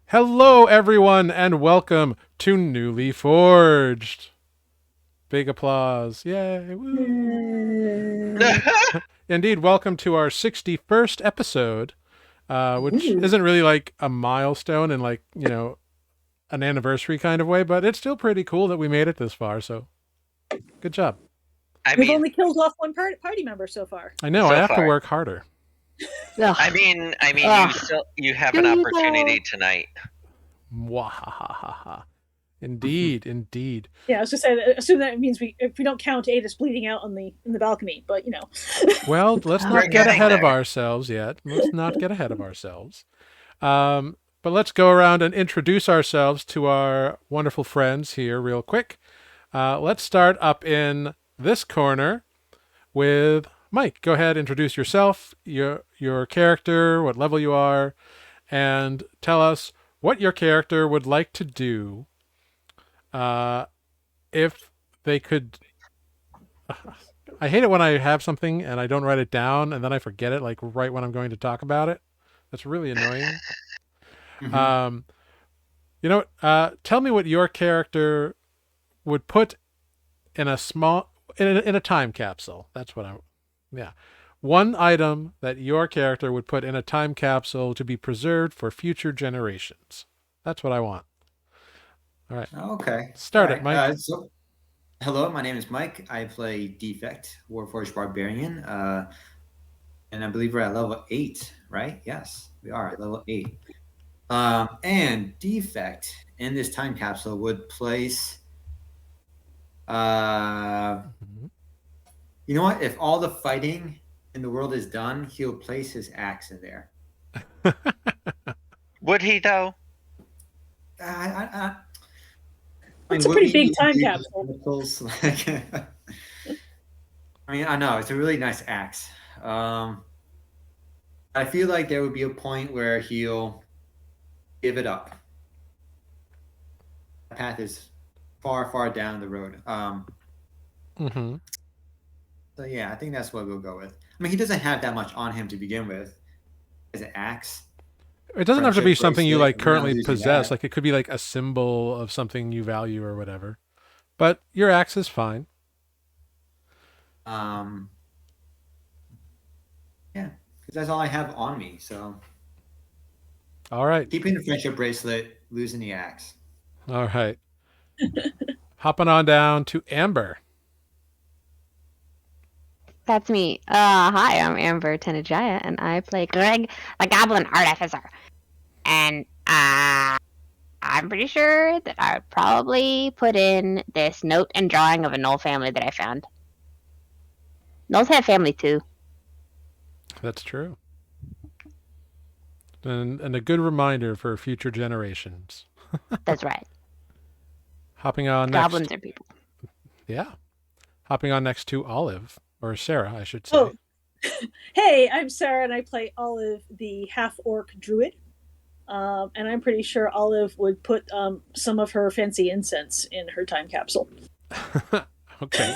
Hello, everyone, and welcome to Nuuli Forged. Big applause. Yay. Woo. Indeed, welcome to our 61st episode, which Ooh. isn't really like a milestone in an anniversary kind of way, but it's still pretty cool that we made it this far. So good job. I We've mean, only killed off one party member so far. I know, I so have to far. work harder. You have an opportunity tonight. Mwahahaha. Indeed, indeed. Yeah, I was just saying. Assume that means if we don't count Ada's bleeding out in the balcony, but Well, let's We're not get getting ahead of there. ourselves yet. Let's not get ahead of ourselves. But let's go around and introduce ourselves to our wonderful friends here real quick. Let's start up in this corner with Mike. Go ahead, introduce yourself, your character, what level you are, and tell us what your character would like to do if they could. I hate it when I have something and I don't write it down and then I forget it like right when I'm going to talk about it. That's really annoying. Um, tell me what your character would put in a in a time capsule. That's what yeah. One item that your character would put in a time capsule to be preserved for future generations. That's what I want. All right. Okay. Start All it, right. Mike. Hello, my name is Mike. I play Defect, Warforged Barbarian, and I believe we're at level 8, right? Yes, we are at level 8. And Defect in this time capsule would place. Mhm. You know what? If all the fighting in the world is done, he'll place his axe in there. Would he though? I it's a pretty big time capsule. I mean, I know it's a really nice axe. I feel like there would be a point where he'll give it up. The path is far, far down the road. Mm-hmm. So yeah, I think that's what we'll go with. I mean, he doesn't have that much on him to begin with as an axe. It doesn't have to be Friendship something you bracelet, like we're not currently losing possess. that. Like it could be like a symbol of something you value or whatever. But your axe is fine. Um, yeah, because that's all I have on me. So All right. keeping the friendship bracelet, losing the axe. All right. Hopping on down to Amber. That's me. Hi, I'm Amber Tenajaya, and I play Greg, the Goblin Artificer. And I'm pretty sure that I would probably put in this note and drawing of a Knoll family that I found. Knolls have family too. That's true. And a good reminder for future generations. That's right. Hopping on next. Goblins are people. Yeah. Hopping on next to Olive, or Sarah, I should say. Oh, hey, I'm Sarah, and I play Olive, the half-orc druid. And I'm pretty sure Olive would put some of her fancy incense in her time capsule. Okay.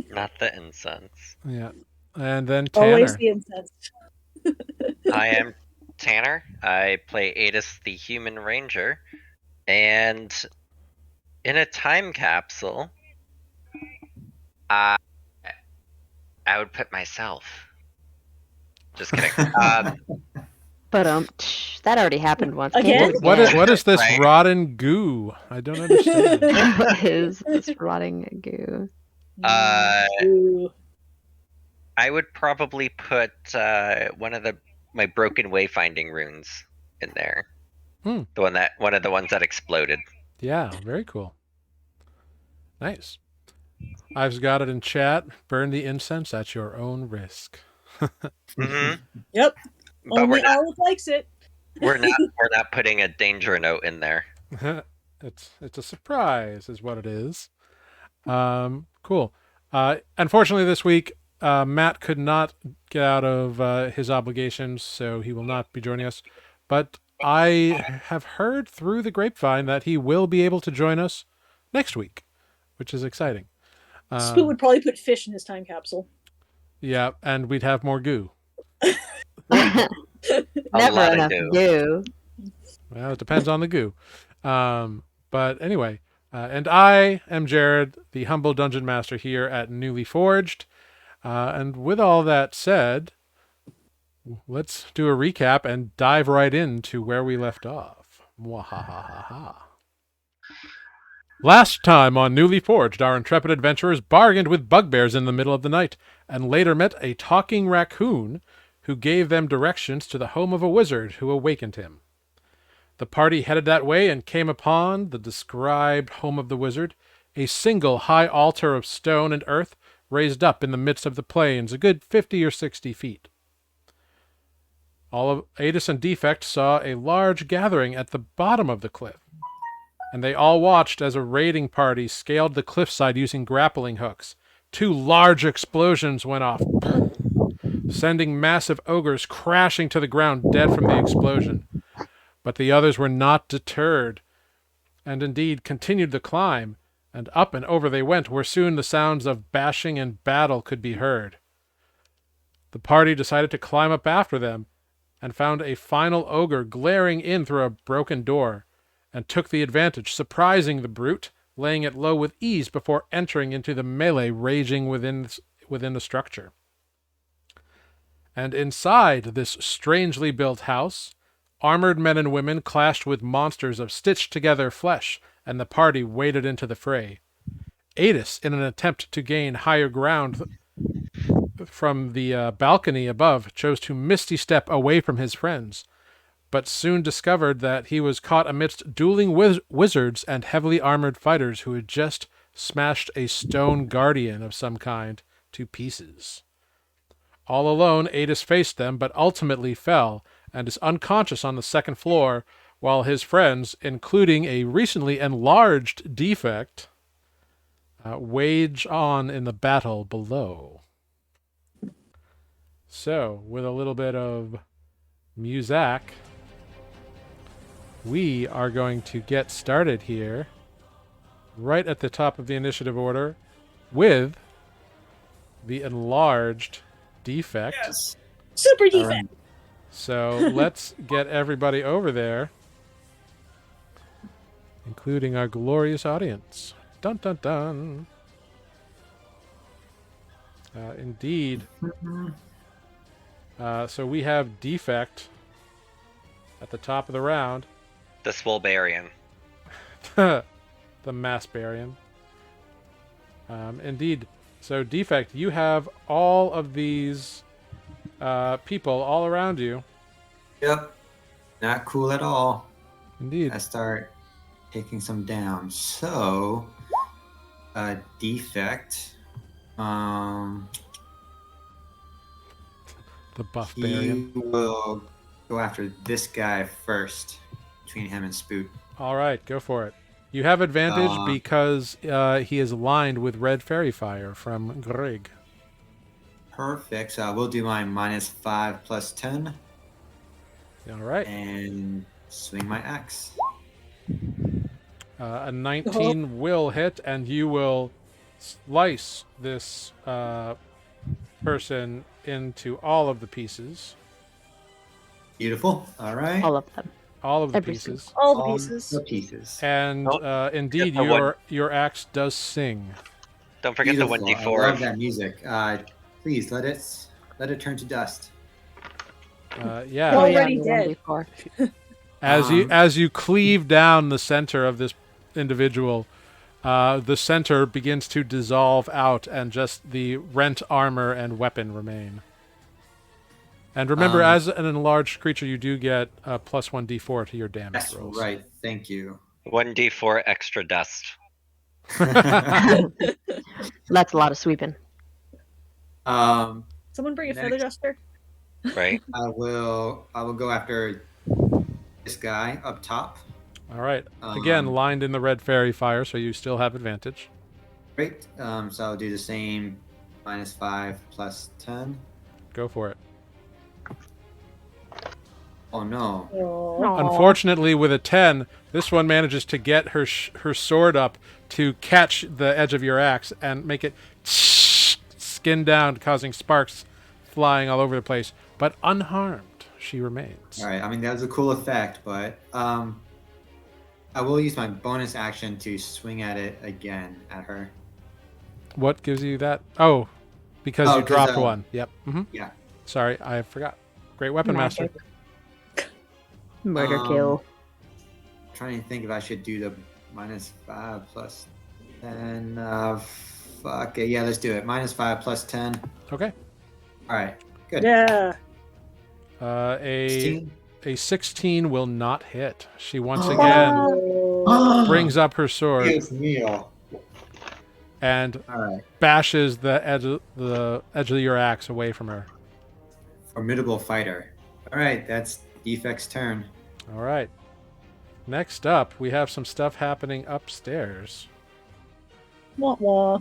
Not the incense. Yeah. And then Tanner. Always the incense. I am Tanner. I play Adis the Human Ranger. And in a time capsule, I would put myself. Just kidding. But that already happened once. Again? What is this Right. rotten goo? I don't understand. What is this rotting goo? Ooh. I would probably put one of my broken wayfinding runes in there. Hmm. One of the ones that exploded. Yeah, very cool. Nice. I've got it in chat. Burn the incense at your own risk. Mm-hmm. Yep. But Only Olive likes it. we're not putting a danger note in there. It's a surprise, is what it is. Cool. Unfortunately, this week Matt could not get out of his obligations, so he will not be joining us. But I have heard through the grapevine that he will be able to join us next week, which is exciting. Spoot would probably put fish in his time capsule. Yeah, and we'd have more goo. Never lot of enough goo. goo. Well, it depends on the goo. But anyway, and I am Jared, the humble dungeon master here at Nuuli Forged. And with all that said, let's do a recap and dive right into where we left off. Mwahahaha. Last time on Nuuli Forged, our intrepid adventurers bargained with bugbears in the middle of the night, and later met a talking raccoon who gave them directions to the home of a wizard who awakened him. The party headed that way and came upon the described home of the wizard, a single high altar of stone and earth raised up in the midst of the plains, a good 50 or 60 feet. All of Adis and Defect saw a large gathering at the bottom of the cliff, and they all watched as a raiding party scaled the cliffside using grappling hooks. 2 large explosions went off, sending massive ogres crashing to the ground dead from the explosion. But the others were not deterred, and indeed continued the climb, and up and over they went, where soon the sounds of bashing and battle could be heard. The party decided to climb up after them, and found a final ogre glaring in through a broken door, and took the advantage, surprising the brute, laying it low with ease before entering into the melee raging within the structure. And inside this strangely built house, armored men and women clashed with monsters of stitched-together flesh, and the party waded into the fray. Adis, in an attempt to gain higher ground from the balcony above, chose to misty step away from his friends, but soon discovered that he was caught amidst dueling wizards and heavily armored fighters who had just smashed a stone guardian of some kind to pieces. All alone, Adis faced them, but ultimately fell, and is unconscious on the second floor, while his friends, including a recently enlarged Defect, wage on in the battle below. So, with a little bit of music, we are going to get started here, right at the top of the initiative order, with the enlarged Defect. Yes. Super defect. So let's get everybody over there, including our glorious audience. Dun dun dun. Indeed. So we have Defect at the top of the round. The Swolbarian. The Mass Barian. Indeed. So Defect, you have all of these people all around you. Yep. Not cool at all. Indeed. I start taking some down. So, Defect. The buff He Barian. will go after this guy first, between him and Spoot. All right, go for it. You have advantage because he is aligned with Red Fairy Fire from Greg. Perfect. So we'll do my -5 + 10. All right. And swing my axe. A 19 will hit, and you will slice this person into all of the pieces. Beautiful. All right. All of them. All of the Every pieces. All the All pieces. the pieces. And indeed, Get the one. your axe does sing. Don't forget Beautiful. the I 1d4. love that music. Please let it turn to dust. Yeah. Already the dead. 1d4. As you cleave down the center of this individual, the center begins to dissolve out, and just the rent armor and weapon remain. And remember, as an enlarged creature, you do get a +1 d4 to your damage That's rolls. right. Thank you. 1d4 extra dust. That's a lot of sweeping. Someone bring a feather Next. duster. Right? I will go after this guy up top. All right. Again, lined in the Red Fairy Fire, so you still have advantage. Great. So I'll do the same -5 + 10. Go for it. Oh no. Oh. Unfortunately, with a 10, this one manages to get her sword up to catch the edge of your axe and make it skin down, causing sparks flying all over the place, but unharmed. she remains. All right. I mean, that was a cool effect, but I will use my bonus action to swing at it again at her. What gives you that? Oh, because you 'Cause, dropped one. Yep. Yeah. Sorry, I forgot. Great weapon master. Murder kill. Trying to think if I should do the -5 plus 10. Fuck it. Yeah, let's do it. -5 plus 10. Okay. All right. Good. Yeah. A 16 will not hit. She once Oh. again Oh. brings up her sword Dios mío. and All right. bashes the edge of your axe away from her. Formidable fighter. All right, that's Defect's turn. All right. Next up, we have some stuff happening upstairs Wah wah.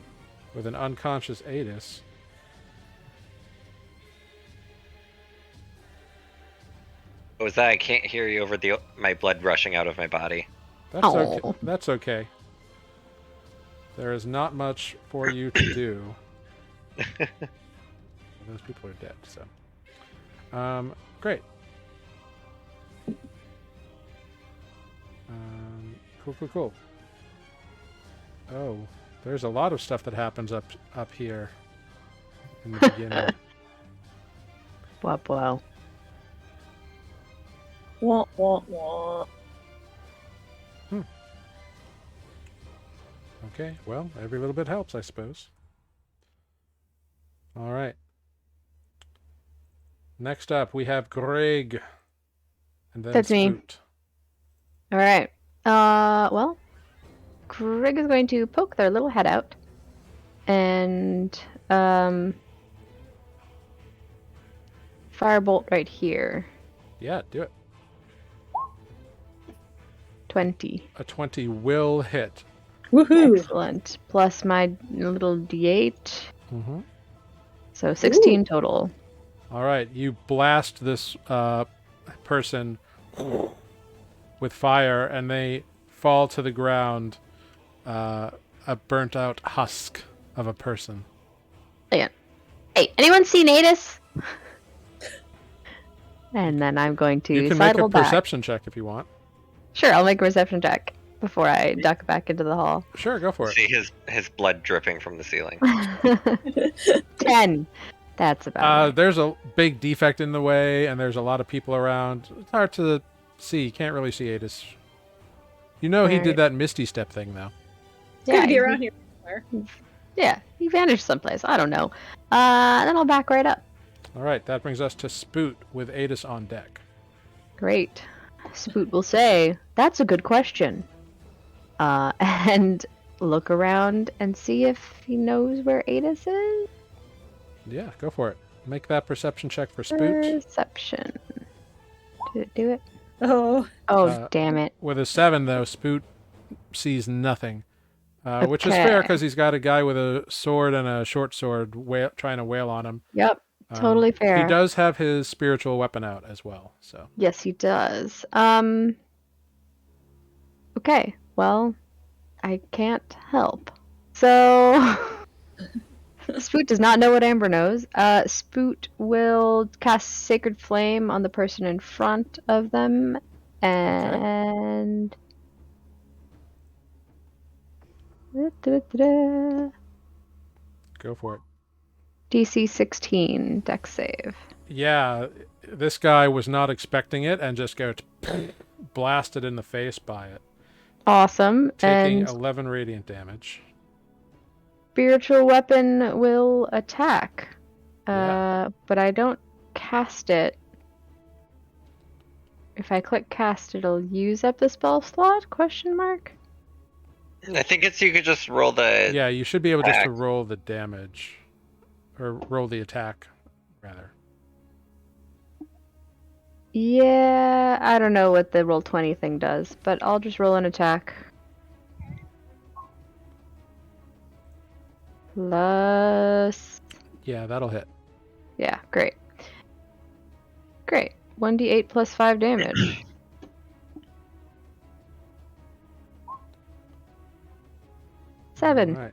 with an unconscious Adis. What was that? I can't hear you over my blood rushing out of my body. That's okay. Oh. That's okay. There is not much for you to do. Those people are dead, so. Great. Cool. Oh, there's a lot of stuff that happens up here in the beginning. Wow. Wah wah wah. Okay, well, every little bit helps, I suppose. All right. Next up, we have Greg. And then That's me. Spoot. All right. Well, Greg is going to poke their little head out, and firebolt right here. Yeah, do it. 20. A 20 will hit. Woohoo. Excellent. Plus my little D8. Mm-hmm. So 16 total. All right, you blast this person with fire, and they fall to the ground, a burnt-out husk of a person. Hey, anyone see Natus? And then I'm going to You can make a sidle back. perception check if you want. Sure, I'll make a perception check before I duck back into the hall. Sure, go for it. See his blood dripping from the ceiling. 10. That's about it. There's a big defect in the way, and there's a lot of people around. It's hard to see. You can't really see Adis. You know he Right. did that Misty Step thing, though. Gotta be he- around here somewhere. Yeah, he vanished someplace. I don't know. Then I'll back right up. All right, that brings us to Spoot with Adis on deck. Great. Spoot will say, "That's a good question." And look around and see if he knows where Adis is. Yeah, go for it. Make that perception check for Spoot. Perception. Did it do it? Oh. Oh, damn it. With a 7, though, Spoot sees nothing. Which is fair, Okay. because he's got a guy with a sword and a short sword trying to wail on him. Yep, totally fair. He does have his spiritual weapon out as well, so. Yes, he does. Okay, well, I can't help. So, Spoot does not know what Amber knows. Spoot will cast Sacred Flame on the person in front of them, and... Go for it. DC 16, Dex save. Yeah, this guy was not expecting it and just got blasted in the face by it, Awesome. taking And 11 radiant damage. spiritual weapon will attack. Yeah. But I don't cast it. If I click cast, it'll use up the spell slot? Question mark. I think you could just roll the. Yeah, you should be able just to attack. roll the damage. Or roll the attack, rather. Yeah, I don't know what the roll 20 thing does, but I'll just roll an attack. Plus... Yeah, that'll hit. Yeah, great. Great. 1d8 plus 5 damage. Seven. All right.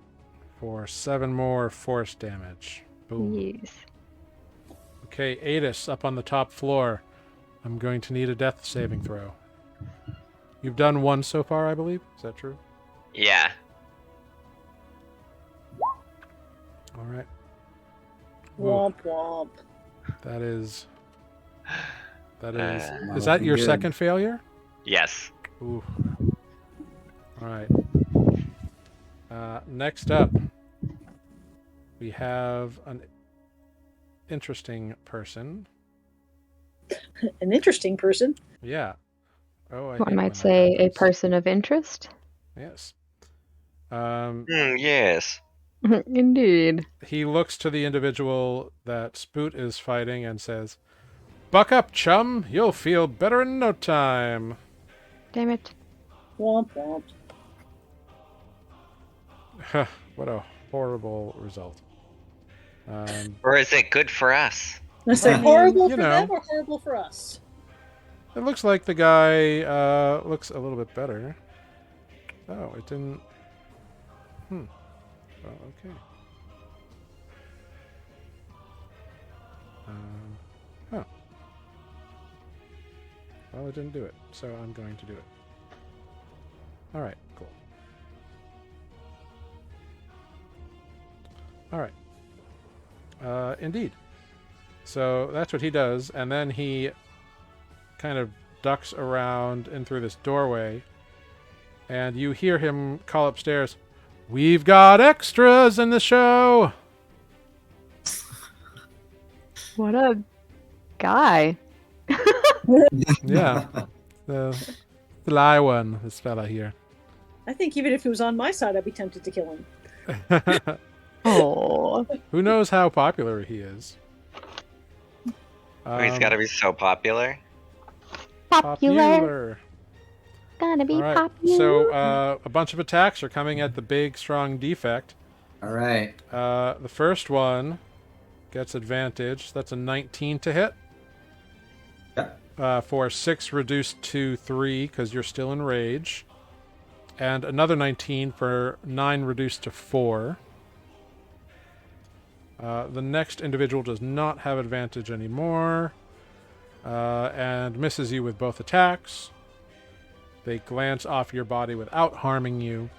For 7 more force damage. Boom. Yes. Okay, Adis up on the top floor. I'm going to need a death saving throw. You've done one so far, I believe. Is that true? Yeah. All right. Womp womp. That is. That is. Uh, Is that your good. second failure? Yes. Ooh. All right. Next up, we have an interesting person. An interesting person. Yeah. Oh, I One hate might when that say a happens. person of interest. Yes. Yes. Indeed. He looks to the individual that Spoot is fighting and says, "Buck up, chum. You'll feel better in no time." Damn it. Womp womp. What a horrible result. Or is it good for us? Let's say I mean, horrible you for know. them or horrible for us? It looks like the guy looks a little bit better. Oh, it didn't. Oh, okay. Huh. Well, it didn't do it, so I'm going to do it. All right, cool. All right. Indeed. So that's what he does, and then he kind of ducks around in through this doorway, and you hear him call upstairs, "We've got extras in the show!" What a guy. Yeah. The sly one, this fella here. I think even if he was on my side, I'd be tempted to kill him. Oh. Who knows how popular he is? He's got to be so popular. Popular. Gonna be All right. popular. So a bunch of attacks are coming at the big, strong defect. All right. The first one gets advantage. That's a 19 to hit. Yeah. For 6 reduced to 3 because you're still in rage. And another 19 for 9 reduced to 4. The next individual does not have advantage anymore. And misses you with both attacks. They glance off your body without harming you.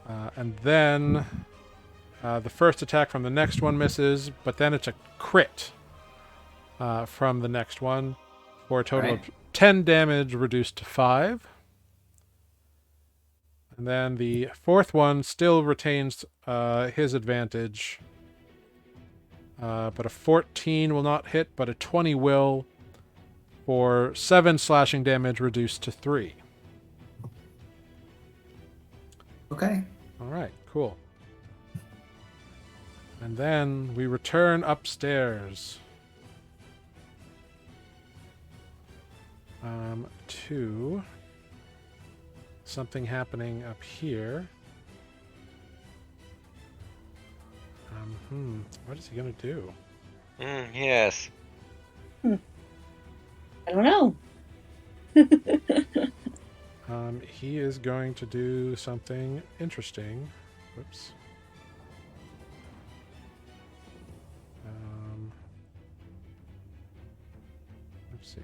And then the first attack from the next one misses, but then it's a crit from the next one for a total of 10 damage reduced to 5. And then the fourth one still retains his advantage. But a 14 will not hit, but a 20 will, for 7 slashing damage reduced to 3. Okay. All right, cool. And then we return upstairs to something happening up here. What is he gonna do? Yes. I don't know. He is going to do something interesting. Whoops. Let's see.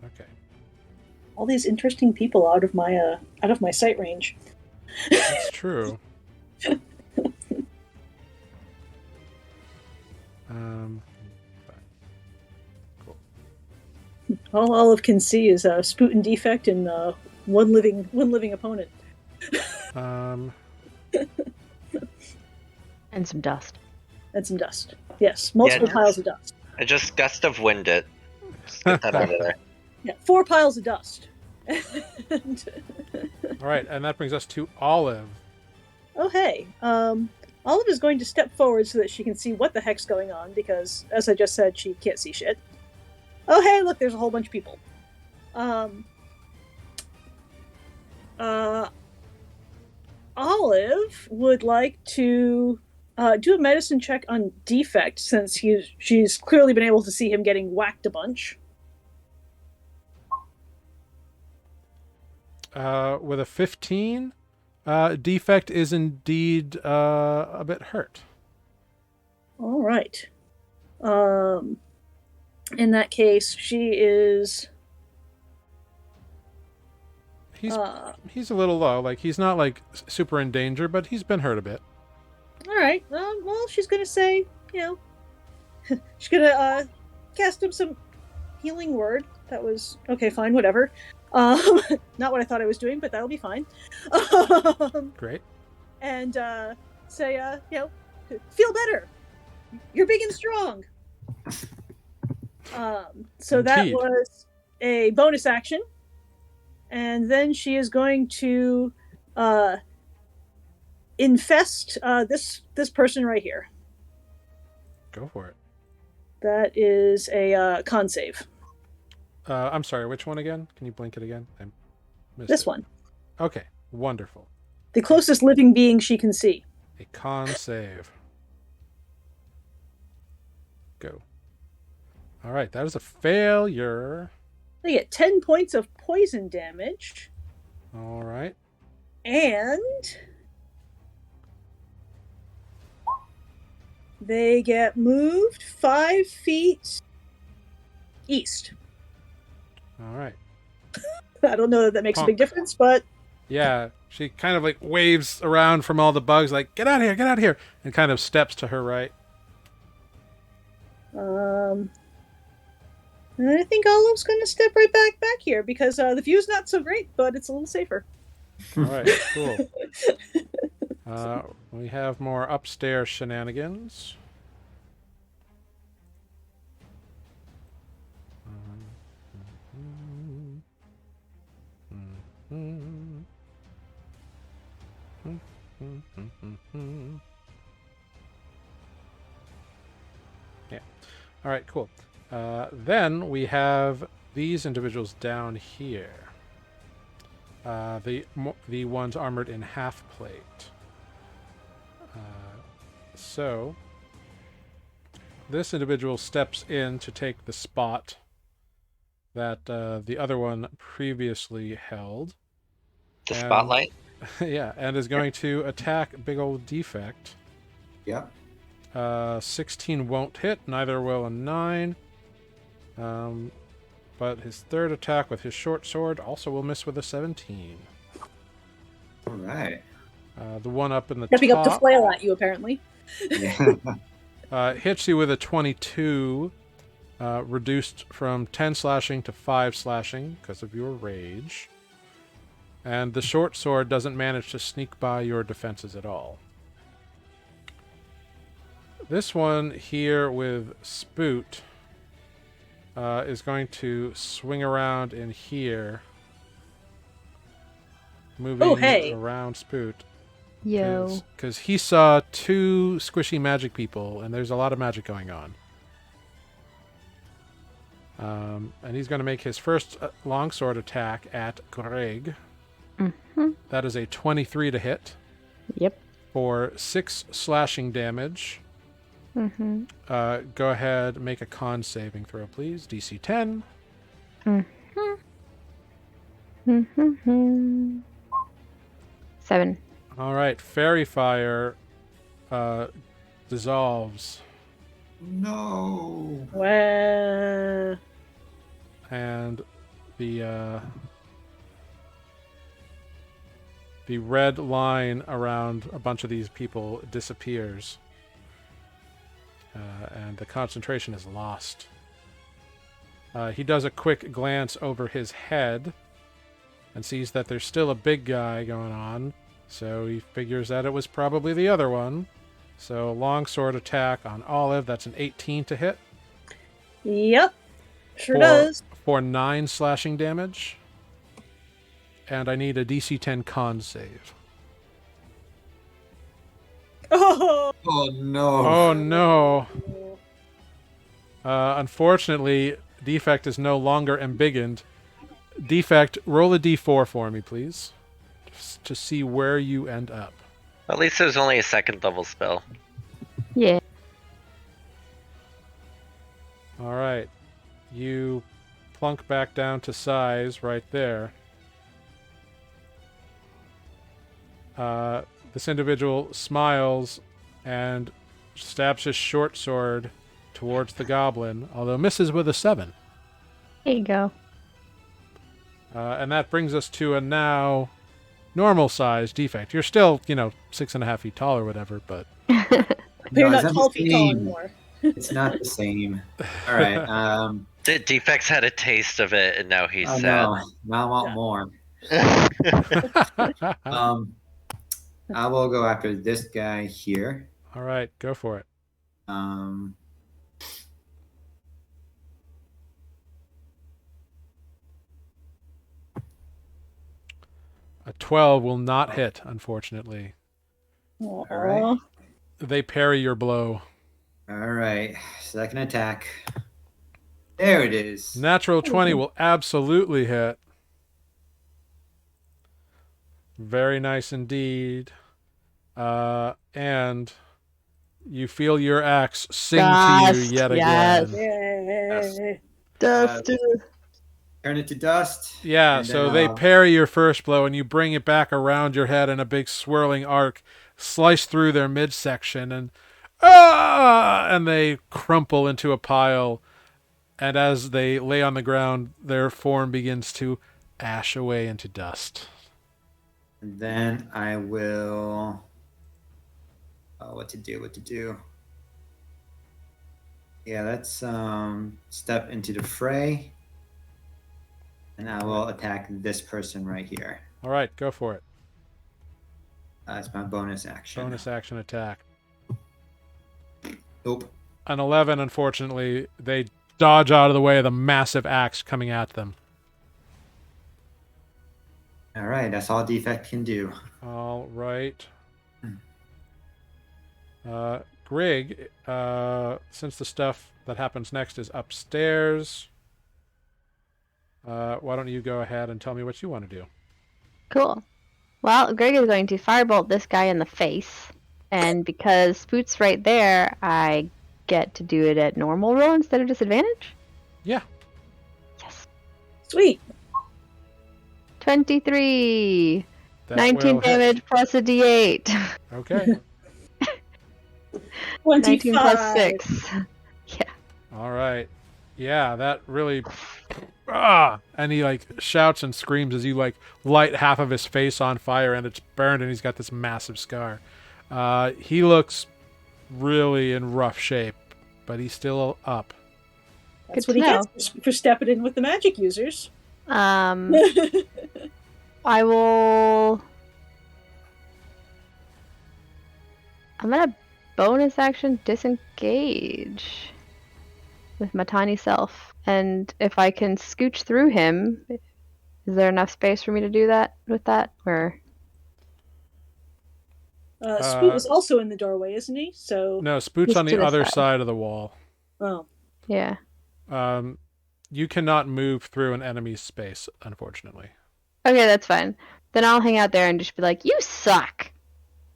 Okay. All these interesting people out of my sight range. That's true. Cool. All Olive can see is a Spoot and Defect and one living opponent. And some dust. And some dust. Yes, multiple piles of dust. I just gust of wind it. Just get that out of there. Yeah, 4 piles of dust. All right, and that brings us to Olive. Oh, hey. Olive is going to step forward so that she can see what the heck's going on, because, as I just said, she can't see shit. Oh, hey, look, there's a whole bunch of people. Olive would like to do a medicine check on Defect, since she's clearly been able to see him getting whacked a bunch. With a 15, Defect is indeed a bit hurt. All right. In that case, she is. He's a little low. Like he's not like super in danger, but he's been hurt a bit. All right. Well, she's gonna say, she's gonna cast him some healing word. That was okay. Fine, whatever. Not what I thought I was doing, but that'll be fine. Great. And say, feel better. You're big and strong. So Indeed. that was a bonus action. And then she is going to infest this person right here. Go for it. That is a con save. I'm sorry, which one again? Can you blink it again? I missed This it. one. Okay, wonderful. The closest living being she can see. A con save. Go. All right, that is a failure. They get 10 points of poison damage. All right. And they get moved 5 feet east. All right. I don't know that makes a big difference, but yeah, she kind of like waves around from all the bugs, like get out of here, and kind of steps to her right. And I think Olive's going to step right back here because the view's not so great, but it's a little safer. All right, cool. We have more upstairs shenanigans. Yeah. All right, cool. Then we have these individuals down here. The ones armored in half plate. So this individual steps in to take the spot that the other one previously held. The spotlight? Yeah, and is going to attack big old Defect. Yep. 16 won't hit, neither will a 9. But his third attack with his short sword also will miss with a 17. All right. The one up in the Stepping top up to flail at you, apparently. Yeah. Hits you with a 22, reduced from 10 slashing to 5 slashing because of your rage. And the short sword doesn't manage to sneak by your defenses at all. This one here with Spoot is going to swing around in here, moving around Spoot. Yo. Because he saw 2 squishy magic people, and there's a lot of magic going on. And he's going to make his first longsword attack at Greg. Mm-hmm. That is a 23 to hit. Yep. For 6 slashing damage. Mm-hmm. Go ahead, make a con saving throw, please. DC 10. Mm-hmm. Mm-hmm. 7. All right, fairy fire dissolves, No. Well, and the red line around a bunch of these people disappears, and the concentration is lost. He does a quick glance over his head and sees that there's still a big guy going on, so he figures that it was probably the other one. So longsword attack on Olive, that's an 18 to hit. yep. Sure does. For 9 slashing damage. And I need a DC 10 con save. Oh, Oh no. Oh no. Unfortunately, Defect is no longer embiggened. Defect, roll a d4 for me, please. Just to see where you end up. At least it was only a second level spell. Yeah. Alright. You plunk back down to size right there. This individual smiles and stabs his short sword towards the goblin, although misses with a 7. There you go. And that brings us to a now normal size defect. You're still, 6.5 feet tall or whatever, but But you're it's not 12 the feet tall same. anymore. It's not the same. All right. The Defects had a taste of it, and now he's Oh sad. no, now I want Yeah. more. I will go after this guy here. All right, go for it. A 12 will not hit, unfortunately. All right. They parry your blow. All right, second attack. There it is. Natural 20 will absolutely hit. Very nice indeed. And you feel your axe sing to you yet yes. again. Yay. Dust. Turn it to dust. Yeah, and so then they I'll- parry your first blow, and you bring it back around your head in a big swirling arc, slice through their midsection, and they crumple into a pile. And as they lay on the ground, their form begins to ash away into dust. And then I will. Oh, what to do? Yeah, let's step into the fray, and I will attack this person right here. All right, go for it. That's my bonus action. Bonus action attack. Nope. An 11, unfortunately, they dodge out of the way of the massive axe coming at them. All right, that's all Defect can do. All right. Grig, since the stuff that happens next is upstairs, why don't you go ahead and tell me what you want to do? Cool. Well, Greg is going to firebolt this guy in the face, and because Spoot's right there, I get to do it at normal roll instead of disadvantage? Yeah. Yes. Sweet. 23. That 19 will hit. damage plus a d8. Okay. 19 plus 25. 6. All right. Yeah, that really. And he shouts and screams as you light half of his face on fire, and it's burned, and he's got this massive scar. He looks really in rough shape, but he's still up. That's Good what he to gets for stepping in with the magic users. I will. I'm gonna bonus action disengage with my tiny self, and if I can scooch through him, is there enough space for me to do that with that? Or Spoot is also in the doorway, isn't he? So No, Spoot's Just on to the the other side. side of the wall. oh, yeah. You cannot move through an enemy's space, unfortunately. Okay, that's fine. Then I'll hang out there and just be like, "You suck."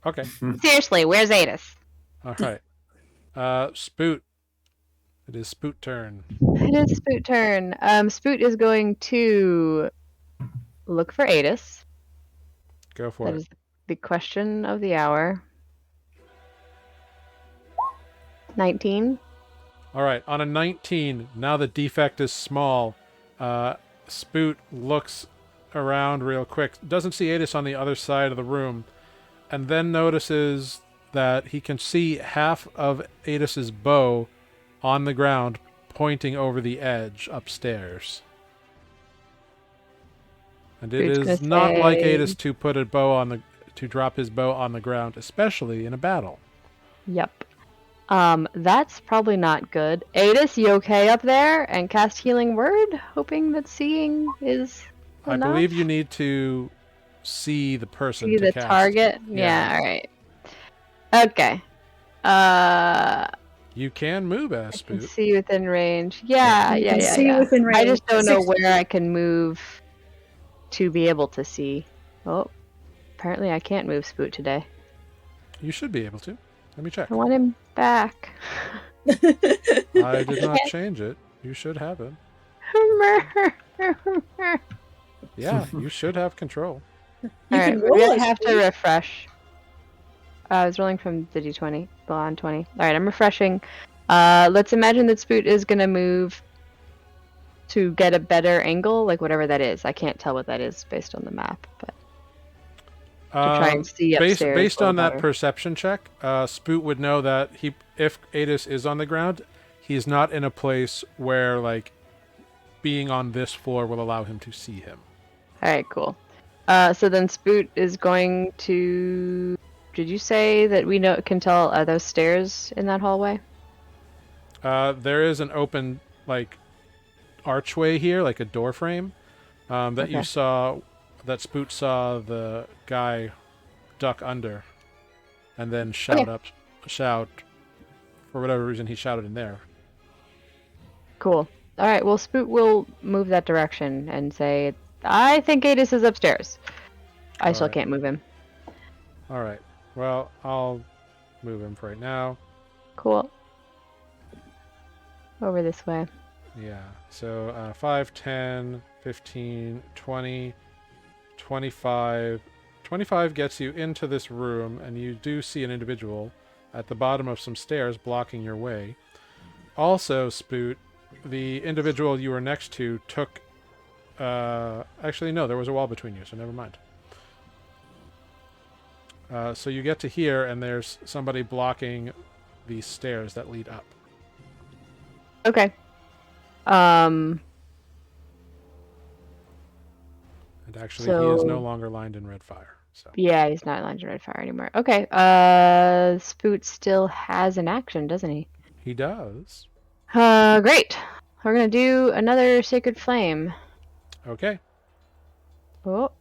Okay. Seriously, where's Adis? All right. Spoot. It is Spoot turn. It is Spoot turn. Spoot is going to look for Adis. Go for That it. is the question of the hour. 19. All right. On a 19, now the defect is small. Spoot looks around real quick. Doesn't see Adis on the other side of the room. And then notices that he can see half of Adis's bow on the ground pointing over the edge upstairs. And it Spoot's is gonna not like say- Adis to drop his bow on the ground, especially in a battle. Yep. That's probably not good. Adis, you okay up there? And cast Healing Word, hoping that seeing is I enough? believe you need to see the person See to the cast. target? Yeah. Yeah, alright. Okay. You can move as I can Spoot. see within range. Yeah, You yeah, can yeah, see yeah. within I just range. don't know 60. where I can move to be able to see. Oh, apparently I can't move Spoot today. You should be able to. Let me check. I want him back. I did not change it. You should have it. Yeah, you should have control. you Alright, can maybe roll I as have to Spoot. refresh. I was rolling from the d20, the on 20. Alright, I'm refreshing. Let's imagine that Spoot is gonna move to get a better angle, like whatever that is. I can't tell what that is based on the map, but to try and see upstairs. Based a little on that better. perception check, Spoot would know that if Adis is on the ground, he's not in a place where like being on this floor will allow him to see him. All right, cool. So then Spoot is going to. Did you say that we can tell are those stairs in that hallway? There is an open like archway here, like a door frame, that you Okay. saw, that Spoot saw the guy duck under, and then shout for whatever reason he shouted in there. Cool. All right. Well, Spoot will move that direction and say, "I think Adis is upstairs." I still right. can't move him. All right. Well, I'll move him for right now. Cool. Over this way. Yeah. So 5, 10, 15, 20, 25. 25 gets you into this room, and you do see an individual at the bottom of some stairs blocking your way. Also, Spoot, the individual you were next to took... actually, no, there was a wall between you, so never mind. So you get to here, and there's somebody blocking the stairs that lead up. Okay. And actually, he is So- no longer lined in red fire. So Yeah, he's not lined in red fire anymore. Okay. Spoot still has an action, doesn't he? he does. Great. We're gonna do another Sacred Flame. Okay. Oh.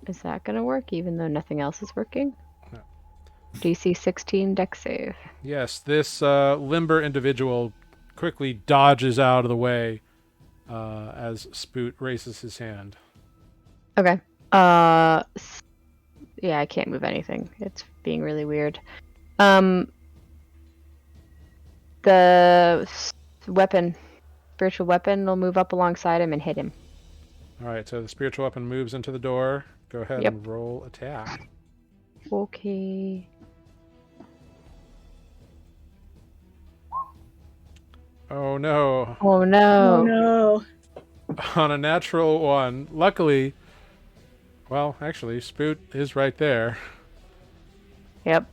Is that gonna work even though nothing else is working? No. DC 16 deck save. Yes, this limber individual quickly dodges out of the way as Spoot raises his hand. Okay. Yeah, I can't move anything. It's being really weird. The spiritual weapon will move up alongside him and hit him. All right, so the spiritual weapon moves into the door. Go ahead Yep. and roll attack. Okay. Oh no. Oh no. Oh no. On a natural one. Luckily, well, actually, Spoot is right there. Yep.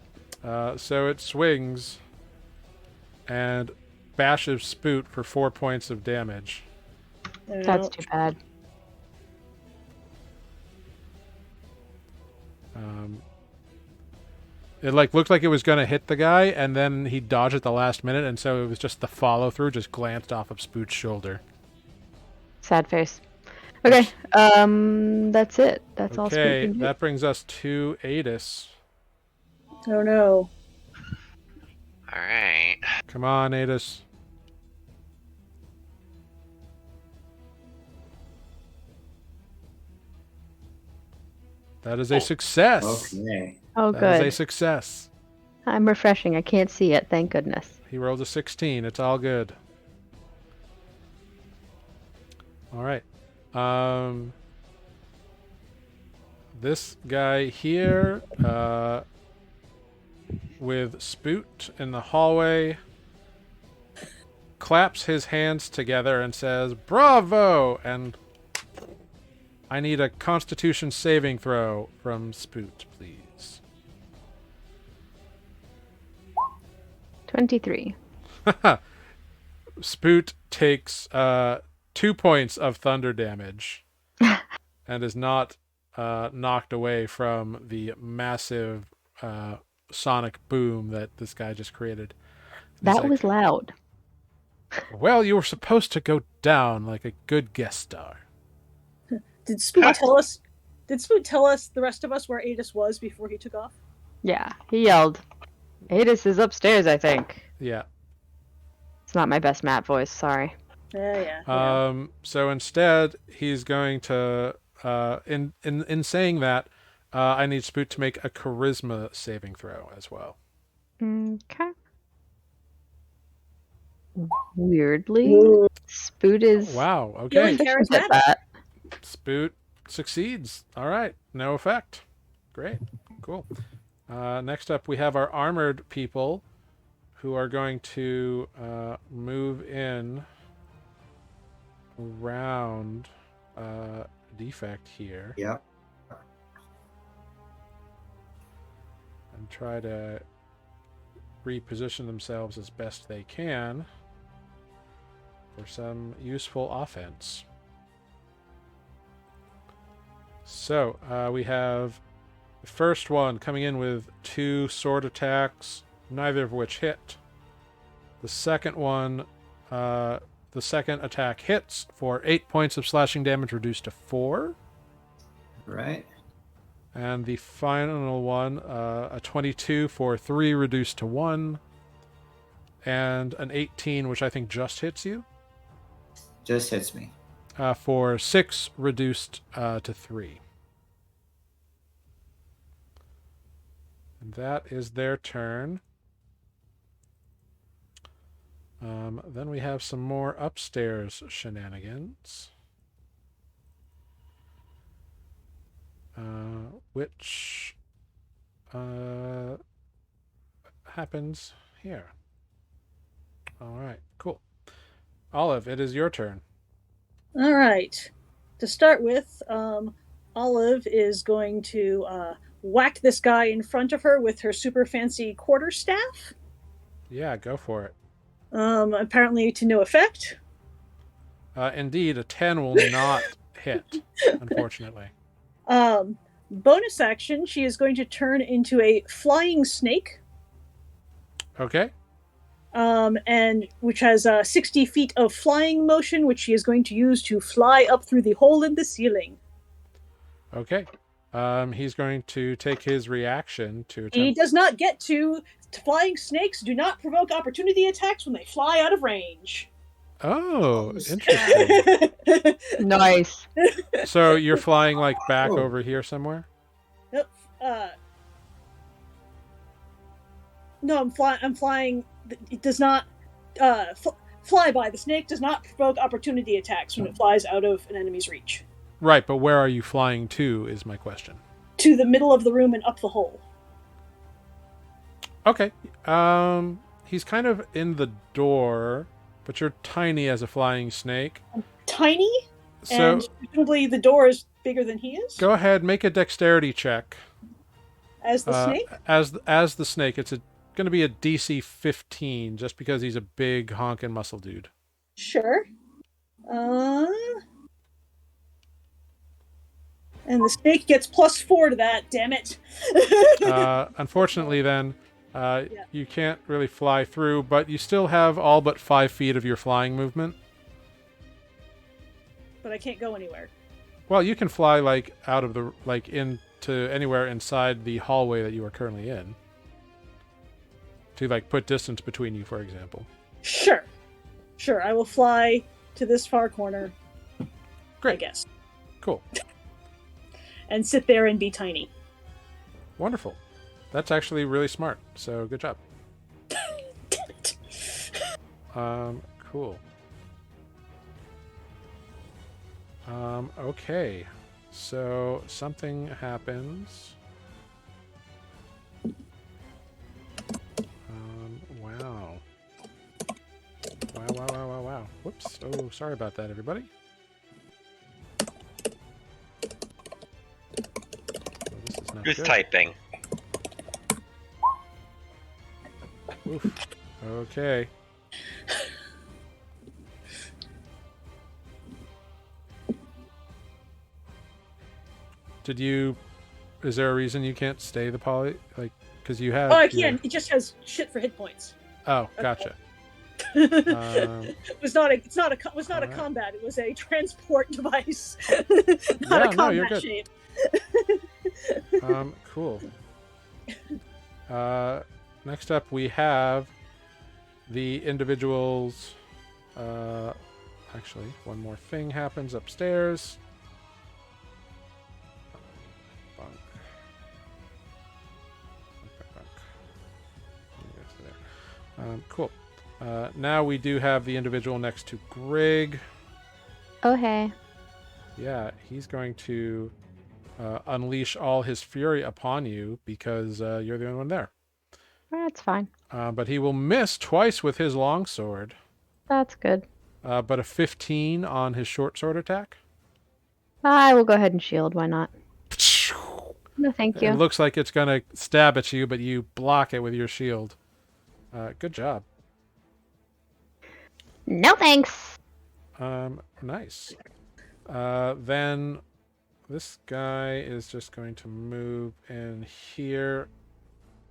So it swings and bashes Spoot for 4 points of damage. That's too bad. It looked like it was going to hit the guy, and then he dodged at the last minute, and so it was just the follow through, just glanced off of Spoot's shoulder. Sad face. Okay. That's it. That's all Spoot Okay, can do. that brings us to Adis. Oh no. All right. Come on, Adis. That is a success. Okay. Oh, That is a good. success. I'm refreshing. I can't see it. Thank goodness. He rolled a 16. It's all good. All right. This guy here, with Spoot in the hallway, claps his hands together and says, "Bravo!" And I need a Constitution saving throw from Spoot, please. 23. Spoot takes 2 points of thunder damage and is not knocked away from the massive sonic boom that this guy just created. He's That like, was loud. well, you were supposed to go down like a good guest star. Did Spoot tell us? Did Spoot tell us, the rest of us, where Adis was before he took off? Yeah, he yelled. Adis is upstairs, I think. Yeah. It's not my best Matt voice, sorry. Yeah. So instead, he's going to in saying that, I need Spoot to make a charisma saving throw as well. Okay. Weirdly, Ooh. Spoot is Wow. Feeling Okay. charismatic. that. Spoot succeeds. All right. No effect. Great. Cool. Next up, we have our armored people who are going to move in around Defect here Yep. and try to reposition themselves as best they can for some useful offense. So we have the first one coming in with 2 sword attacks, neither of which hit. The second one, the second attack hits for 8 points of slashing damage, reduced to 4. Right. And the final one, a 22 for 3, reduced to 1. And an 18, which I think just hits you, Just hits me. for 6, reduced to 3. And that is their turn. Then we have some more upstairs shenanigans. Which happens here. All right, cool. Olive, it is your turn. All right. To start with, Olive is going to whack this guy in front of her with her super fancy quarterstaff. Yeah, go for it. Apparently to no effect. Indeed, a 10 will not hit, unfortunately. Bonus action, she is going to turn into a flying snake. Okay. And which has 60 feet of flying motion, which she is going to use to fly up through the hole in the ceiling. Okay. He's going to take his reaction to attempt. He does not get to. Flying snakes do not provoke opportunity attacks when they fly out of range. Oh, interesting. Nice. So you're flying like back over here somewhere? Nope. No, I'm flying. It does not fly by. The snake does not provoke opportunity attacks when it flies out of an enemy's reach. Right, but where are you flying to is my question. To the middle of the room and up the hole. Okay. He's kind of in the door, but you're tiny as a flying snake. I'm tiny, So and presumably the door is bigger than he is. go ahead, make a dexterity check. As the snake? As the snake, it's going to be a DC 15, just because he's a big honking muscle dude. Sure. And the snake gets +4 to that, damn it. Unfortunately, then, you can't really fly through, but you still have all but 5 feet of your flying movement. But I can't go anywhere. Well, you can fly like out of the into anywhere inside the hallway that you are currently in. To like put distance between you, for example. Sure. I will fly to this far corner. Great. I guess. Cool. And sit there and be tiny. Wonderful. That's actually really smart. So good job. Damn it. Cool. Okay. So something happens. Wow. Wow. Whoops. Oh, sorry about that, everybody. Oh, this is not Who's good. typing? Oof. Okay. Is there a reason you can't stay the poly? Like, because you have. Oh, I can. It just has shit for hit points. Oh, gotcha. It's not a right. combat. It was a transport device, not Yeah, a no, you're combat good. shape. Cool. Next up, we have the individuals. Actually, one more thing happens upstairs. Bunk. Cool. Now we do have the individual next to Greg. Oh, hey. Yeah, he's going to unleash all his fury upon you because you're the only one there. That's fine. But he will miss twice with his longsword. That's good. But a 15 on his short sword attack. I will go ahead and shield. Why not? No, thank It you. looks like it's going to stab at you, but you block it with your shield. Good job. No thanks. Nice. Then this guy is just going to move in here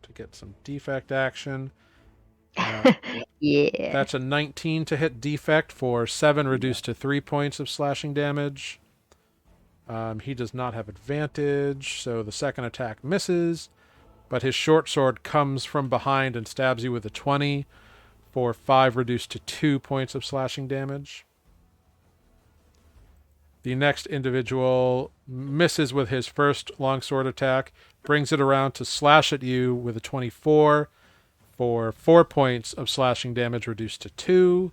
to get some defect action. Yeah. That's a 19 to hit defect for 7 reduced to 3 points of slashing damage. He does not have advantage, so the second attack misses, but his short sword comes from behind and stabs you with a 20 for 5 reduced to 2 points of slashing damage. The next individual misses with his first longsword attack, brings it around to slash at you with a 24 for 4 points of slashing damage reduced to 2.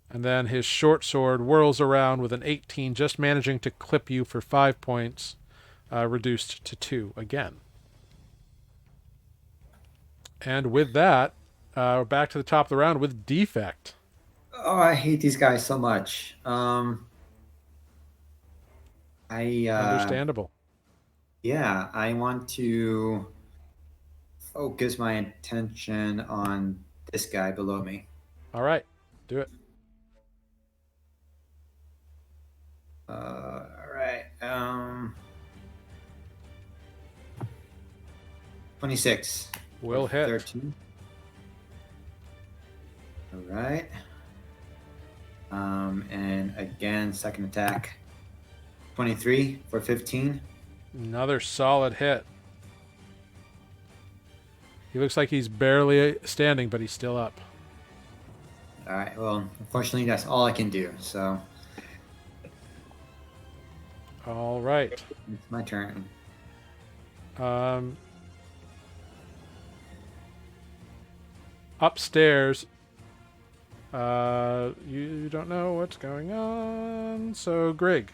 And then his short sword whirls around with an 18, just managing to clip you for 5 points, reduced to 2 again. And with that, we're back to the top of the round with defect. Oh, I hate these guys so much. Understandable. Yeah, I want to focus my attention on this guy below me. All right, do it. All right. 26. Will hit. 13. All right. And again, second attack. 23 for 15. Another solid hit. He looks like he's barely standing, but he's still up. All right. Well, unfortunately, that's all I can do. So All right. it's my turn. Upstairs, you don't know what's going on. So, Grig.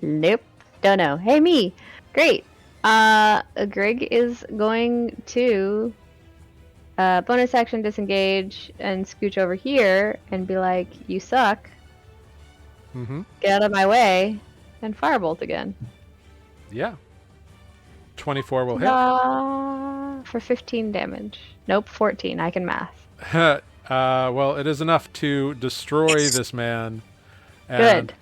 Nope. Don't know. Hey, me. Great. Greg is going to bonus action disengage and scooch over here and be like, "You suck. Mm-hmm. Get out of my way," and firebolt again. Yeah. 24 will hit. For 15 damage. Nope, 14. I can math. Well, it is enough to destroy this man. And, Good.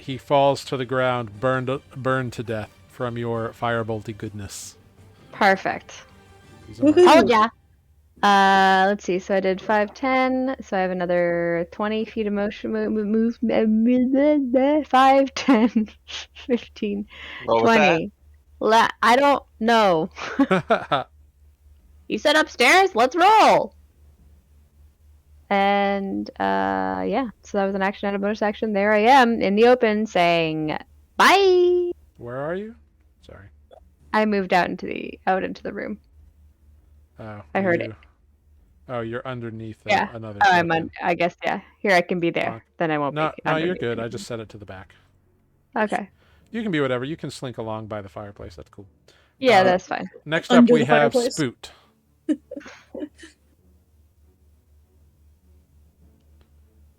He falls to the ground, burned to death from your firebolty goodness. Perfect. He's a mark. Told ya. Let's see. So I did 5, 10. So I have another 20 feet of motion. Move. 5, 10, 15, What was 20. I don't know. You said upstairs? Let's roll. And yeah. So that was an action and a bonus action. There I am in the open saying bye. Where are you? Sorry. I moved out into the room. Oh, I heard it. Oh, you're underneath Yeah. another. Oh, I guess, yeah. Here I can be there. Then I won't No, be. no, you're underneath. good. I just set it to the back. Okay. You can be whatever. You can slink along by the fireplace. That's cool. Yeah, that's fine. Next up, Under we the have fireplace. Spoot.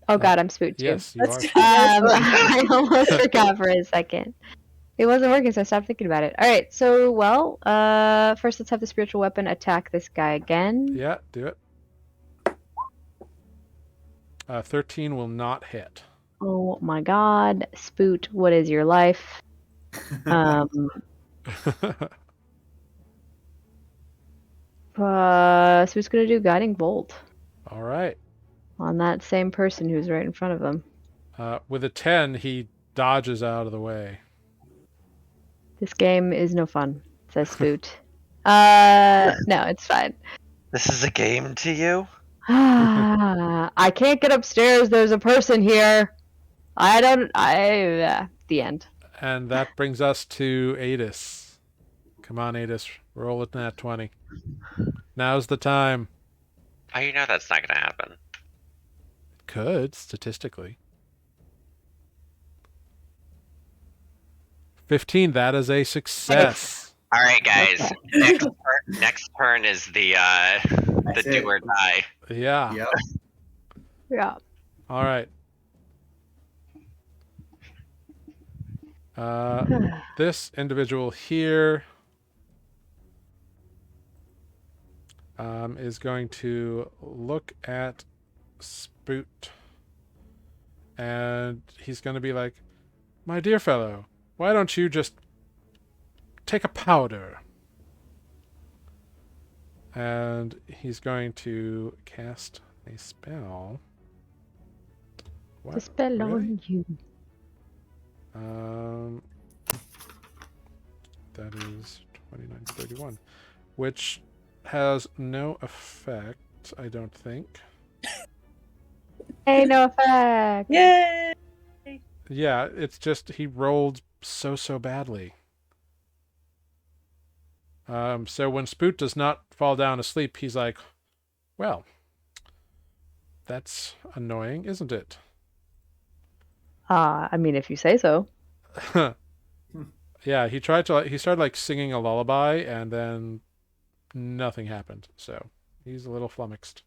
Oh God, I'm spooked too. Yes, you That's are. I almost forgot for a second. It wasn't working, so I stopped thinking about it. All right, so first let's have the spiritual weapon attack this guy again. Yeah, do it. 13 will not hit. Oh my God, Spoot, what is your life? Spoot's gonna do guiding bolt All right. on that same person who's right in front of him. With a 10, he dodges out of the way. This game is no fun, says Spoot. No, it's fine. This is a game to you? I can't get upstairs. There's a person here. The end. And that brings us to Adis. Come on, Adis. Roll it nat 20. Now's the time. Oh, you know that's not gonna happen. Could, statistically. 15, that is a success. All right, guys. Okay. Next turn is the That's do it. or die. Yeah. Yep. Yeah. All right. This individual here is going to look at Spoot, and he's going to be like, "My dear fellow, why don't you just take a powder?" And he's going to cast a spell. What? The spell Really? on you. That is 29 to 31, which has no effect, I don't think. Hey, no effect. Yay! Yeah, it's just he rolled so badly. So when Spoot does not fall down asleep, he's like, "Well, that's annoying, isn't it?" I mean, if you say so. Yeah, he started like singing a lullaby, and then nothing happened. So he's a little flummoxed.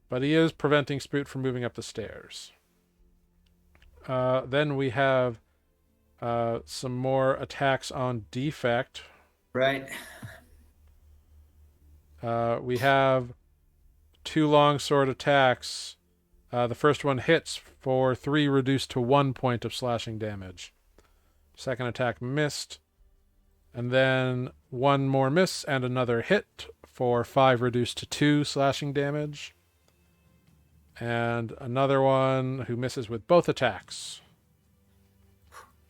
But he is preventing Spoot from moving up the stairs. Then we have some more attacks on Defect. Right. We have 2 longsword attacks. The first one hits for 3 reduced to 1 point of slashing damage. Second attack missed. And then 1 more miss and another hit for 5 reduced to 2 slashing damage. And another one who misses with both attacks.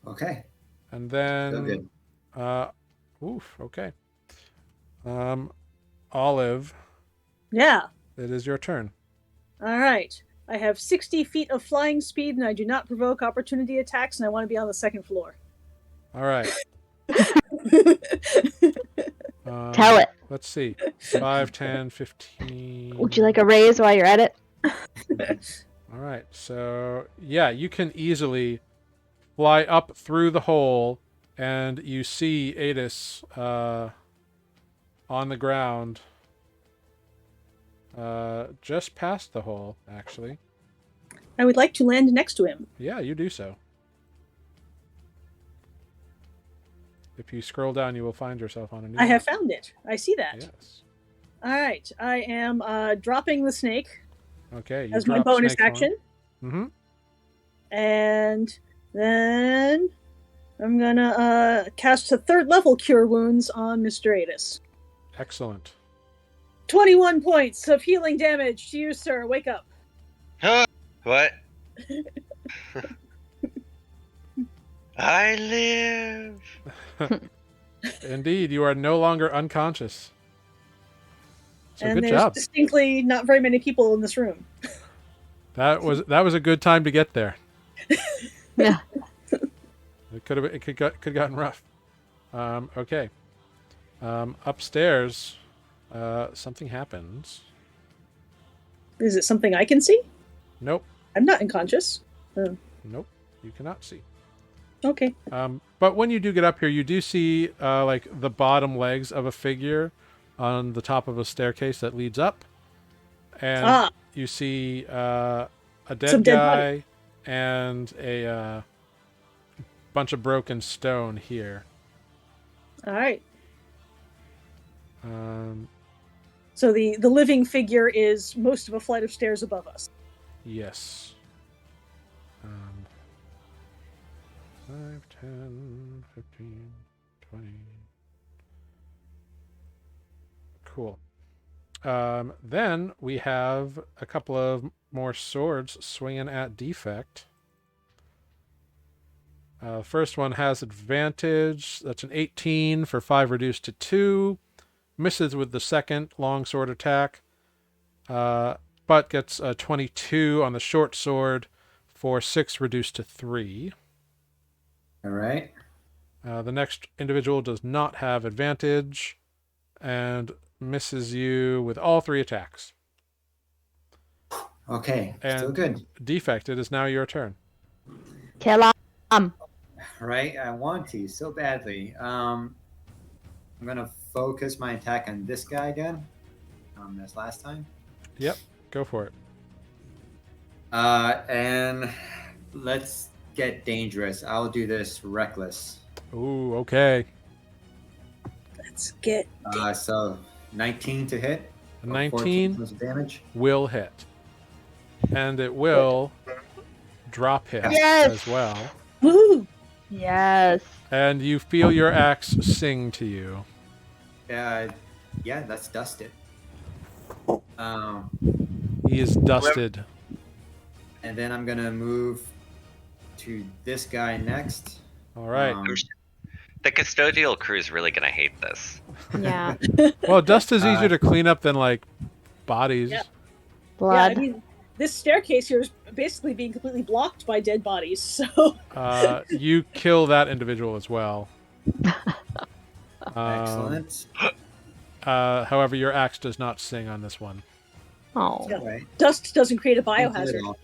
Okay. And Still then good. okay. Olive, Yeah. it is your turn. All right. I have 60 feet of flying speed, and I do not provoke opportunity attacks, and I want to be on the second floor. All right. Tell it. Let's see. 5, 10, 15. Would you like a raise while you're at it? All right. So, yeah, you can easily fly up through the hole, and you see Adis on the ground just past the hole, actually. I would like to land next to him. Yeah, you do so. If you scroll down, you will find yourself on a new I have map. found it. I see that. Yes. All right. I am dropping the snake Okay. You as my drop bonus snake form. action. Mm-hmm. And then I'm going to cast a 3rd level Cure Wounds on Mr. Adis. Excellent. 21 points of healing damage to you, sir. Wake up. What? I live. Indeed, you are no longer unconscious. So And good there's job. distinctly not very many people in this room. That was a good time to get there. Yeah. It could have gotten rough. Okay. Upstairs, something happens. Is it something I can see? Nope. I'm not unconscious. Nope. You cannot see. Okay. But when you do get up here, you do see like the bottom legs of a figure on the top of a staircase that leads up, and you see a dead guy and a bunch of broken stone here. All right. So the living figure is most of a flight of stairs above us. Yes. 5, 10, 15, 20. Cool. Then we have a couple of more swords swinging at Defect. First one has advantage. That's an 18 for 5 reduced to 2. Misses with the second longsword attack. But gets a 22 on the short sword for 6 reduced to 3. All right. The next individual does not have advantage and misses you with all 3 attacks. Okay. And Still good. Defect, it is now your turn. Kill him. Right? I want to so badly. I'm gonna focus my attack on this guy again. As last time. Yep, go for it. And let's get dangerous. I'll do this reckless. Ooh, okay. Let's get. So 19 to hit. A Or 14 19 points of damage. will hit. And it will drop hit Yes! as well. Woo! Yes. And you feel your axe sing to you. Yeah, that's dusted. He is dusted. And then I'm gonna move to this guy next. All right. The custodial crew is really gonna hate this. Yeah. Well, dust is easier to clean up than like bodies. Yeah. Blood. Yeah, I mean, this staircase here is basically being completely blocked by dead bodies. So You kill that individual as well. Excellent. However, your axe does not sing on this one. Oh. Yeah. Right. dust doesn't create a biohazard.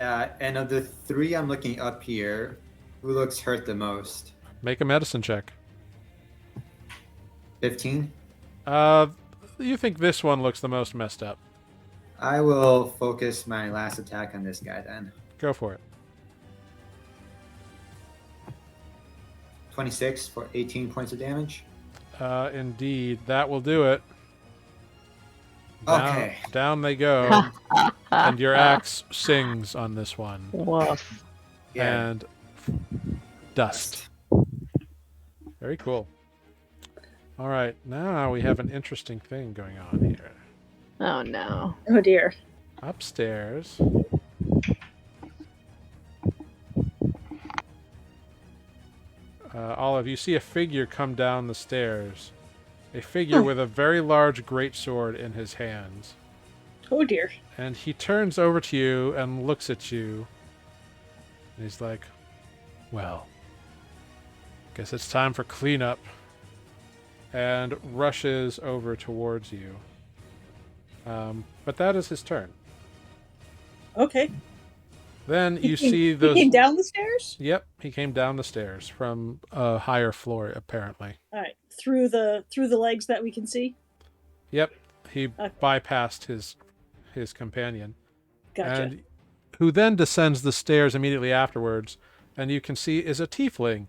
And of the three I'm looking up here, who looks hurt the most? Make a medicine check. 15. You think this one looks the most messed up? I will focus my last attack on this guy then. Go for it. 26 for 18 points of damage. Indeed, that will do it. Down, Okay. down they go, and your axe sings on this one. Woof. Yeah. And dust. Very cool. All right, now we have an interesting thing going on here. Oh no. Oh dear. Upstairs. Olive, you see a figure come down the stairs. A figure with a very large greatsword in his hands. Oh dear. And he turns over to you and looks at you. And he's like, well, guess it's time for cleanup. And rushes over towards you. But that is his turn. Okay. Then you He see those... He came down the stairs? Yep, he came down the stairs from a higher floor, apparently. All right. Through the legs that we can see? Yep, he Okay. bypassed his companion. Gotcha. And who then descends the stairs immediately afterwards, and you can see is a tiefling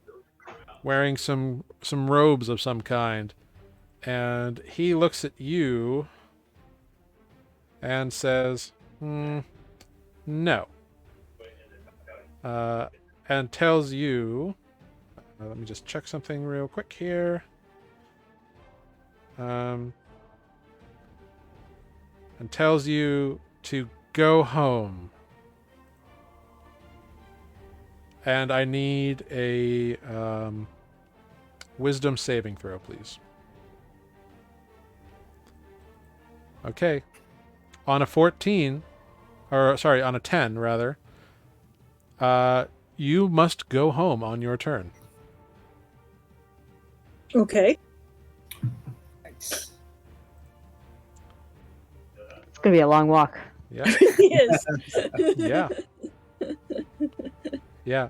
wearing some robes of some kind. And he looks at you and says, no. And tells you, let me just check something real quick here. And tells you to go home. And I need a wisdom saving throw, please. Okay. On a 14, or sorry, on a 10 rather, you must go home on your turn. Okay. Nice. It's gonna be a long walk. Yeah. He is. Yeah. Yeah.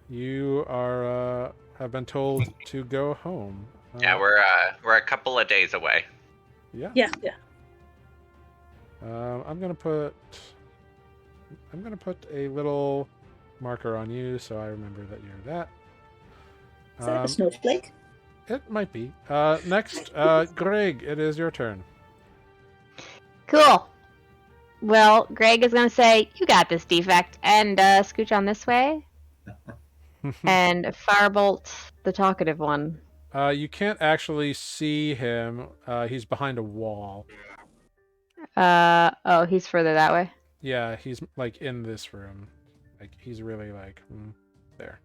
You are have been told to go home. Yeah, we're a couple of days away. Yeah. Yeah, yeah. I'm gonna put a little marker on you so I remember that you're that. Is that a snowflake? It might be. Next, Greg, it is your turn. Cool. Well, Greg is gonna say, "You got this, defect," and scooch on this way, and firebolt the talkative one. You can't actually see him. He's behind a wall. Oh, he's further that way. Yeah, he's like in this room. Like he's really like there.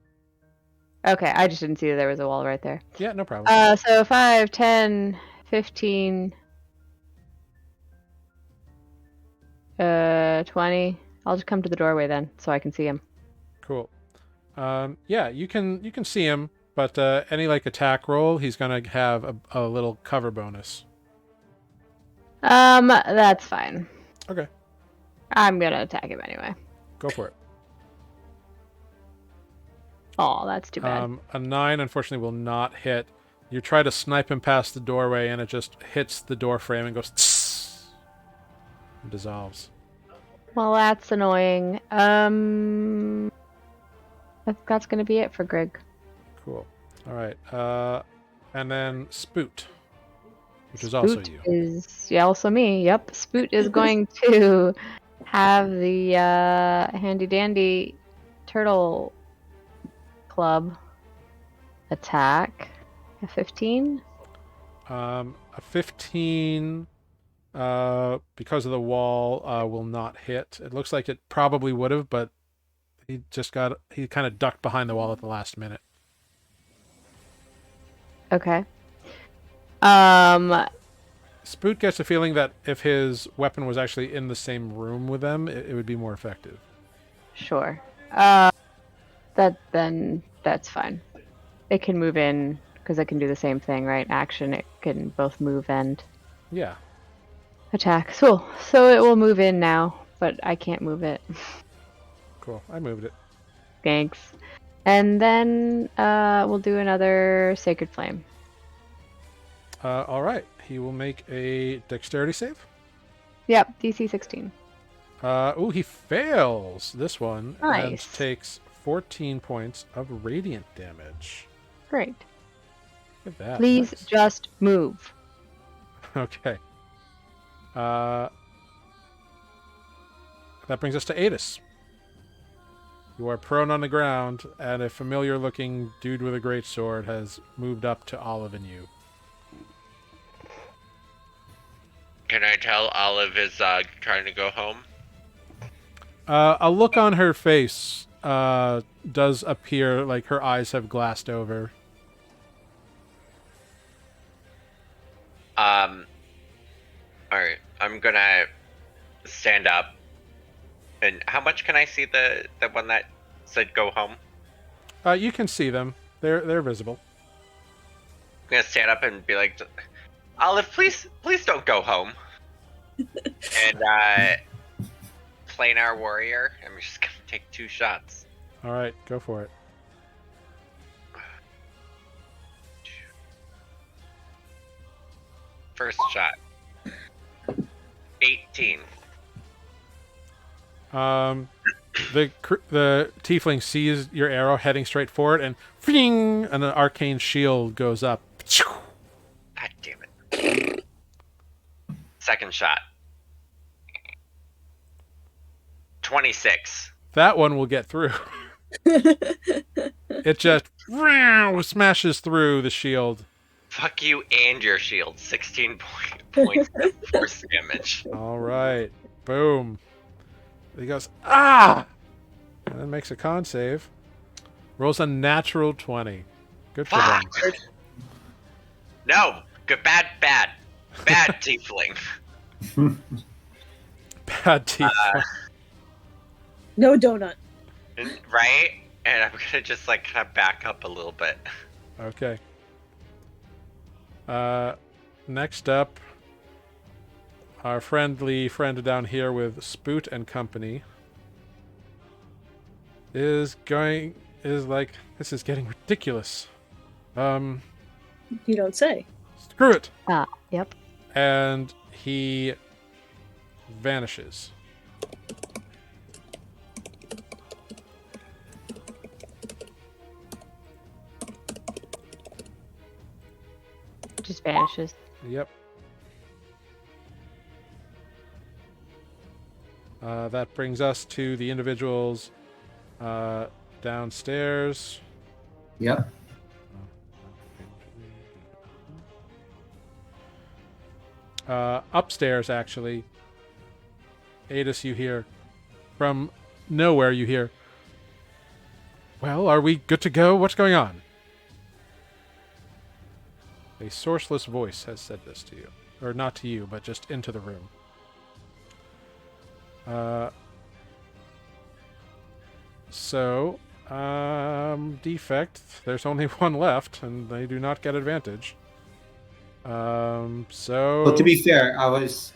Okay, I just didn't see that there was a wall right there. Yeah, no problem. So 5, 10, 15, 20. I'll just come to the doorway then, so I can see him. Cool. Yeah, you can see him, but any like attack roll, he's gonna have a little cover bonus. That's fine. Okay. I'm gonna attack him anyway. Go for it. Oh, that's too bad. A 9, unfortunately, will not hit. You try to snipe him past the doorway, and it just hits the door frame and goes tss, and dissolves. Well, that's annoying. That's gonna be it for Greg. Cool. All right. And then Spoot, which is also you. Is also me. Yep. Spoot is going to have the handy dandy turtle club attack. A 15. A 15, because of the wall, will not hit. It looks like it probably would have, but he kind of ducked behind the wall at the last minute. Okay. Spoot gets the feeling that if his weapon was actually in the same room with them, it would be more effective. Sure. That's fine. It can move in because it can do the same thing, right? Action. It can both move and Yeah. attack. Cool. So it will move in now, but I can't move it. Cool. I moved it. Thanks. And then we'll do another Sacred Flame. All right. He will make a dexterity save. Yep, DC 16. He fails this one and Nice. takes 14 points of radiant damage. Great. Look at that. Please Nice. just move. Okay. That brings us to Adis. You are prone on the ground, and a familiar-looking dude with a greatsword has moved up to Olive and you. Can I tell Olive is trying to go home? A look on her face does appear like her eyes have glassed over. Alright, I'm gonna stand up. And how much can I see the one that said go home? You can see them. They're visible. I'm gonna stand up and be like, Olive, please don't go home. And planar warrior, I'm just gonna take 2 shots. All right, go for it. First shot. 18. The tiefling sees your arrow heading straight for it, and fling, and an arcane shield goes up. God damn it. Second shot. 26. That one will get through. It just smashes through the shield. Fuck you and your shield. 16 points of force damage. All right, boom. He goes, ah! And then makes a con save. Rolls a natural 20. Good for them. Fuck! No! Good, bad. Bad tiefling. Bad tiefling. No donut. Right? And I'm gonna just like kind of back up a little bit. Okay. Next up, our friendly friend down here with Spoot and company is like, this is getting ridiculous. You don't say. Screw it. Yep. And he vanishes. Just vanishes. Yep. That brings us to the individuals downstairs. Yep. Upstairs, actually. Adis, you hear. From nowhere, you hear. Well, are we good to go? What's going on? A sourceless voice has said this to you. Or not to you, but just into the room. Defect. There's only one left, and they do not get advantage. So. Well, to be fair, I was.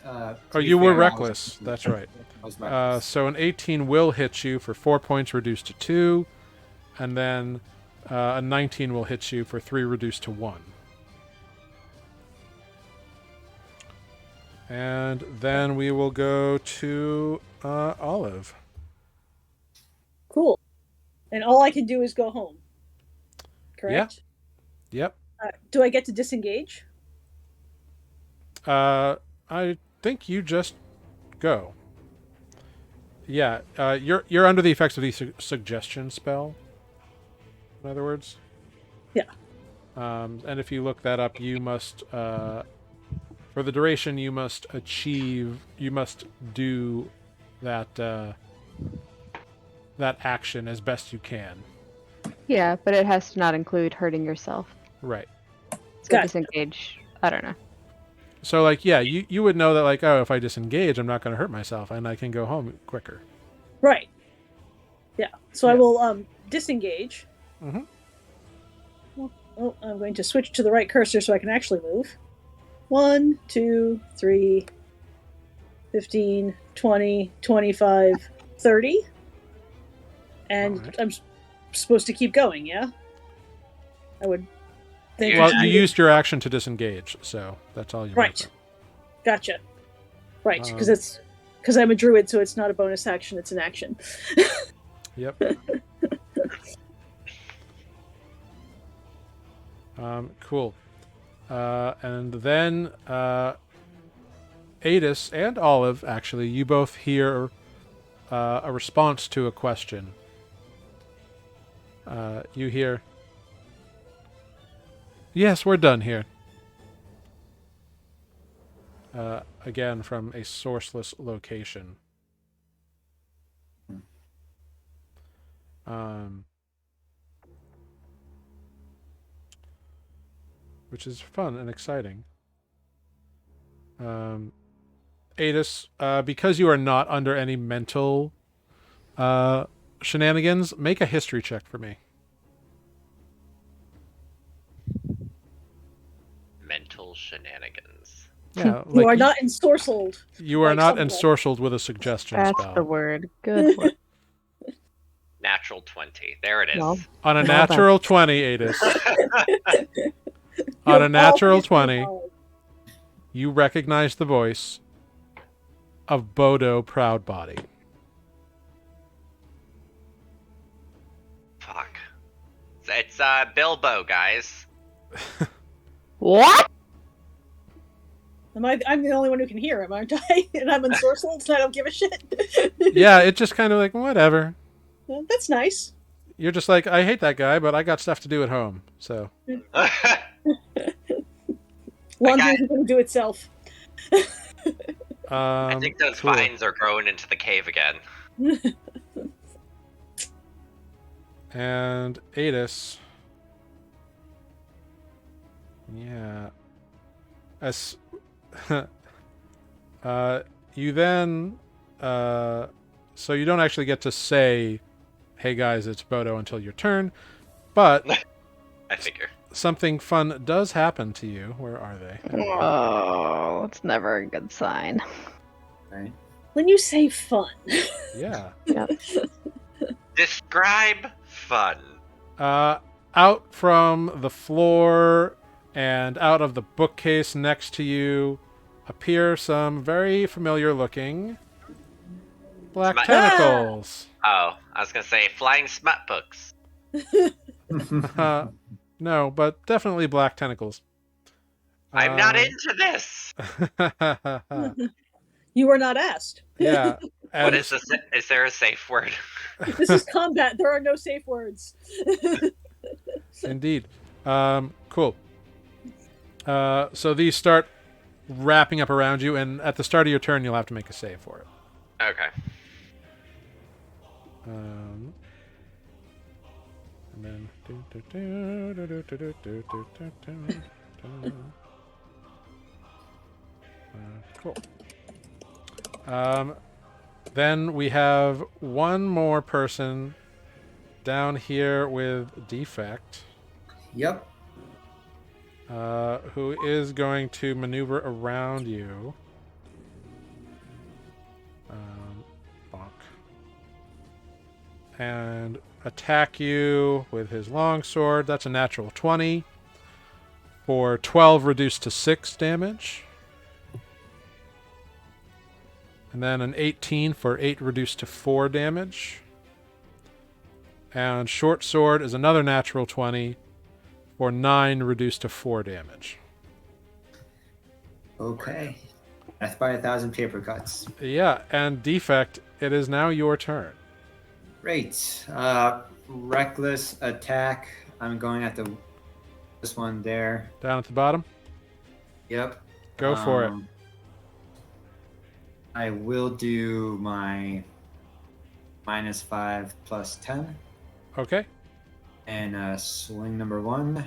Oh, you were reckless. That's right. I was reckless. So an 18 will hit you for 4 points, reduced to 2, and then a 19 will hit you for 3, reduced to 1. And then we will go to Olive. Cool. And all I can do is go home. Correct? Yep. Do I get to disengage? I think you just go. Yeah, you're under the effects of the suggestion spell. In other words. Yeah. And if you look that up, you must, for the duration, you must do that that action as best you can. Yeah, but it has to not include hurting yourself. Right. So Gotcha. disengage. I don't know. So, like, yeah, you would know that, like, oh, if I disengage, I'm not going to hurt myself, and I can go home quicker. Right. Yeah. So Yeah. I will disengage. Mm-hmm. Oh, I'm going to switch to the right cursor so I can actually move. 1, 2, 3, 15, 20, 25, 30. And Alright. I'm supposed to keep going, yeah? I would think. Well, you used your action to disengage, so that's all you Right. Gotcha. Right, because I'm a druid, so it's not a bonus action, it's an action. Yep. Cool. And then Adis and Olive, actually, you both hear a response to a question. You hear, "Yes, we're done here." Again, from a sourceless location. Which is fun and exciting. Adis, because you are not under any mental shenanigans, make a history check for me. Mental shenanigans. Yeah, You are not ensorcelled. You are like not someone. ensorcelled with a suggestion That's spell. the word. Good word. Natural 20. There it is. Well, On a well natural 20, Adis. On a natural 20, you recognize the voice of Bodo Proudbody. Fuck. It's Bilbo, guys. what? I'm the only one who can hear him, aren't I? And I'm ensorcelled, so I don't give a shit. Yeah, it's just kind of like, whatever. Well, that's nice. You're just like, I hate that guy, but I got stuff to do at home, so. Laundry is going to do itself. I think those vines are growing into the cave again. And Adis. Yeah. As you then so you don't actually get to say, "Hey guys, it's Bodo," until your turn, but I figure something fun does happen to you. Where are they? Oh, it's never a good sign. Right. When you say fun. Yeah. Yep. describe fun. Out from the floor and out of the bookcase next to you appear some very familiar looking black tentacles. Oh, I was gonna say flying smut books. No, but definitely black tentacles. I'm not into this. You were not asked. Yeah. What is this? Is there a safe word? This is combat. There are no safe words. Indeed. Cool. So these start wrapping up around you, and at the start of your turn, you'll have to make a save for it. Okay. And then. Cool. Then we have one more person down here with defect. Yep. who is going to maneuver around you. Bonk. And attack you with his longsword. That's a natural 20 for 12 reduced to 6 damage. And then an 18 for 8 reduced to 4 damage. And short sword is another natural 20 for 9 reduced to 4 damage. Okay. That's by 1,000 paper cuts. Yeah, and Defect, it is now your turn. Great. Reckless attack. I'm going at this one there. Down at the bottom. Yep. Go for it. I will do my -5 plus 10. Okay. And swing number 1.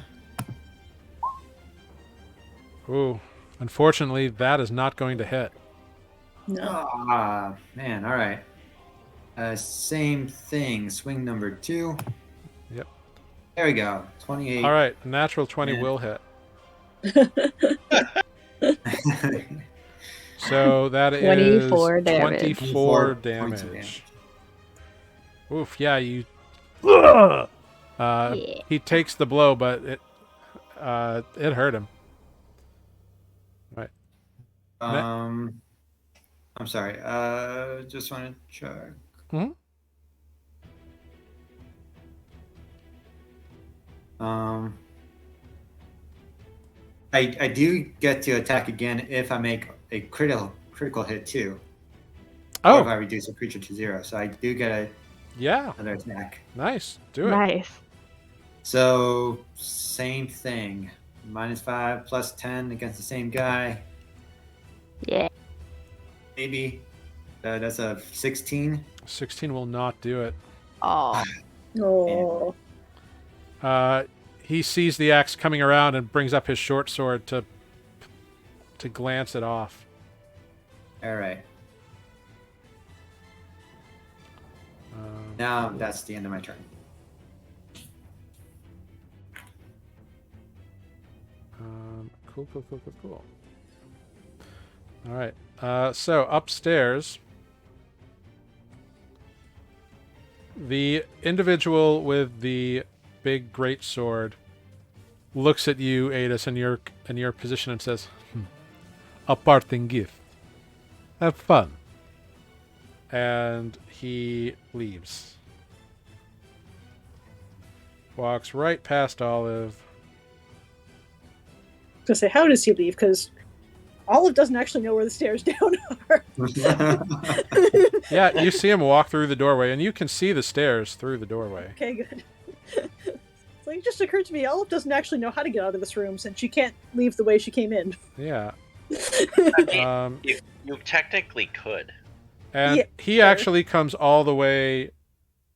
Ooh. Unfortunately, that is not going to hit. No. Ah, man. All right. Same thing. Swing number 2. Yep. There we go. 28. All right. A natural 20 Yeah. will hit. So that is 24 damage. 24 points of damage. Oof, yeah, you... Yeah. He takes the blow, but it hurt him. Right. I'm sorry. Just want to check. Mhm. I do get to attack again if I make a critical hit too. Or if I Oh, reduce a creature to 0. So I do get yeah. another attack. Nice. Do it. Nice. So same thing. -5 plus 10 against the same guy. Yeah. Maybe. That's a 16. 16 will not do it. Oh. Oh. He sees the axe coming around and brings up his short sword to glance it off. All right. Um, Now that's the end of my turn. Cool. All right. So upstairs, the individual with the big great sword looks at you, Adis, in your position and says, "A parting gift. Have fun." And he leaves. Walks right past Olive. To say, how does he leave? Because Olive doesn't actually know where the stairs down are. Yeah, you see him walk through the doorway, and you can see the stairs through the doorway. Okay, good. So it just occurred to me, Olive doesn't actually know how to get out of this room since she can't leave the way she came in. Yeah. I mean, you technically could. And Yeah, he sure. actually comes all the way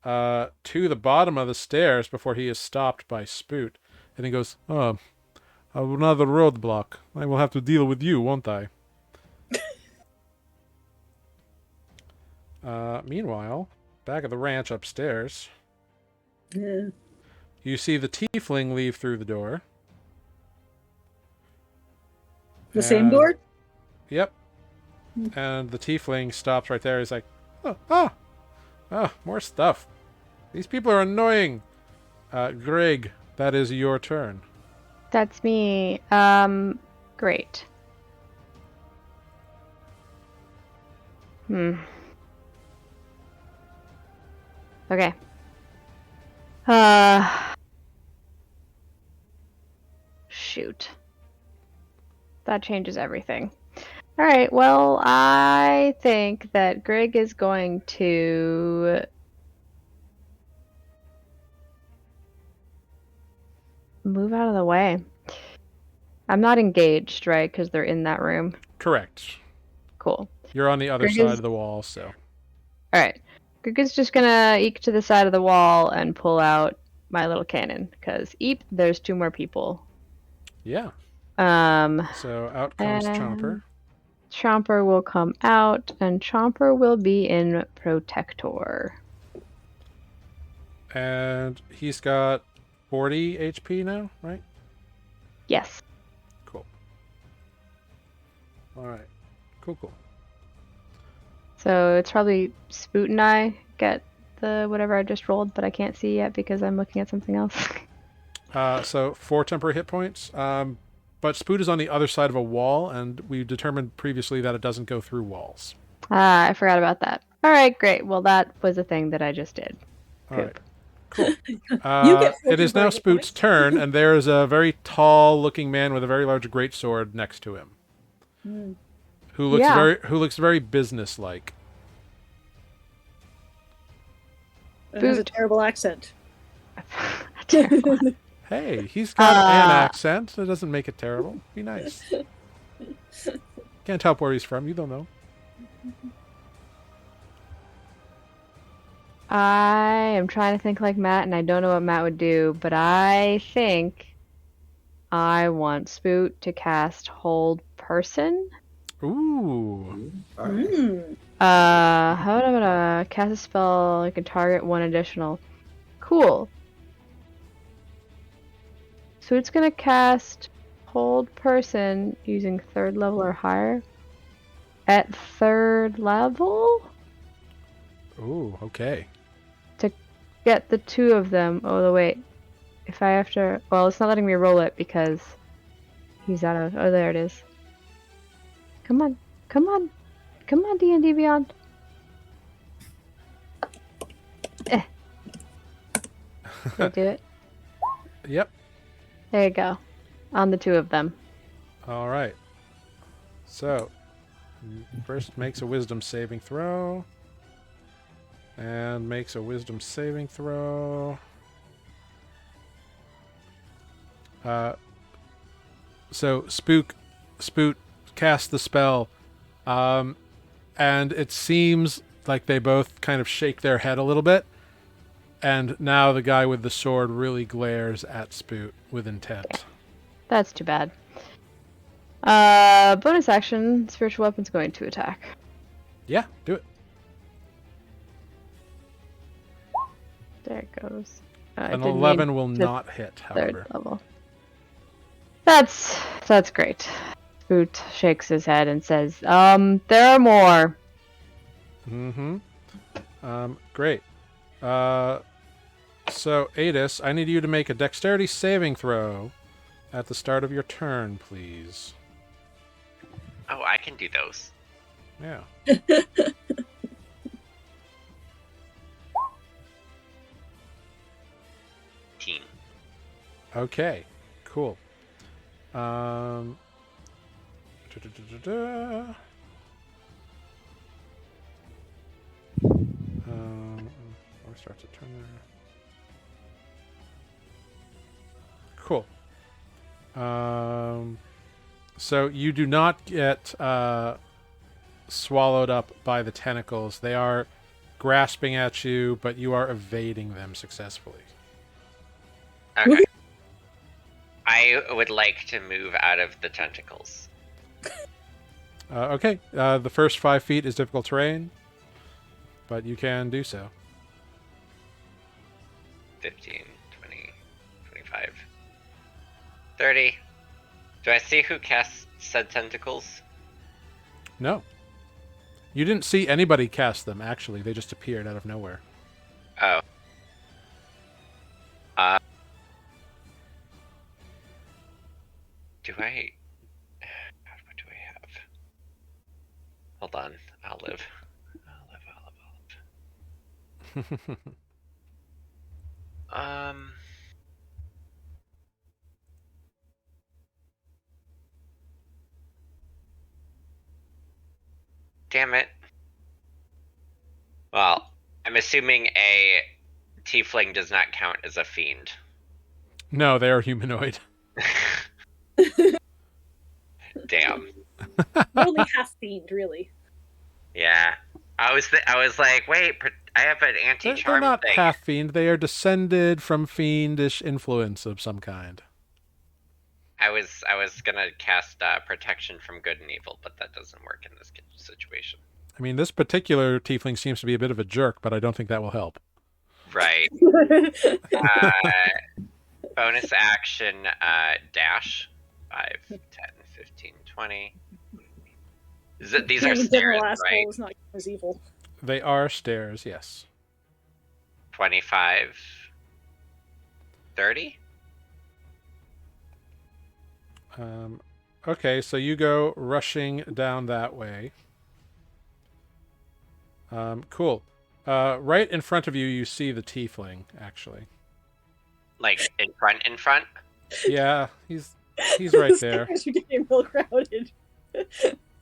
to the bottom of the stairs before he is stopped by Spoot. And he goes, "Oh, another roadblock. I will have to deal with you, won't I?" Meanwhile, back at the ranch upstairs, Yeah. you see the tiefling leave through the door. The same And- door? Yep. And the tiefling stops right there. He's like, more stuff. These people are annoying. Greg, that is your turn. That's me. Great. Okay. Shoot. That changes everything. All right, well, I think that Greg is going to move out of the way. I'm not engaged, right? Because they're in that room. Correct. Cool. You're on the other Greg side is- of the wall, so. All right. Greg is just gonna eke to the side of the wall and pull out my little cannon. Because there's 2 more people. Yeah. Um, So out comes Chomper. Chomper will come out, and Chomper will be in Protector. And he's got 40 HP now, right? Yes. All right. Cool. So it's probably Spoot and I get the whatever I just rolled, but I can't see yet because I'm looking at something else. So 4 temporary hit points. But Spoot is on the other side of a wall, and we determined previously that it doesn't go through walls. I forgot about that. All right, great. Well, that was a thing that I just did. All right. Poop. Cool. You get 4 it is now temporary hit Spoot's points. turn, and there is a very tall-looking man with a very large greatsword next to him, who looks very businesslike. It has a Boot. terrible accent. Terrible. Hey, he's got an accent. It doesn't make it terrible. Be nice. Can't help where he's from. You don't know. I am trying to think like Matt, and I don't know what Matt would do, but I think I want Spoot to cast Hold Person. Ooh. All right. How am I gonna cast a spell? I can target 1 additional. Cool. So it's gonna cast Hold Person using 3rd level or higher. At 3rd level? Ooh, okay. To get the 2 of them. Oh, wait. If I have to... Well, it's not letting me roll it because he's out of... Oh, there it is. Come on. Come on. Come on, D&D Beyond. Did I do it? Yep. There you go. On the 2 of them. All right. So, first makes a wisdom saving throw. And makes a wisdom saving throw. So Spoot casts the spell, and it seems like they both kind of shake their head a little bit. And now the guy with the sword really glares at Spoot with intent. That's too bad. Bonus action, spiritual weapon's going to attack. Yeah, do it. There it goes. An 11 will not hit, 3rd however. level. That's great. Spoot shakes his head and says, there are more. Mm-hmm. Great. So, Adis, I need you to make a dexterity saving throw at the start of your turn, please. Oh, I can do those. Yeah. Team. Okay. Cool. Um, where starts a turn there? Cool. So you do not get swallowed up by the tentacles. They are grasping at you, but you are evading them successfully. Okay. I would like to move out of the tentacles. Okay. The first 5 feet is difficult terrain, but you can do so. 15, 20, 25, 30. Do I see who casts said tentacles? No. You didn't see anybody cast them, actually. They just appeared out of nowhere. Oh. Do I... What do I have? Hold on. I'll live. Damn it. Well, I'm assuming a tiefling does not count as a fiend. No, they are humanoid. Damn. Only half fiend, really. Yeah. I was like, wait, I have an They're anti-charm not thing. half fiend. They are descended from fiendish influence of some kind. I was gonna cast protection from good and evil, but that doesn't work in this situation. I mean, this particular tiefling seems to be a bit of a jerk, but I don't think that will help. Right. Bonus action dash 5, 10, 15, 20. These are Being a stairs, general right? asshole is not as evil. They are stairs, yes. 25, 30? Okay, so you go rushing down that way. Cool. Right in front of you, you see the tiefling, actually. Like, in front? Yeah, he's right The there. stairs are getting real crowded.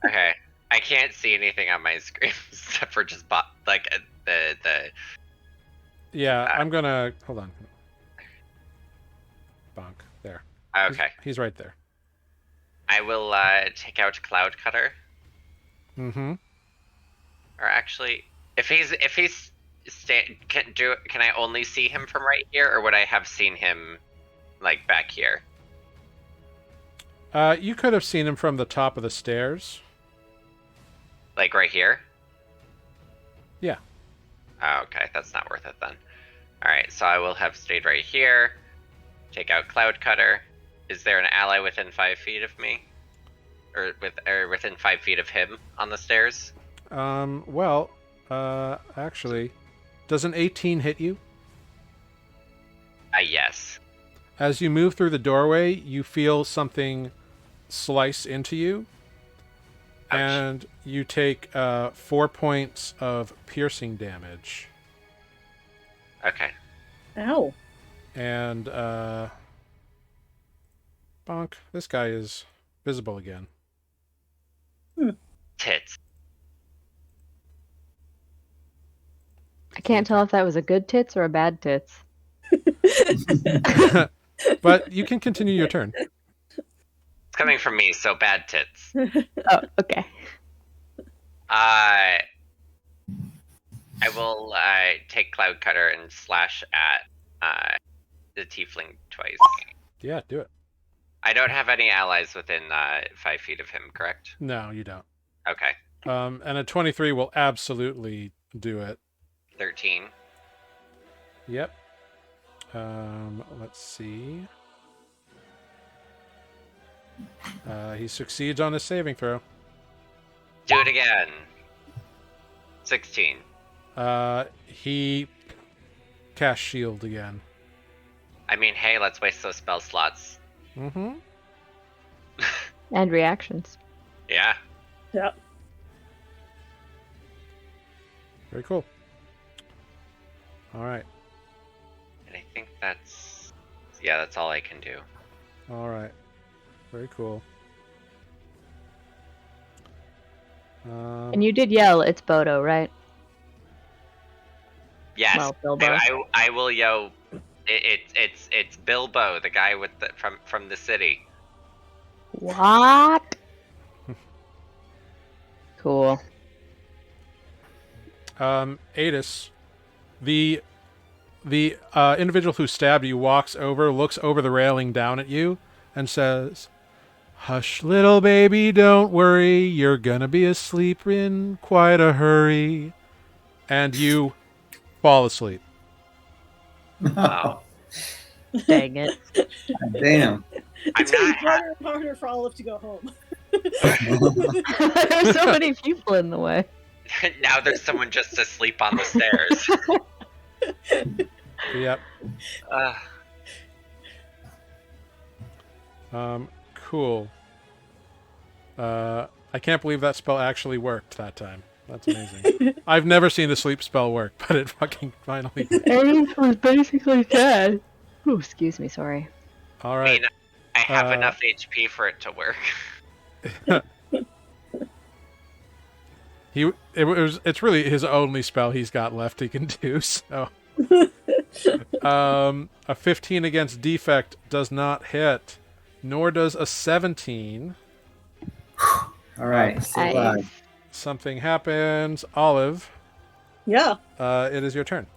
Okay. I can't see anything on my screen except for just the Yeah, I'm gonna hold on. Bonk. There. okay. He's right there. I will take out Cloud Cutter. Mm-hmm. Or actually, if he's can I only see him from right here, or would I have seen him like back here? You could have seen him from the top of the stairs. Like right here? Yeah. Oh, okay, that's not worth it then. Alright, so I will have stayed right here. Take out Cloud Cutter. Is there an ally within 5 feet of me? Or within 5 feet of him on the stairs? Well, actually, does an 18 hit you? Yes. As you move through the doorway, you feel something slice into you. Ouch. And you take 4 points of piercing damage. Okay. Ow. And, bonk, this guy is visible again. Tits. I can't tell if that was a good tits or a bad tits. But you can continue your turn. It's coming from me, so bad tits. Oh, okay. I will take Cloud Cutter and slash at the tiefling twice. Yeah, do it. I don't have any allies within 5 feet of him, correct? No, you don't. Okay. And a 23 will absolutely do it. 13. Yep. Let's see. He succeeds on his saving throw. Do it again. 16. He casts shield again. I mean, hey, let's waste those spell slots. Mm-hmm. And reactions. Yeah. Yep. Very cool. All right. And I think that's all I can do. All right. Very cool. And you did yell, "It's Bodo," right? Yes. Well, Bilbo. I will yell. It's Bilbo, the guy with from the city. What? Cool. Adis, the individual who stabbed you walks over, looks over the railing down at you, and says, "Hush, little baby, don't worry. You're gonna be asleep in quite a hurry." And you fall asleep. Wow. Dang it. Damn. I'm It's getting not. harder and harder for Olive to go home. There's so many people in the way. Now there's someone just asleep on the stairs. Yep. Cool. I can't believe that spell actually worked that time. That's amazing. I've never seen a sleep spell work, but it fucking finally did. Ace was basically dead. Oh, excuse me, sorry. All I right. mean, I have enough HP for it to work. It's really his only spell he's got left he can do, so a 15 against defect does not hit, nor does a 17. All right. Still alive. Something happens. Olive, Yeah. it is your turn.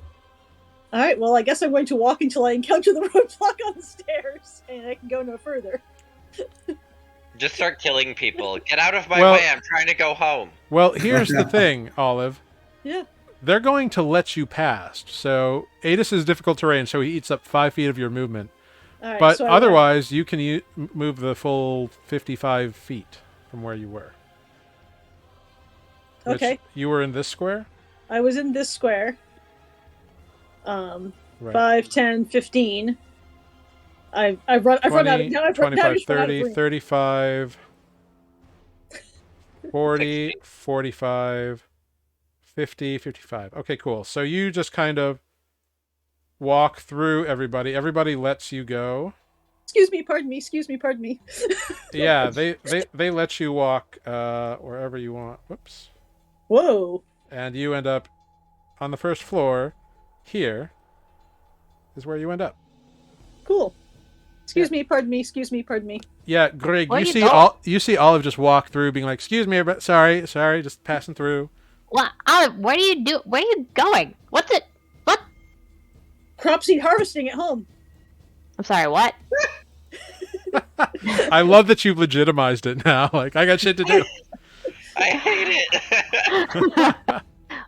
All right. Well, I guess I'm going to walk until I encounter the roadblock on the stairs, and I can go no further. Just start killing people. Get out of my Well- way. I'm trying to go home. Well, here's the thing, Olive. Yeah. They're going to let you past. So Adis is difficult terrain, so he eats up 5 feet of your movement. All right. But so I want- otherwise, you can move the full 55 feet from where you were. Okay. You were in this square? I was in this square. Right. 5, 10, 15. I've run out of now I've 25, just run out of 30, room. 35, 40, 60. 45, 50, 55. Okay, cool. So you just kind of walk through everybody. Everybody lets you go. Excuse me, pardon me, excuse me, pardon me. Yeah, they let you walk wherever you want. Whoops. Whoa. And you end up on the first floor. Here is where you end up. Cool. Excuse me, pardon me, excuse me, pardon me. Yeah, Greg, Where you you see go? you see Olive just walk through, being like, "Excuse me, but sorry, just passing through." What? Olive, where are you going? What's it? What? Crop seed harvesting at home. I'm sorry, what? I love that you've legitimized it now. Like, I got shit to do. I hate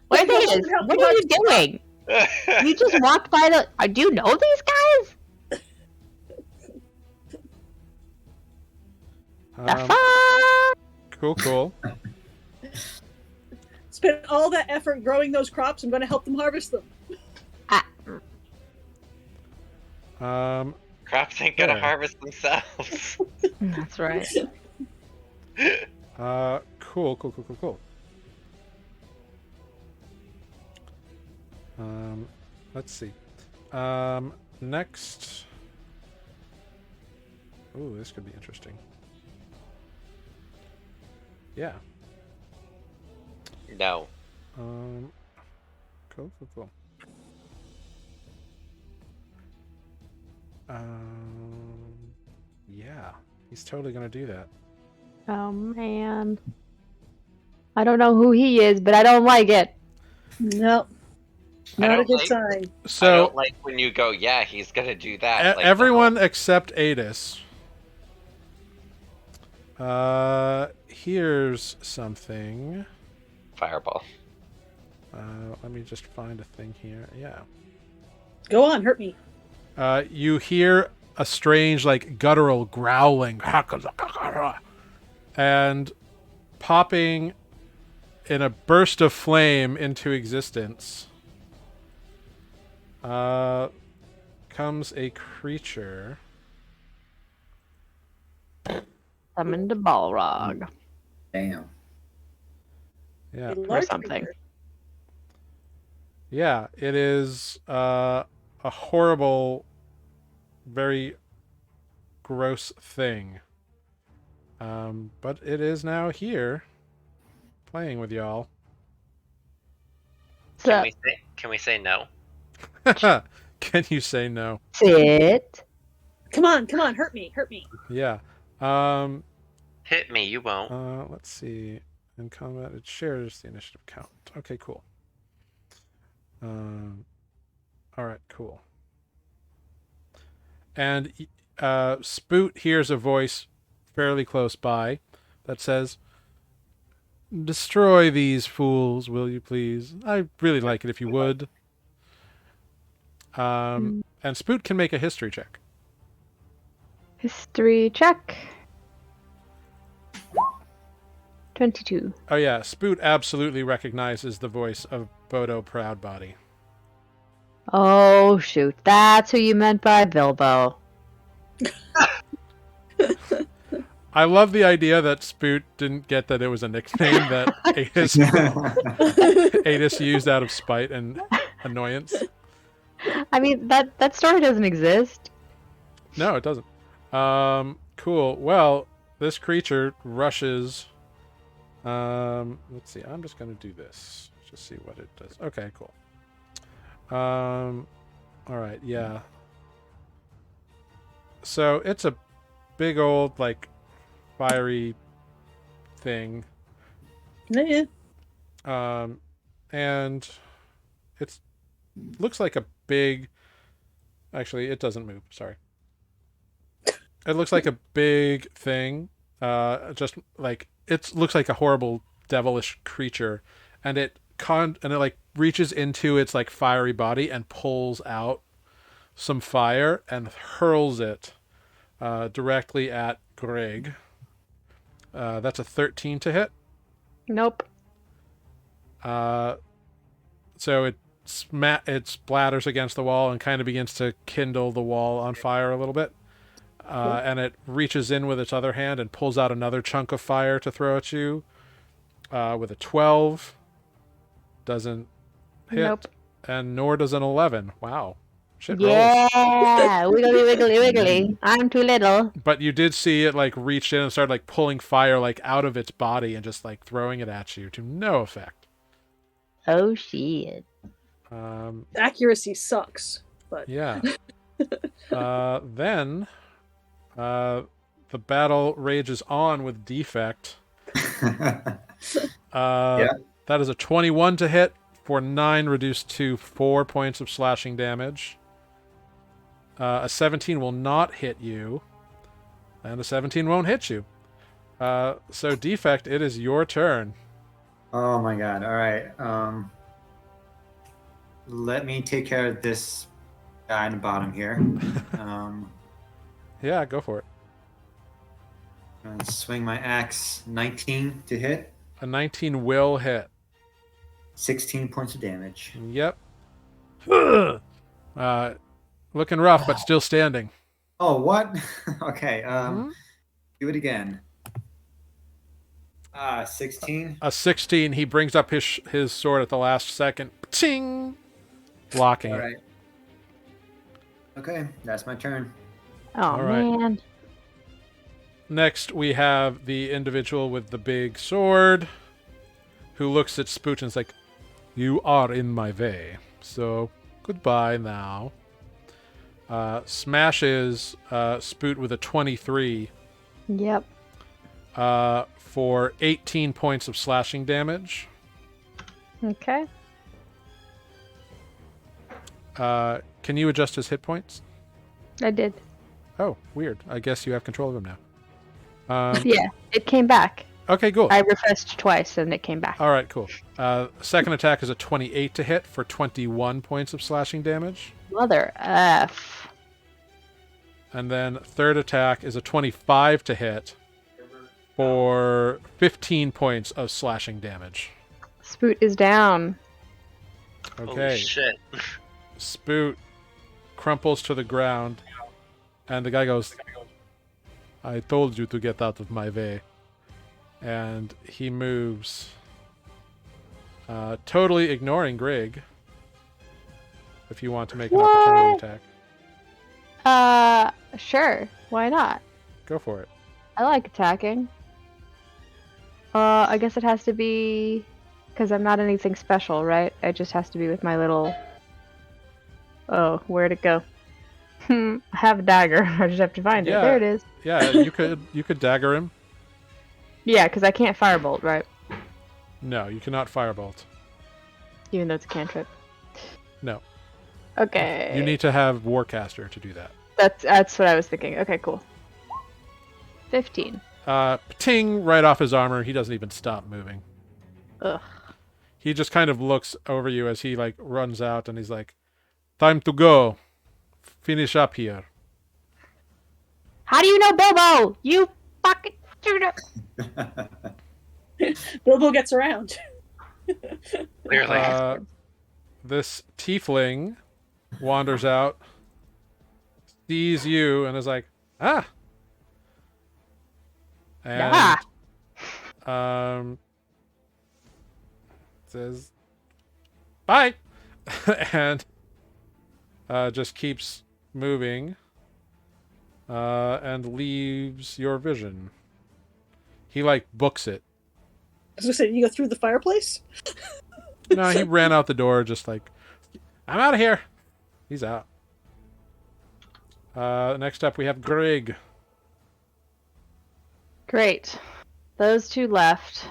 Where Go home is? and help What me are you harvest crop. doing? it. You just walked by the. Do you know these guys? The fuck? Cool. Spent all that effort growing those crops. I'm going to help them harvest them. Crops ain't gonna Sure. harvest themselves. That's right. Cool. Let's see. Next. Ooh, this could be interesting. Yeah. No. Cool. Yeah, he's totally gonna do that. Oh man. I don't know who he is, but I don't like it. No. I Not a don't good like- sign. I So don't like when you go, yeah, he's gonna do that. Like, everyone except Adis. Here's something. Fireball. Let me just find a thing here. Yeah. Go on, hurt me. You hear a strange, like, guttural growling, and popping in a burst of flame into existence comes a creature. Summoned a Balrog. Damn. Yeah. A large something. creature. Yeah, it is a horrible, very gross thing. But it is now here, playing with y'all. So, Can we say no? Can you say no? sit. Come on, hurt me. Yeah. Hit me, you won't. Let's see. In combat, it shares the initiative count. Okay, cool. All right, cool. And Spoot hears a voice fairly close by that says, "Destroy these fools, will you please? I'd really like it if you would." And Spoot can make a history check. History check. 22. Oh yeah, Spoot absolutely recognizes the voice of Bodo Proudbody. Oh shoot, that's who you meant by Bilbo. I love the idea that Spoot didn't get that it was a nickname that Adis used out of spite and annoyance. I mean, that story doesn't exist. No, it doesn't. Cool. Well, this creature rushes. Let's see. I'm just gonna do this. Just see what it does. Okay, cool. All right. Yeah. So it's a big old, like, fiery thing. Yeah. And it's looks like a big. Actually, it doesn't move. Sorry. It looks like a big thing. Just like it looks like a horrible devilish creature, and it like reaches into its, like, fiery body and pulls out some fire and hurls it directly at Greg. That's a 13 to hit. Nope. So it splatters against the wall and kind of begins to kindle the wall on fire a little bit. And it reaches in with its other hand and pulls out another chunk of fire to throw at you. With a 12, doesn't hit, Nope. and nor does an 11. Wow, shit rolls. Yeah, wiggly, wiggly, wiggly. I'm too little. But you did see it like reach in and start like pulling fire like out of its body and just like throwing it at you to no effect. Oh shit. Accuracy sucks, but Yeah. Then the battle rages on with defect. Yeah. That is a 21 to hit for 9 reduced to 4 points of slashing damage. A 17 will not hit you, and a 17 won't hit you. So defect, it is your turn. Oh my god. All right. Let me take care of this guy in the bottom here. Yeah, go for it. And swing my axe. 19 to hit. A 19 will hit. 16 points of damage. Yep. Looking rough, but still standing. Oh, what? Okay. Mhm. Do it again. 16. A 16, he brings up his sword at the last second. Ting! Blocking All it. right. Okay, that's my turn. Oh All right. man. Next, we have the individual with the big sword who looks at Spoot and is like, "You are in my way, so goodbye now." Smashes Spoot with a 23 Yep. for 18 points of slashing damage. Okay. Can you adjust his hit points? I did. Oh, weird. I guess you have control of him now. Yeah, it came back. Okay, cool. I refreshed twice and it came back. All right, cool. Second attack is a 28 to hit for 21 points of slashing damage. Mother F. And then third attack is a 25 to hit for 15 points of slashing damage. Spoot is down. Okay. Holy shit. Spoot crumples to the ground, and the guy goes, "I told you to get out of my way." And he moves, totally ignoring Greg. If you want to make an opportunity attack, Sure. Why not? go for it. I like attacking. I guess it has to be because I'm not anything special, right? It just has to be with my little. Oh, where'd it go? I have a dagger. I just have to find it. Yeah. There it is. Yeah, you could dagger him. Yeah, because I can't firebolt, right? No, you cannot firebolt. Even though it's a cantrip. No. Okay. You need to have Warcaster to do that. That's what I was thinking. Okay, cool. 15. Ting, right off his armor. He doesn't even stop moving. Ugh. He just kind of looks over you as he like runs out, and he's like, "Time to go. Finish up here." How do you know Bobo? You fucking shooter. Bilbo gets around. Clearly. This tiefling wanders out, sees you, and is like, "Ah." And says, "Bye," and just keeps moving, and leaves your vision. He like books it. I was gonna say, you go through the fireplace? No, he ran out the door, just like, "I'm out of here." He's out. Next up, we have Greg. Great. Those two left.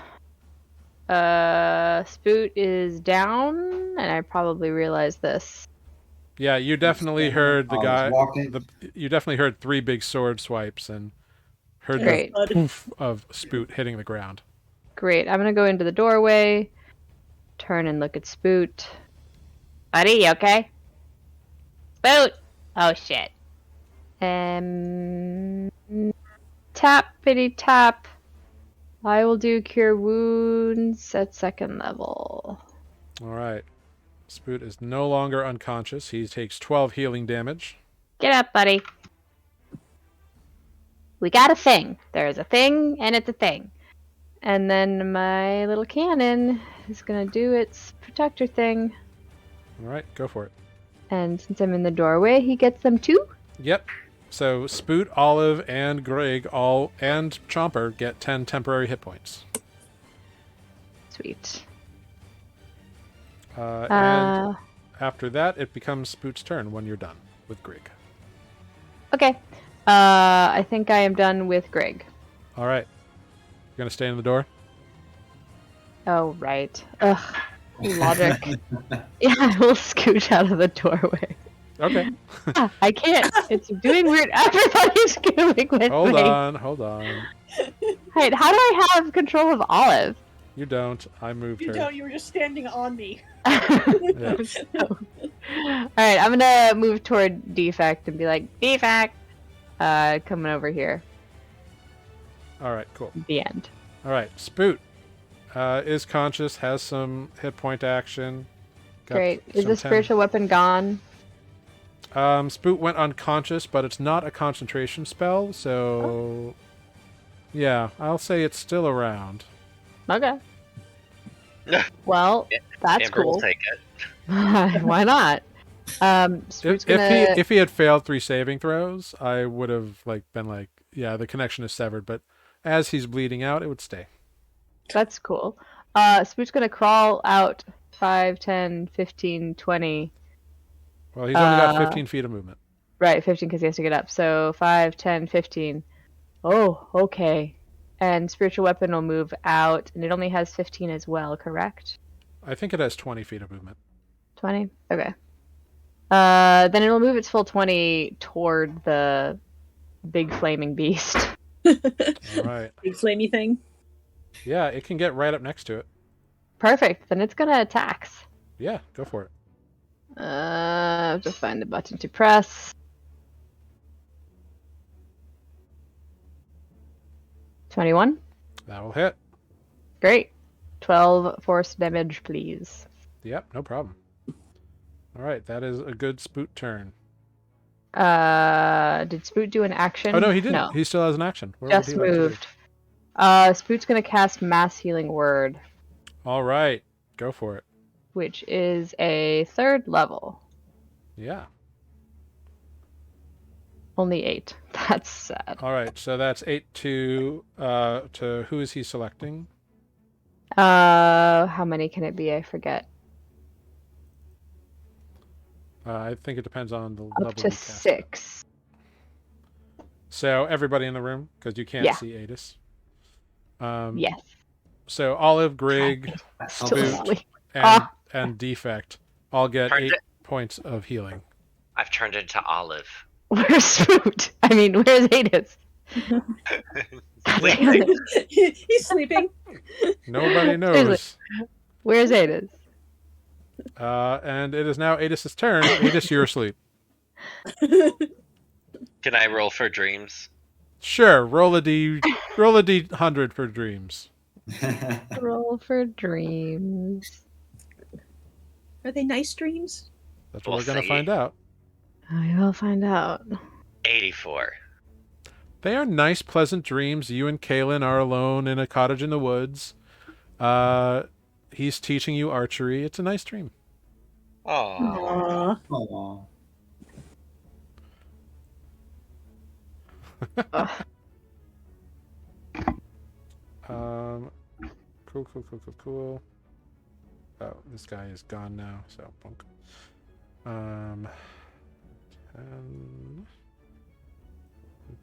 Spoot is down, and I probably realized this. Yeah, you definitely heard the I was guy. walking. You definitely heard 3 big sword swipes and heard Great. the poof of Spoot hitting the ground. Great. I'm gonna go into the doorway, turn and look at Spoot. Buddy, you okay? Spoot! Oh shit. Tappity tap. I will do Cure Wounds at 2nd level. All right. Spoot is no longer unconscious. He takes 12 healing damage. Get up, buddy. We got a thing. There's a thing, and it's a thing. And then my little cannon is gonna do its protector thing. All right, go for it. And since I'm in the doorway, he gets them too? Yep. So Spoot, Olive, and Greg and Chomper get 10 temporary hit points. Sweet. And after that, it becomes Spoot's turn when you're done with Greg. Okay. I think I am done with Greg. All right. You're going to stay in the door? Oh, right. Ugh. Logic. Yeah, I will scooch out of the doorway. Okay. I can't. It's doing weird. Everybody's scooting with Hold me. on. Wait, how do I have control of Olive? You don't. I moved You her. don't. You were just standing on me. Yeah. Alright, I'm gonna move toward Defect and be like, Defect! Coming over here. All right, cool. The end. All right, Spoot is conscious, has some hit point action. Got Great. Is some the spiritual weapon gone? Spoot went unconscious, but it's not a concentration spell, so... Yeah, I'll say it's still around. Okay. Well, that's Amber will cool. take it. Why not? Spoot's gonna... If he had failed 3 saving throws, I would have been like, yeah, the connection is severed, but as he's bleeding out, it would stay. That's cool. Spoot's gonna crawl out 5, 10, 15, 20. Well, he's only got 15 feet of movement. Right, 15 because he has to get up. So 5, 10, 15. Oh, okay. And spiritual weapon will move out, and it only has 15 as well, correct? I think it has 20 feet of movement. 20? Okay. Then it'll move its full 20 toward the big flaming beast. All right. Big flamey thing. Yeah, it can get right up next to it. Perfect. Then it's gonna attack. Yeah, go for it. I have to find the button to press. 21. That will hit. Great. 12 force damage, please. Yep, no problem. All right, that is a good Spoot turn. Did Spoot do an action? Oh, no, he didn't. No, He still has an action. What just would he like to do? moved. Spoot's gonna cast Mass Healing Word, All right, go for it. which is a 3rd level. Yeah. Only 8. That's sad. All right, so that's 8 to who is he selecting? How many can it be? I forget. I think it depends on the level. Up to you cast it. 6. So everybody in the room, because you can't Yeah. see Adis. Yes. So Olive, Greg, Still Spoot, asleep. and Defect all get Turned 8 it. points of healing. I've turned into Olive. Where's Spoot? I mean, where's Adis? Sleeping. He's sleeping. Nobody knows. Where's Adis? And it is now Adis' turn. Adis, you're asleep. Can I roll for dreams? Sure, roll a D100 for dreams. Roll for dreams. Are they nice dreams? That's what We'll we're gonna see. find out. I will find out. 84. They are nice, pleasant dreams. You and Kaylin are alone in a cottage in the woods. He's teaching you archery. It's a nice dream. Oh. Aww. Aw. Ugh. Cool. Oh, this guy is gone now, so bunk. 10,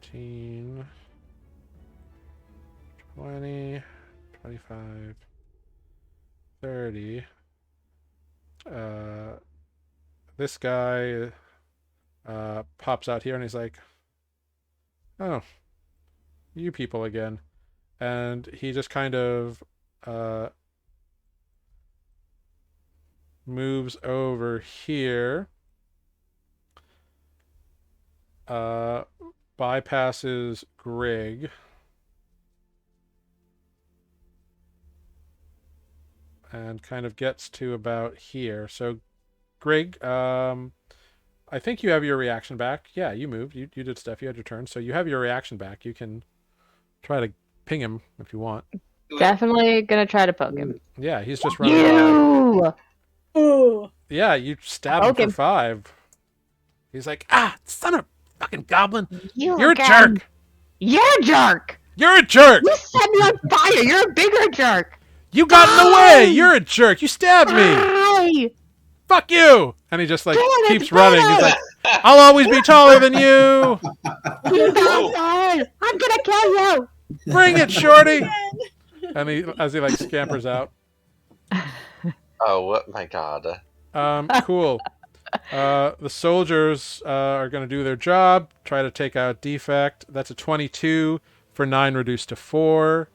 15, 20, 25, 30. This guy pops out here and he's like, oh, you people again. And he just kind of moves over here, bypasses Greg, and kind of gets to about here. So, Greg, I think you have your reaction back. Yeah, you moved. You did stuff. You had your turn. So you have your reaction back. You can try to ping him if you want. Definitely gonna try to poke him. Yeah, he's just running by. You! Ooh. Yeah, you stab him Poke for him. 5. He's like, son of a fucking goblin. You You're a again. jerk. You're a jerk! You're a jerk. You set me on fire! You're a bigger jerk! You got in the way. You're a jerk. You stabbed me. Hi! Fuck you. And he just like Damn it, keeps running. He's Bodo! like, I'll always be taller than you. You bastard! I'm gonna kill you! Bring it, shorty. And as he like scampers out. Oh my god. Cool. The soldiers are going to do their job. Try to take out Defect. That's a 22 for 9 reduced to 4.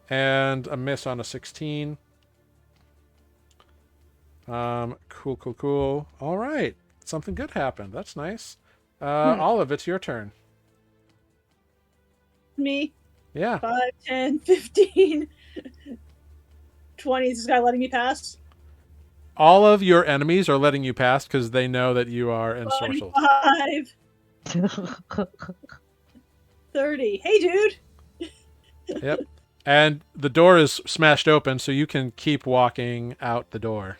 And a miss on a 16. Cool. All right. Something good happened. That's nice. Olive, it's your turn. Me. Yeah. 5, 10, 15, 20. Is this guy letting me pass? All of your enemies are letting you pass because they know that you are ensorcelled. 25, 30. Hey, dude. Yep. And the door is smashed open, so you can keep walking out the door.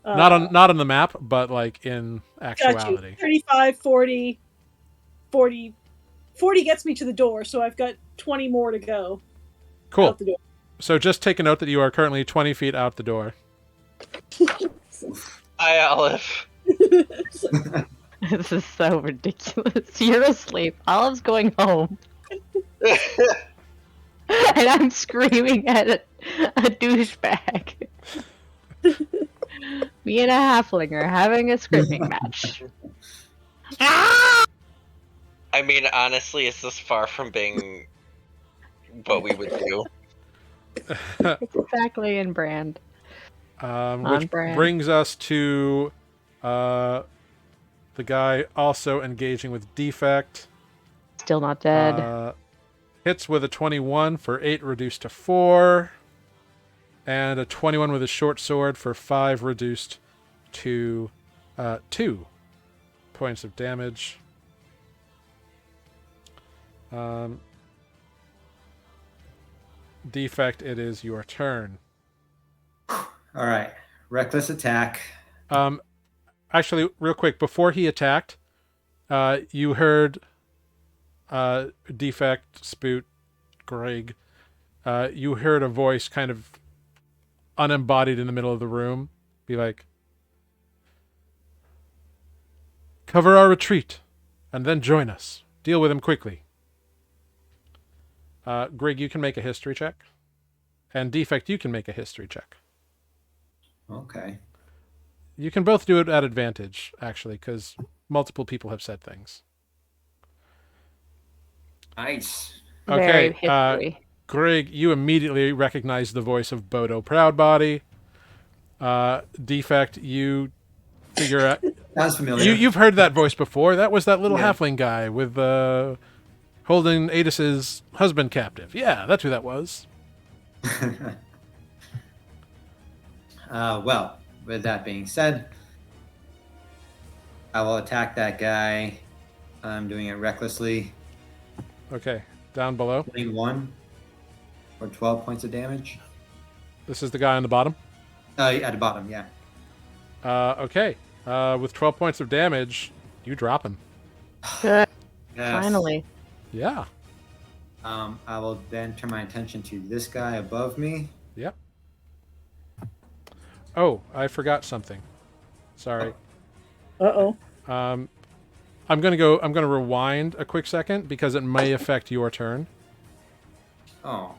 Not on the map, but like in actuality. Got you. 35, 40, 40. 40 gets me to the door, so I've got 20 more to go. Cool. Out the door. So just take a note that you are currently 20 feet out the door. Hi, Olive. This is so ridiculous. You're asleep. Olive's going home. And I'm screaming at a douchebag. Me and a halfling are having a screaming match. I mean, honestly, it's this far from being what we would do. It's exactly in brand. Which brand. brings us to the guy also engaging with Defect. Still not dead. Hits with a 21 for 8 reduced to 4. And a 21 with a short sword for 5 reduced to 2 points of damage. Defect, it is your turn. All right. Reckless attack. Actually, real quick, before he attacked, you heard Defect, Spoot, Greg. You heard a voice kind of unembodied in the middle of the room be like, cover our retreat and then join us. Deal with him quickly. Greg, you can make a history check. And Defect, you can make a history check. Okay. You can both do it at advantage, actually, because multiple people have said things. Nice. Very Okay, history. Greg, you immediately recognize the voice of Bodo Proudbody. Defect, you figure out... Sounds familiar. You've heard that voice before. That was that little Yeah. halfling guy with holding Adis's husband captive. Yeah, that's who that was. Well, with that being said, I will attack that guy. I'm doing it recklessly. Okay, down below. 21 for 12 points of damage. This is the guy on the bottom. At the bottom, yeah. Okay, with 12 points of damage, you drop him. Good. Yes. Finally. Yeah. I will then turn my attention to this guy above me. Yep. Oh, I forgot something. Sorry. Uh-oh. I'm gonna rewind a quick second because it may affect your turn. Oh.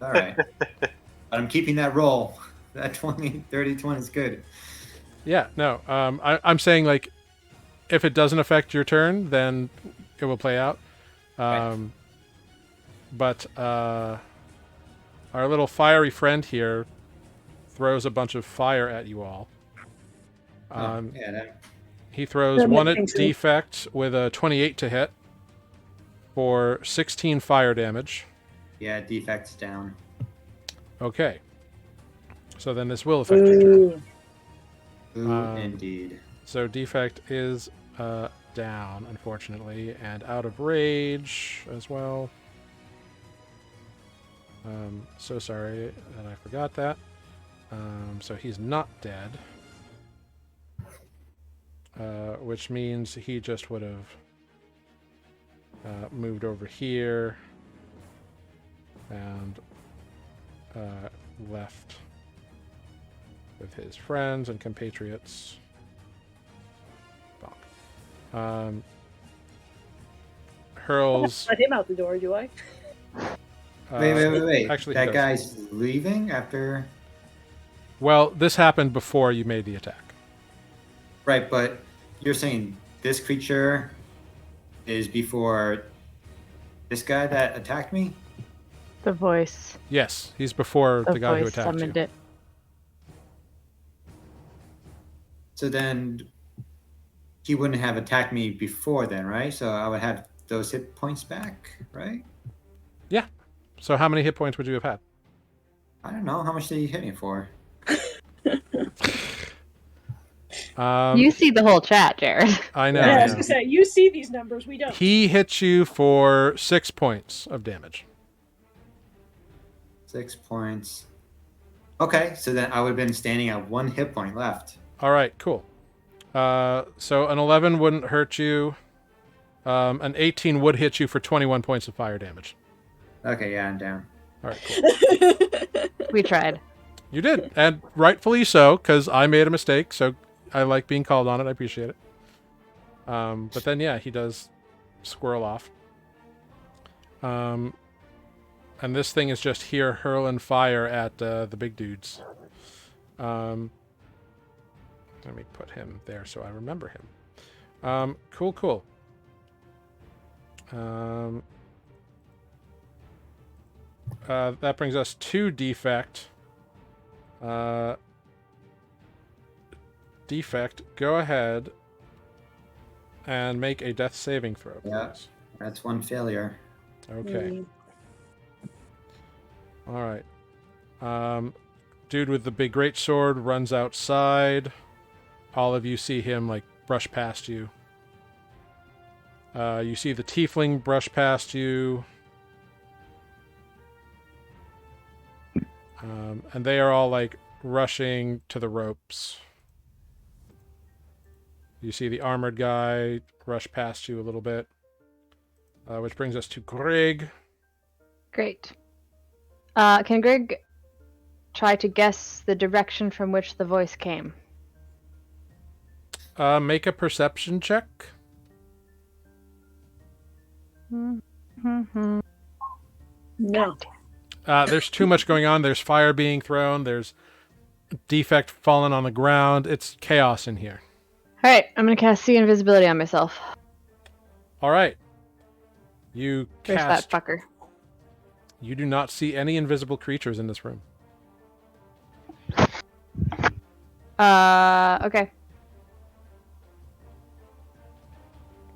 All right. But I'm keeping that roll. That 30, 20 is good. Yeah, no. I'm saying, like, if it doesn't affect your turn, then it will play out. Right. But our little fiery friend here throws a bunch of fire at you all. Yeah, He throws That one at makes sense. Defect with a 28 to hit for 16 fire damage. yeah, defects down. Okay. So then this will affect your turn. Ooh. Indeed. So defect is down, unfortunately, and out of rage as well. So sorry that I forgot that. So he's not dead. Which means he just would have moved over here and left with his friends and compatriots. Hurls. Let him out the door, do I? Wait. Actually, that guy's leaving after. Well, this happened before you made the attack. Right, but you're saying this creature is before this guy that attacked me? The voice. Yes, he's before the guy who voice attacked you. summoned it. So then he wouldn't have attacked me before then, right? So I would have those hit points back, right? Yeah. So how many hit points would you have had? I don't know. How much did he hit me for? You see the whole chat, Jared. I know. Yeah, I was gonna say, you see these numbers, we don't. He hit you for 6 points of damage. 6 points. Okay, so then I would have been standing at 1 hit point left. All right, cool. So an 11 wouldn't hurt you. An 18 would hit you for 21 points of fire damage. Okay, yeah, I'm down. All right, cool. We tried. You did, and rightfully so, because I made a mistake, so I like being called on it. I appreciate it. But then, yeah, he does squirrel off. And this thing is just here hurling fire at the big dudes. Let me put him there so I remember him. Cool. That brings us to defect. Defect, go ahead and make a death saving throw, please. Yeah. That's 1 failure. Okay. All right. Dude with the big great sword runs outside. All of you see him like brush past you. You see the tiefling brush past you. And they are all like rushing to the ropes. You see the armored guy rush past you a little bit. Which brings us to Greg. Great. Can Greg try to guess the direction from which the voice came? Make a perception check. Mm-hmm. No. There's too much going on. There's fire being thrown. There's defect falling on the ground. It's chaos in here. All right, I'm gonna cast See Invisibility on myself. All right. You Where's cast. that fucker? You do not see any invisible creatures in this room. Okay.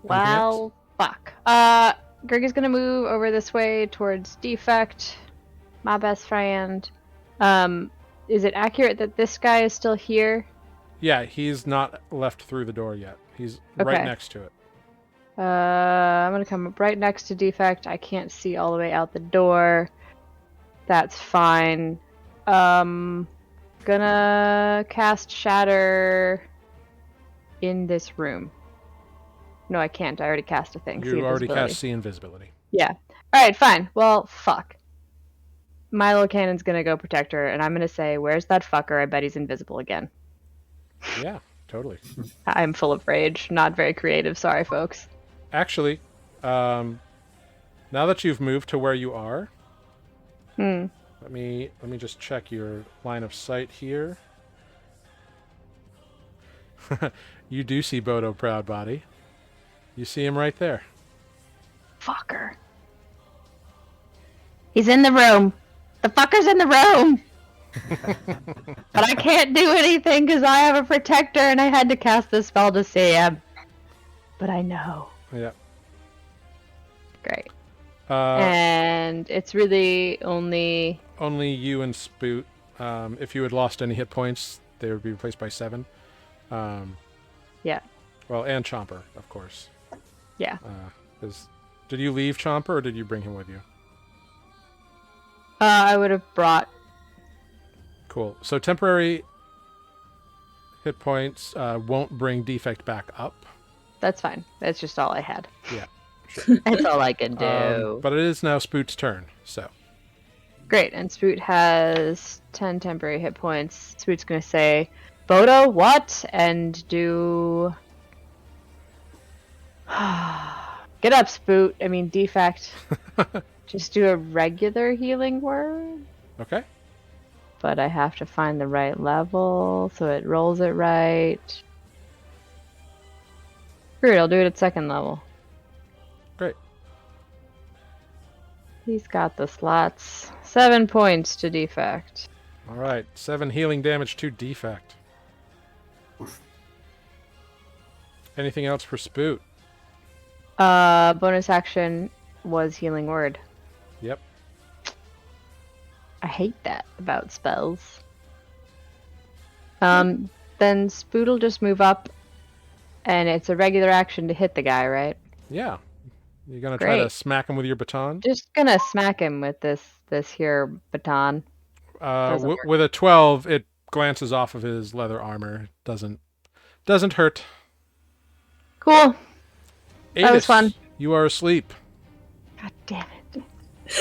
Well, fuck. Greg is gonna move over this way towards Defect, my best friend. Is it accurate that this guy is still here? Yeah, he's not left through the door yet. He's right Okay. next to it. I'm gonna come up right next to Defect. I can't see all the way out the door. That's fine. Gonna cast Shatter in this room. No, I can't. I already cast a thing. You already cast See Invisibility. Yeah. Alright, fine. Well, fuck. My little cannon's gonna go protect her, and I'm gonna say, where's that fucker? I bet he's invisible again. Yeah, totally. I'm full of rage. Not very creative. Sorry, folks. Actually, now that you've moved to where you are, let me just check your line of sight here. You do see Bodo Proudbody. You see him right there. Fucker. He's in the room. The fucker's in the room. But I can't do anything because I have a protector and I had to cast this spell to see him. But I know. Yeah. Great. And it's really only... only you and Spoot. If you had lost any hit points, they would be replaced by 7. Yeah. Well, and Chomper, of course. Yeah. Did you leave Chomper, or did you bring him with you? I would have brought. Cool. So temporary hit points won't bring Defect back up. That's fine. That's just all I had. Yeah. That's all I can do. But it is now Spoot's turn, so. Great. And Spoot has 10 temporary hit points. Spoot's going to say, Bodo, what? And do... Get up, Spoot. I mean, Defect. Just do a regular healing word. Okay. But I have to find the right level, so it rolls it right. Screw it, I'll do it at 2nd level. Great. He's got the slots. 7 points to Defect. All right. 7 healing damage to Defect. Anything else for Spoot? Bonus action was healing word. Yep. I hate that about spells. Then Spoot'll just move up, and it's a regular action to hit the guy, right? Yeah. You're gonna try to Great. smack him with your baton? Just gonna smack him with this here baton. Doesn't work. With a 12, it glances off of his leather armor. Doesn't hurt. Cool. That was Avis, fun. You are asleep. God damn it.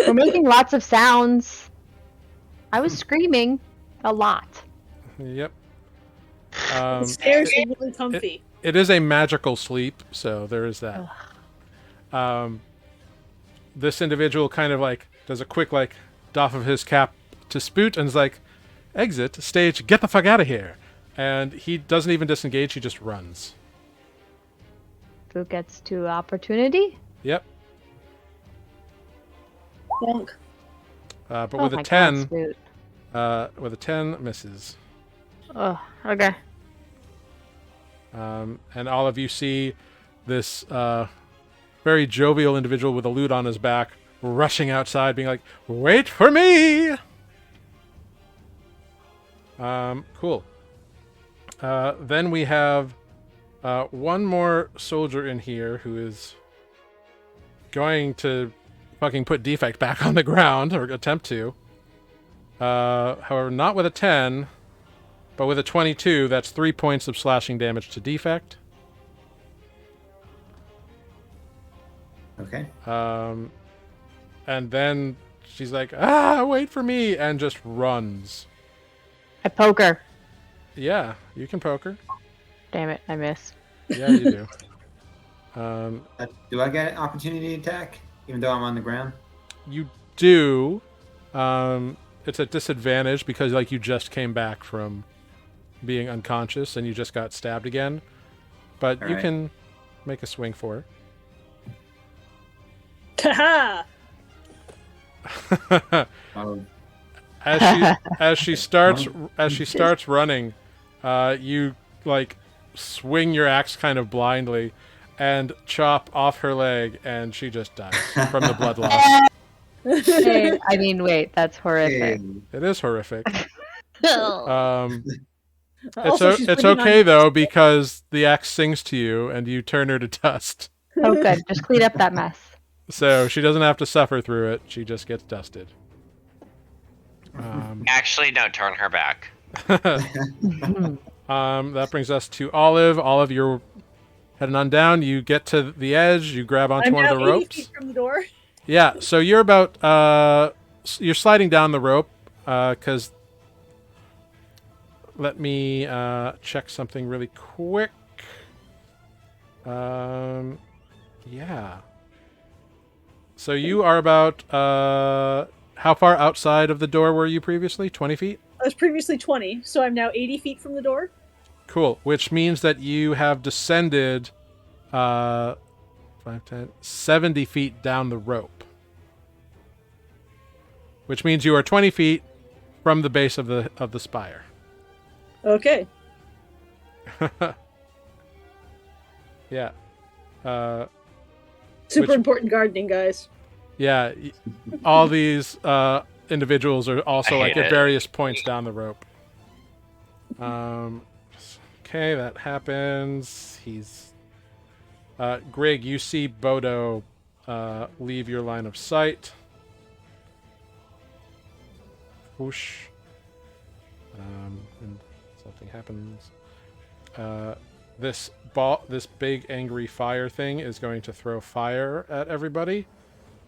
We're making lots of sounds. I was screaming a lot. Yep. The stairs are really comfy. It is a magical sleep, so there is that. This individual kind of like does a quick like doff of his cap to Spoot and is like, exit stage, get the fuck out of here. And he doesn't even disengage, he just runs. Who gets to opportunity? Yep. Bonk. But Oh with my a 10, God, Spoot. with a 10 misses. Oh, okay. And all of you see this very jovial individual with a lute on his back rushing outside, being like, wait for me! Cool. Then we have one more soldier in here who is going to fucking put Defect back on the ground, or attempt to. However, not with a 10, but with a 22, that's 3 points of slashing damage to Defect. Okay. And then she's like, wait for me, and just runs. I poke her. Yeah, you can poke her. Damn it, I miss. Yeah, you do. Do I get an opportunity attack, even though I'm on the ground? You do. It's a disadvantage because like you just came back from being unconscious and you just got stabbed again. But All you right. can make a swing for Haha! it. Oh, as she starts running, you like swing your axe kind of blindly and chop off her leg, and she just dies from the blood loss. Hey, I mean, wait, that's horrific. hey. It is horrific. Also, she's It's bleeding okay on- though, because the axe sings to you and you turn her to dust. Oh, good. Just clean up that mess. So she doesn't have to suffer through it. She just gets dusted. Actually, no, turn her back. That brings us to Olive. Olive, you're heading on down. You get to the edge. You grab onto I'm one now of the 80 ropes. feet from the door. Yeah, so you're about you're sliding down the rope because let me check something really quick. Yeah. So you are about how far outside of the door were you previously? 20 feet? I was previously 20, so I'm now 80 feet from the door. Cool. Which means that you have descended 5, 10, 70 feet down the rope. Which means you are 20 feet from the base of the spire. Okay. Yeah. Super Which- important gardening, guys. Yeah. All these individuals are also I like hate at it. various points down the rope. Okay, that happens. He's Grig, you see Bodo leave your line of sight. Whoosh. And something happens. This big angry fire thing is going to throw fire at everybody.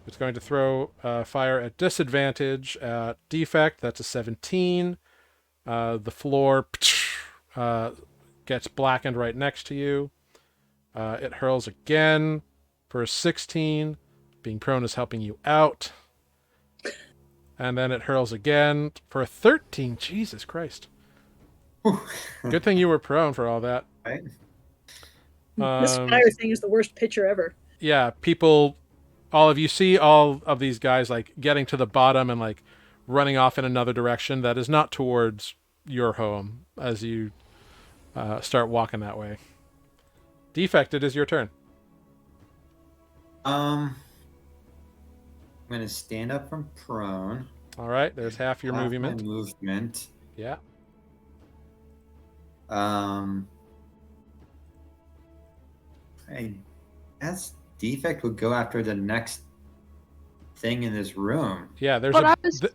It's going to throw fire at disadvantage at defect. That's a 17. The floor gets blackened right next to you. It hurls again for a 16. Being prone is helping you out. And then it hurls again for a 13. Jesus Christ. Good thing you were prone for all that. Right? This fire thing is the worst picture ever. Yeah, people, all of you see all of these guys like getting to the bottom and like running off in another direction that is not towards your home as you start walking that way. Defect, it is your turn. I'm gonna stand up from prone. All right, there's half your Half movement. My movement. Yeah. I guess defect would go after the next thing in this room. Yeah, there's But a I was-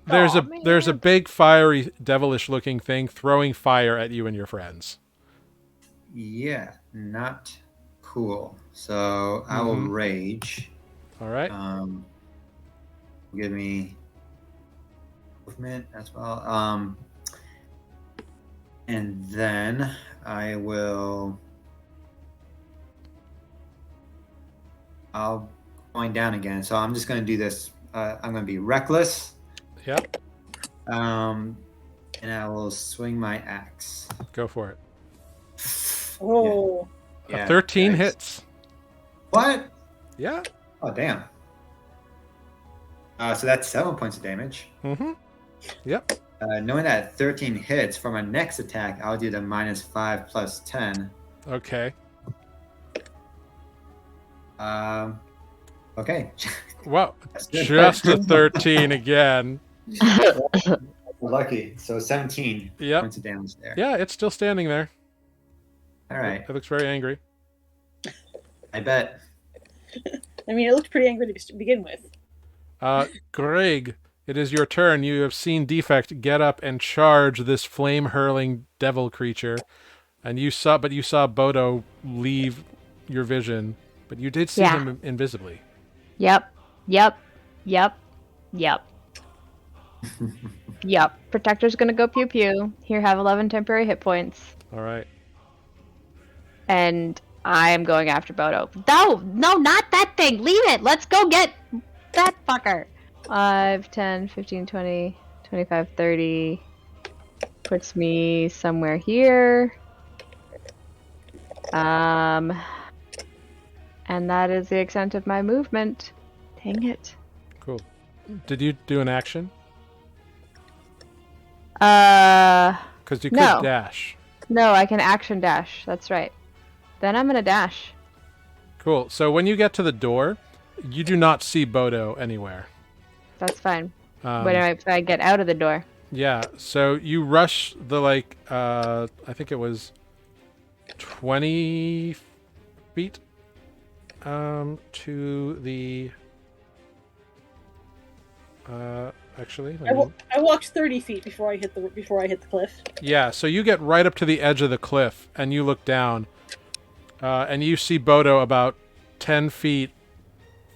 there's a big fiery devilish looking thing throwing fire at you and your friends. Yeah, not cool. So I will Mhm. rage. All right. Give me movement as well. And then I will. I'll going down again. So I'm just gonna do this. I'm gonna be reckless. Yep. And I will swing my axe. Go for it. Oh, Yeah, A 13 yikes. hits. What? Yeah. Oh damn. So that's 7 points of damage. Mm-hmm. Yep. Knowing that 13 hits for my next attack, I'll do the -5 plus 10. Okay. Okay. Well, just a 13 again. Lucky. So 17 Yep. points of damage there. Yeah, it's still standing there. All right. It looks very angry. I bet. I mean, it looked pretty angry to begin with. Greg, it is your turn. You have seen Defect get up and charge this flame-hurling devil creature, and you saw Bodo leave your vision, but you did see Yeah. him invisibly. Yep. Protector's gonna go pew pew. Here, have 11 temporary hit points. All right. And I am going after Bodo. No, not that thing. Leave it. Let's go get that fucker. 5, 10, 15, 20, 25, 30. Puts me somewhere here. And that is the extent of my movement. Dang it. Cool. Did you do an action? Because you could No. dash. No, I can action dash. That's right. Then I'm gonna dash. Cool. So when you get to the door, you do not see Bodo anywhere. That's fine. Um, When I get out of the door. Yeah, so you rush the I think it was 20 feet to the actually I walked 30 feet before I hit the cliff. yeah, so you get right up to the edge of the cliff and you look down and you see Bodo about 10 feet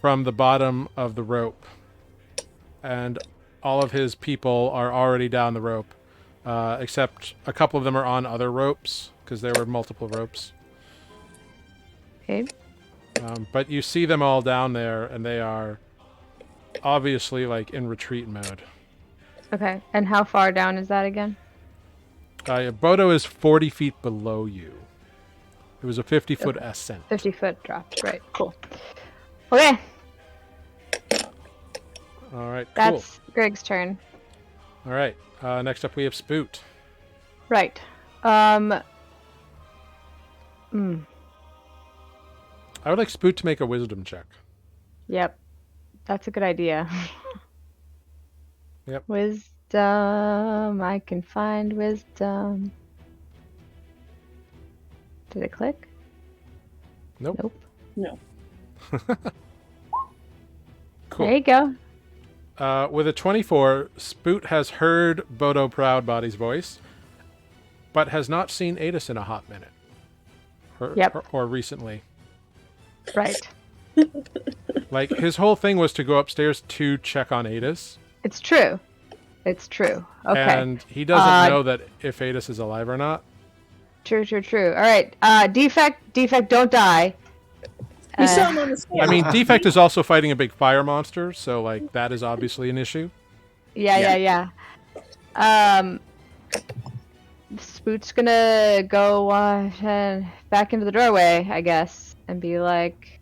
from the bottom of the rope, and all of his people are already down the rope, except a couple of them are on other ropes because there were multiple ropes. Okay. But you see them all down there, and they are obviously in retreat mode. Okay. And how far down is that again? Bodo is 40 feet below you. It was a 50-foot ascent. 50-foot drop. Right. Cool. Okay. All right, cool. That's Greg's turn. All right. Next up, we have Spoot. Right. I would like Spoot to make a wisdom check. Yep. That's a good idea. Yep. Wisdom. I can find wisdom. Did it click? Nope. No. Cool. There you go. With a 24, Spoot has heard Bodo Proudbody's voice, but has not seen Adis in a hot minute. Yep. Or recently. Right. Like, his whole thing was to go upstairs to check on Adis. It's true. It's true. Okay. And he doesn't know that if Adis is alive or not. True. All right. Defect, don't die. You saw him on the scale. I mean, Defect is also fighting a big fire monster, so, like, that is obviously an issue. Yeah. Spoot's gonna go back into the doorway, I guess, and be like,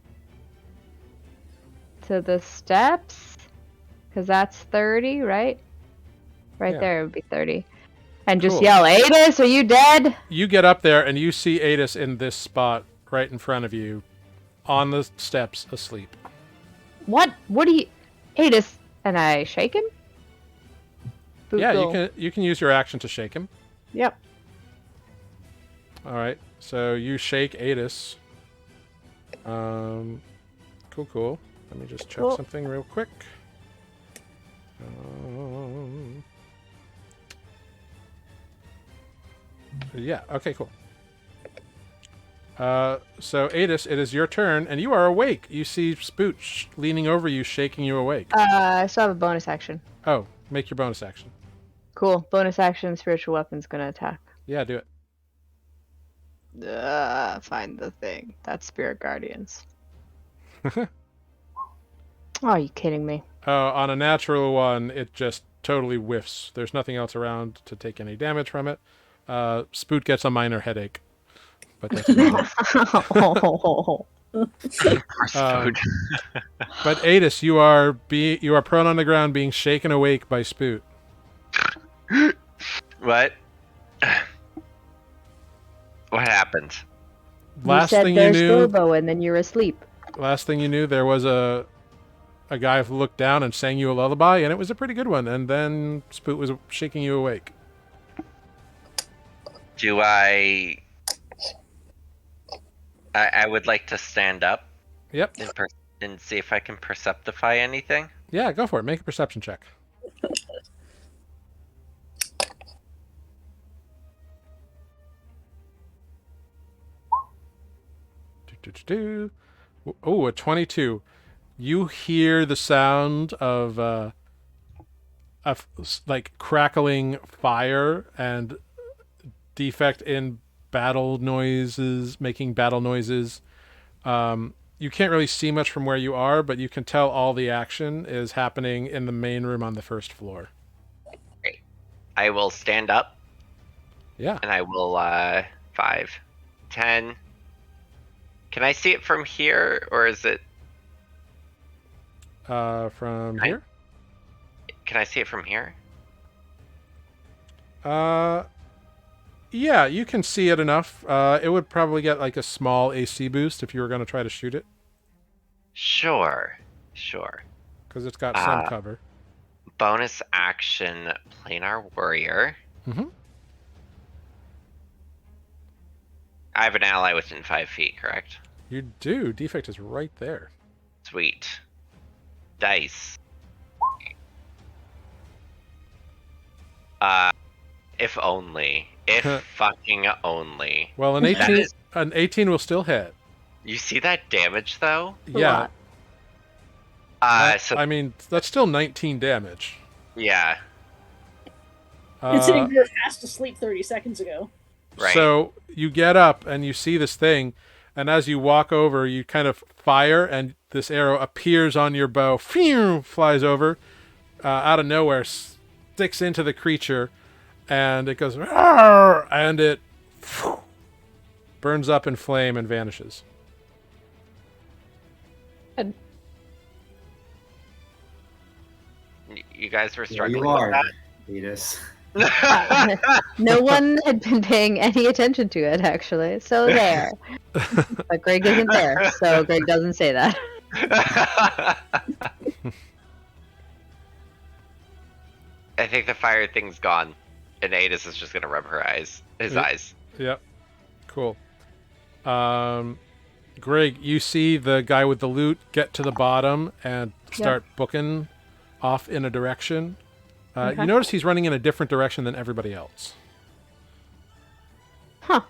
to the steps, because that's 30, right? Right Yeah. there would be 30. And just Cool. yell, Adis, are you dead? You get up there and you see Adis in this spot right in front of you, on the steps, asleep. What? What do you... Adis, and I shake him? Boot Yeah, will- you can use your action to shake him. Yep. All right, so you shake Adis. Cool. Let me just check Cool. something real quick. Yeah, okay, cool. So Adis, it is your turn, and you are awake. You see Spooch leaning over you, shaking you awake. I still have a bonus action. Oh, make your bonus action. Cool. Bonus action, spiritual weapon's gonna attack. Yeah, do it. Find the thing. That's Spirit Guardians. Oh, are you kidding me? On a natural one, it just totally whiffs. There's nothing else around to take any damage from it. Spoot gets a minor headache, but that's about it. Spoot. But Adis, you are prone on the ground, being shaken awake by Spoot. What? What happened? Last you said thing you there's knew, Bobo, and then you're asleep. there was a guy who looked down and sang you a lullaby, and it was a pretty good one. And then Spoot was shaking you awake. Do I would like to stand up Yep. and see if I can perceptify anything. Yeah, go for it. Make a perception check. Oh, a 22. You hear the sound of like crackling fire and Defect in battle noises, making battle noises. You can't really see much from where you are, but you can tell all the action is happening in the main room on the first floor. Great. I will stand up. Yeah. And I will 5, 10. Can I see it from here, or is it? From here? Can I see it from here? Yeah, you can see it enough. It would probably get like a small AC boost if you were going to try to shoot it. Sure. Because it's got some cover. Bonus action, planar warrior. Mm-hmm. I have an ally within 5 feet, correct? You do. Defect is right there. Sweet. Dice. If only. If fucking only. Well, an 18 will still hit. You see that damage though? Yeah. So I mean, that's still 19 damage. yeah. Considering you were fast asleep 30 seconds ago. Right. So you get up and you see this thing, and as you walk over, you kind of fire, and this arrow appears on your bow, flies over, out of nowhere, sticks into the creature, and it goes, "Arr!" and it burns up in flame and vanishes. You guys were Yeah, struggling you are, with Vetus. that? No one had been paying any attention to it, actually. So there. But Greg isn't there, so Greg doesn't say that. I think the fire thing's gone, and Adis is just gonna rub his eyes. Yep. Cool. Greg, you see the guy with the loot get to the bottom and start booking off in a direction. Okay. You notice he's running in a different direction than everybody else. Huh.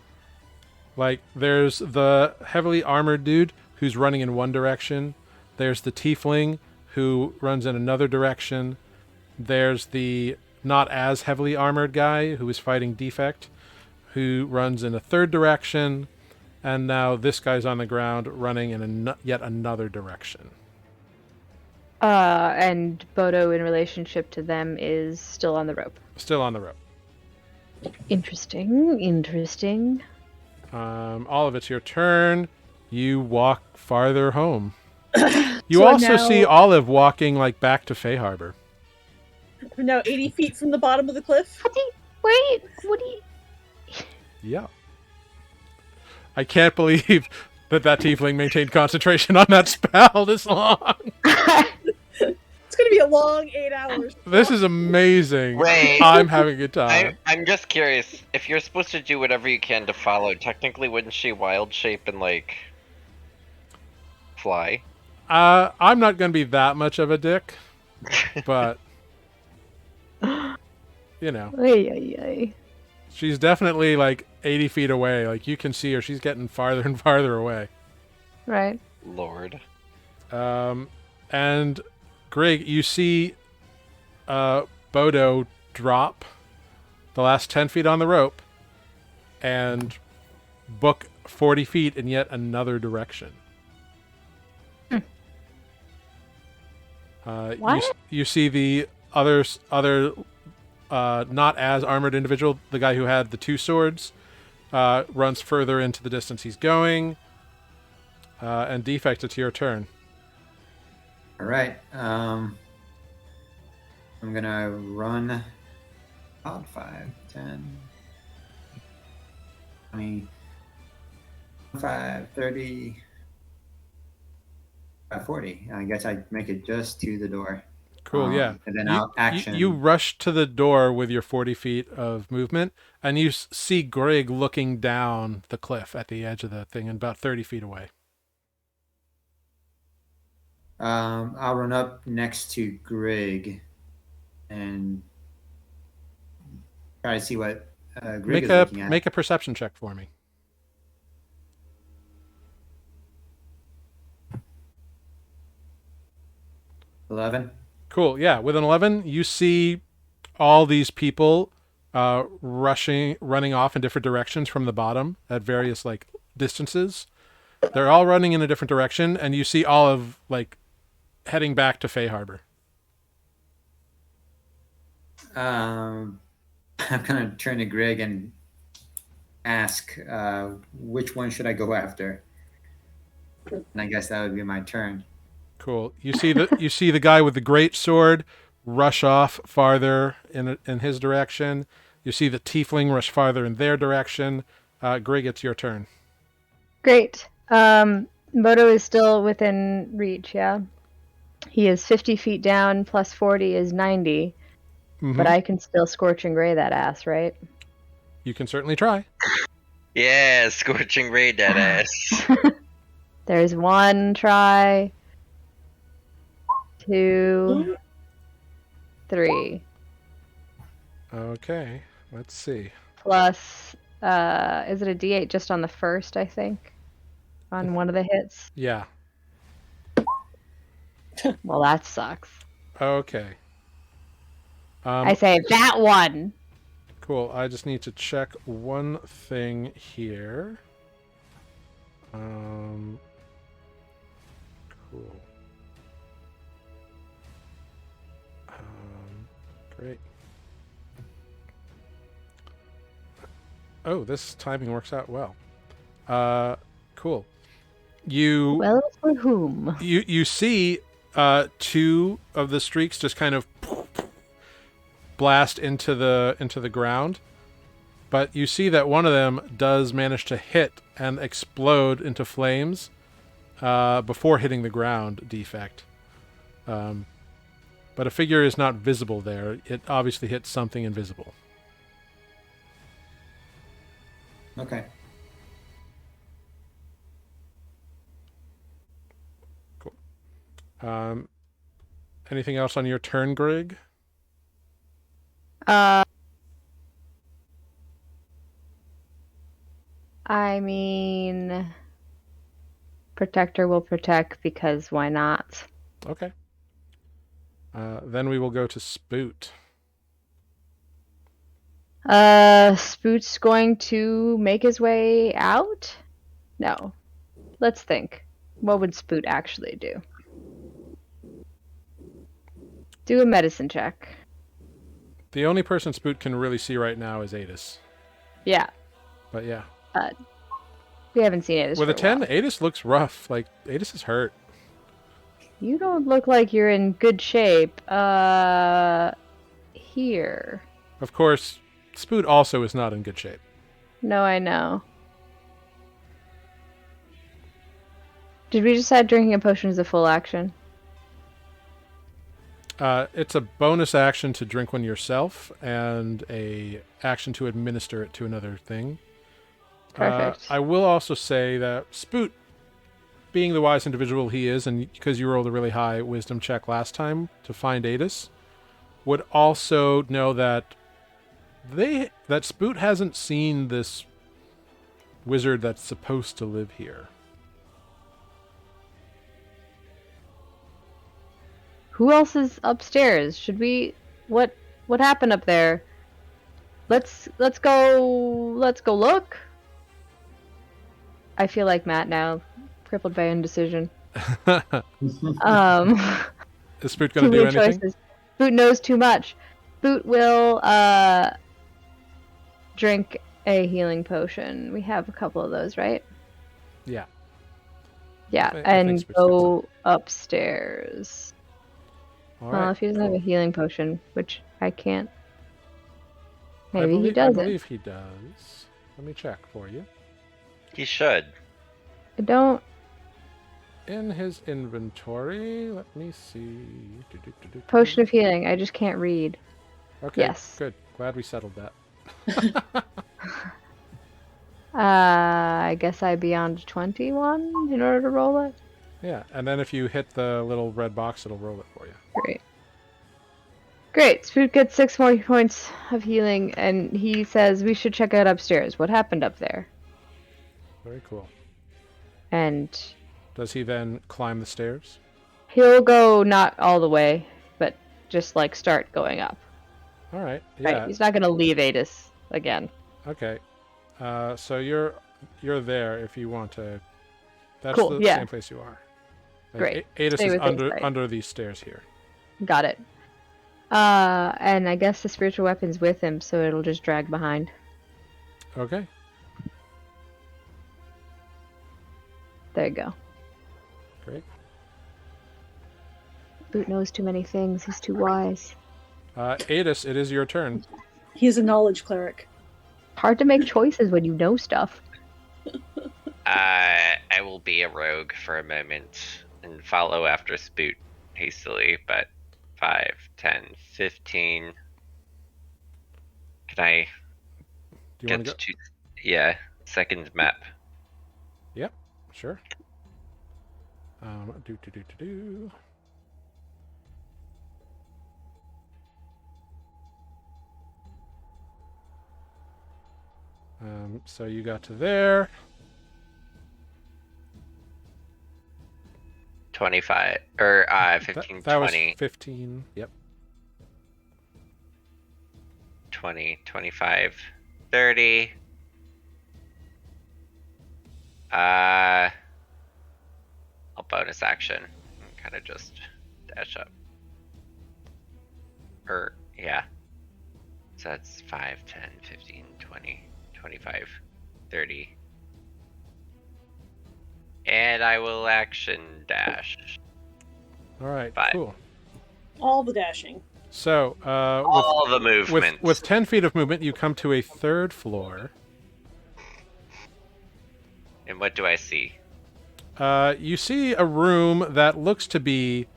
Like, there's the heavily armored dude who's running in one direction. There's the tiefling who runs in another direction. There's the not as heavily armored guy who is fighting Defect, who runs in a third direction. And now this guy's on the ground running in yet another direction. And Bodo, in relationship to them, is still on the rope. Still on the rope. Interesting. Olive, it's your turn. You walk farther home. You So also now- see Olive walking like back to Fay Harbor. We're now 80 feet from the bottom of the cliff. Wait, what do you... Yeah. I can't believe that tiefling maintained concentration on that spell this long. It's gonna be a long 8 hours. This is amazing. Wait. I'm having a good time. I'm just curious. If you're supposed to do whatever you can to follow, technically, wouldn't she wild shape and like fly? I'm not going to be that much of a dick, but you know, Ay. she's definitely like 80 feet away. Like, you can see her. She's getting farther and farther away. Right. Lord. And Greg, you see Bodo drop the last 10 feet on the rope and book 40 feet in yet another direction. What? You see the other not as armored individual, the guy who had the two swords, runs further into the distance he's going. And Defect, it's your turn. All right. I'm gonna run about 5, 10, 20, 5, 30, 40. I guess I'd make it just to the door. Cool, yeah. And then I'll action. You rush to the door with your 40 feet of movement, and you see Greg looking down the cliff at the edge of the thing, and about 30 feet away. I'll run up next to Greg and try to see what Greg is looking at. Make a perception check for me. $11. Cool, yeah. With an 11, you see all these people running off in different directions from the bottom at various like distances. They're all running in a different direction, and you see Olive like heading back to Fay Harbor. I'm gonna turn to Greg and ask which one should I go after, and I guess that would be my turn. Cool. You see the guy with the great sword rush off farther in his direction. You see the tiefling rush farther in their direction. Greg, it's your turn. Great. Bodo is still within reach, yeah? He is 50 feet down, plus 40 is 90. Mhm. But I can still scorch and gray that ass, right? You can certainly try. Yeah, scorching ray, dead ass. There's one try. 2, 3. Okay, let's see. Plus, is it a D8 just on the first, I think? On one of the hits? Yeah. Well, that sucks. Okay. I say that one. Cool. I just need to check one thing here. Cool. Great. Oh, this timing works out well. Cool. Well, for whom? You see two of the streaks just kind of blast into the ground, but you see that one of them does manage to hit and explode into flames before hitting the ground. Defect. but a figure is not visible there. It obviously hit something invisible. Okay. Anything else on your turn, Greg? I mean, protector will protect because why not? Okay. Then we will go to Spoot. Spoot's going to make his way out? No. Let's think. What would Spoot actually do? Do a medicine check. The only person Spoot can really see right now is Adis. Yeah. But yeah. We haven't seen Adis With for a 10, while. Adis looks rough. Like, Adis is hurt. You don't look like you're in good shape. Here. Of course, Spoot also is not in good shape. No, I know. Did we decide drinking a potion is a full action? It's a bonus action to drink one yourself, and a action to administer it to another thing. Perfect. I will also say that Spoot, being the wise individual he is, and because you rolled a really high wisdom check last time to find Adis, would also know that Spoot hasn't seen this wizard that's supposed to live here. Who else is upstairs? Should we? What happened up there? Let's go look. I feel like Matt now, crippled by indecision. Is Spoot going to do anything? Choices. Spoot knows too much. Spoot will drink a healing potion. We have a couple of those, right? Yeah. Yeah, I and think Spoot's go upstairs. All Well, right. if he doesn't have a healing potion, which I can't. I Maybe he I doesn't. believe he does. Let me check for you. He should. I don't. In his inventory, let me see. Potion of healing. I just can't read. Okay, Yes. good. Glad we settled that. I guess I beyond 21 in order to roll it. Yeah, and then if you hit the little red box, it'll roll it for you. Great. Great. Spook gets 6 more points of healing, and he says we should check out upstairs. What happened up there? Very cool. And Does he then climb the stairs? he'll go not all the way, but just like start going up. All right. Yeah. Right. He's not gonna leave Adis again. Okay. So you're there if you want to. That's Cool, the yeah. same place you are. Like, Great. Adis Stay is with Adis, right. under these stairs here. Got it. And I guess the spiritual weapon's with him, so it'll just drag behind. Okay. There you go. Great. Boot knows too many things. He's too wise. Adis, it is your turn. He's a knowledge cleric. Hard to make choices when you know stuff. I will be a rogue for a moment and follow after Spoot hastily, but 5, 10, 15. Can I Do you get want to go? to yeah, second map? Yep. Sure. Do. So you got to there. 25 or 15, That was 20, 15. Yep. 20, 25, 30. I'll bonus action and kind of just dash up. Yeah. So that's 5, 10, 15, 20, 25, 30. And I will action dash. All right. 5. Cool. All the dashing. So All the movement. with 10 feet of movement, you come to a third floor. And what do I see? You see a room that looks to be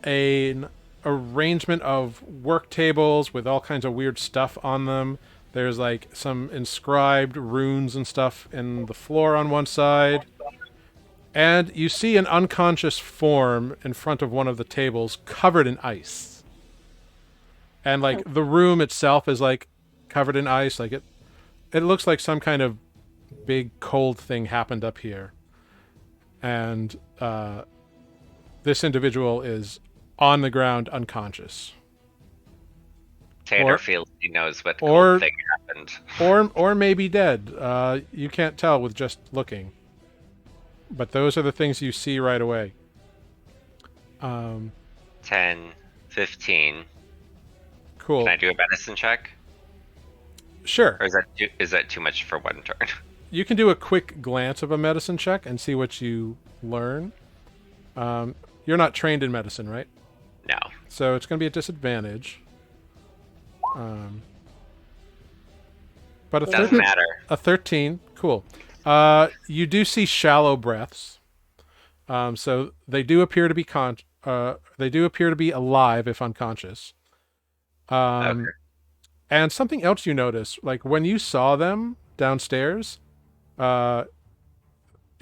an arrangement of work tables with all kinds of weird stuff on them. There's like some inscribed runes and stuff in the floor on one side. And you see an unconscious form in front of one of the tables covered in ice. And like the room itself is like covered in ice. Like it looks like some kind of big cold thing happened up here. And this individual is on the ground unconscious. Tanner Or- feels he knows what or- cool thing happened. Or maybe dead. You can't tell with just looking. But those are the things you see right away. 10, 15. Cool. Can I do a medicine check? Sure. Or is that too much for one turn? You can do a quick glance of a medicine check and see what you learn. You're not trained in medicine, right? No. So it's going to be a disadvantage. But Doesn't matter. a 13, cool. You do see shallow breaths. So they do appear to be they do appear to be alive if unconscious. Okay. And something else you notice, like when you saw them downstairs,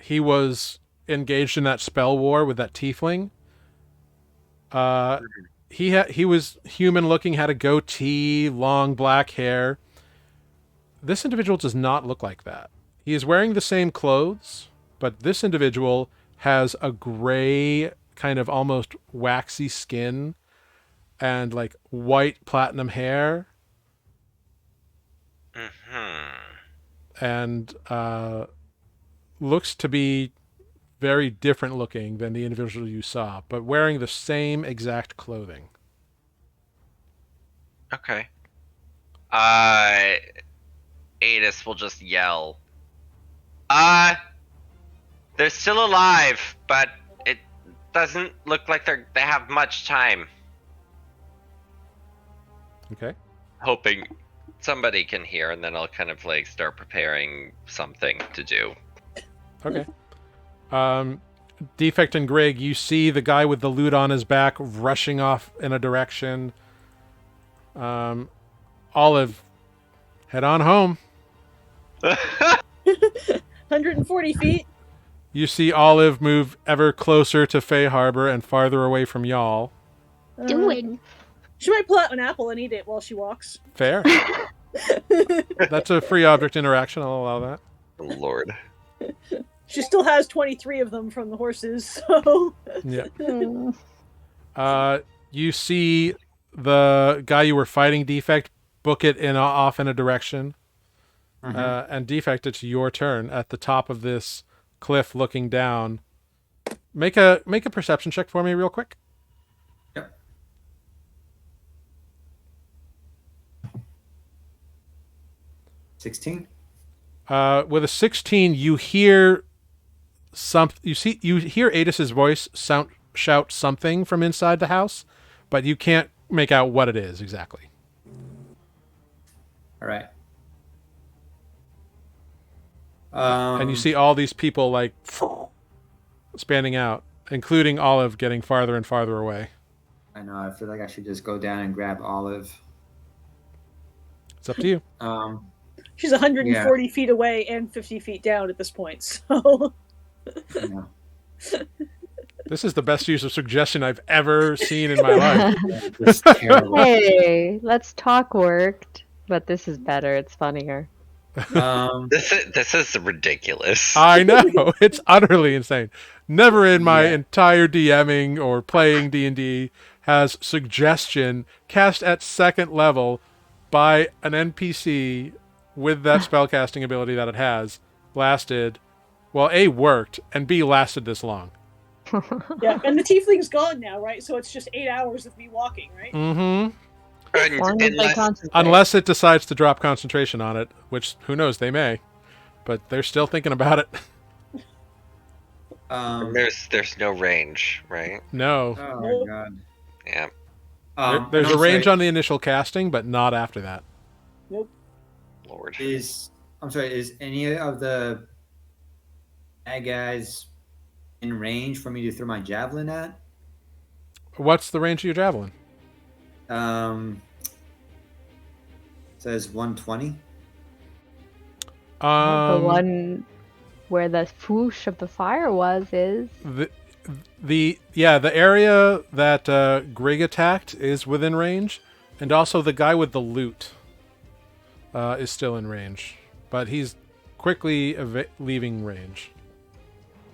he was engaged in that spell war with that tiefling. He was human looking, had a goatee, long black hair. This individual does not look like that. He is wearing the same clothes, but this individual has a gray, kind of almost waxy skin and like white platinum hair. And looks to be very different looking than the individual you saw, but wearing the same exact clothing. Okay. Adis will just yell. They're still alive, but it doesn't look like they have much time. Okay. Hoping somebody can hear, and then I'll kind of like start preparing something to do. Okay. Defect and Greg, you see the guy with the loot on his back rushing off in a direction. Olive, head on home. 140 feet. You see Olive move ever closer to Fey Harbor and farther away from y'all. Doing. She might pull out an apple and eat it while she walks. Fair. That's a free object interaction. I'll allow that. Oh, Lord. She still has 23 of them from the horses, so... Yeah. You see the guy you were fighting, Defect, book it off in a direction. And Defect, it's your turn at the top of this cliff looking down. Make a perception check for me real quick. Yep. 16. With a 16, you hear you hear Adis's voice shout something from inside the house, but you can't make out what it is exactly. All right. And you see all these people like spanning out, including Olive getting farther and farther away. I know. I feel like I should just go down and grab Olive. It's up to you. She's 140 feet away and 50 feet down at this point, so... Yeah. This is the best use of suggestion I've ever seen in my life. It's terrible. Hey, let's talk worked, but this is better. It's funnier. This is ridiculous. I know. It's utterly insane. Never in my entire DMing or playing D&D has suggestion cast at second level by an NPC with that spellcasting ability that it has lasted, well, A, worked, and B, lasted this long. Yeah, and the tiefling's gone now, right? So it's just 8 hours of me walking, right? Mm-hmm. As long as they concentrate. Unless it decides to drop concentration on it, which, who knows, they may. But they're still thinking about it. There's no range, right? No. Oh my god. Yeah. There's a range on the initial casting, but not after that. Nope. Lord. Is any of the bad guys in range for me to throw my javelin at? What's the range of your javelin? Says 120. The one where the swoosh of the fire is. The area that Grig attacked is within range, and also the guy with the loot is still in range, but he's quickly leaving range.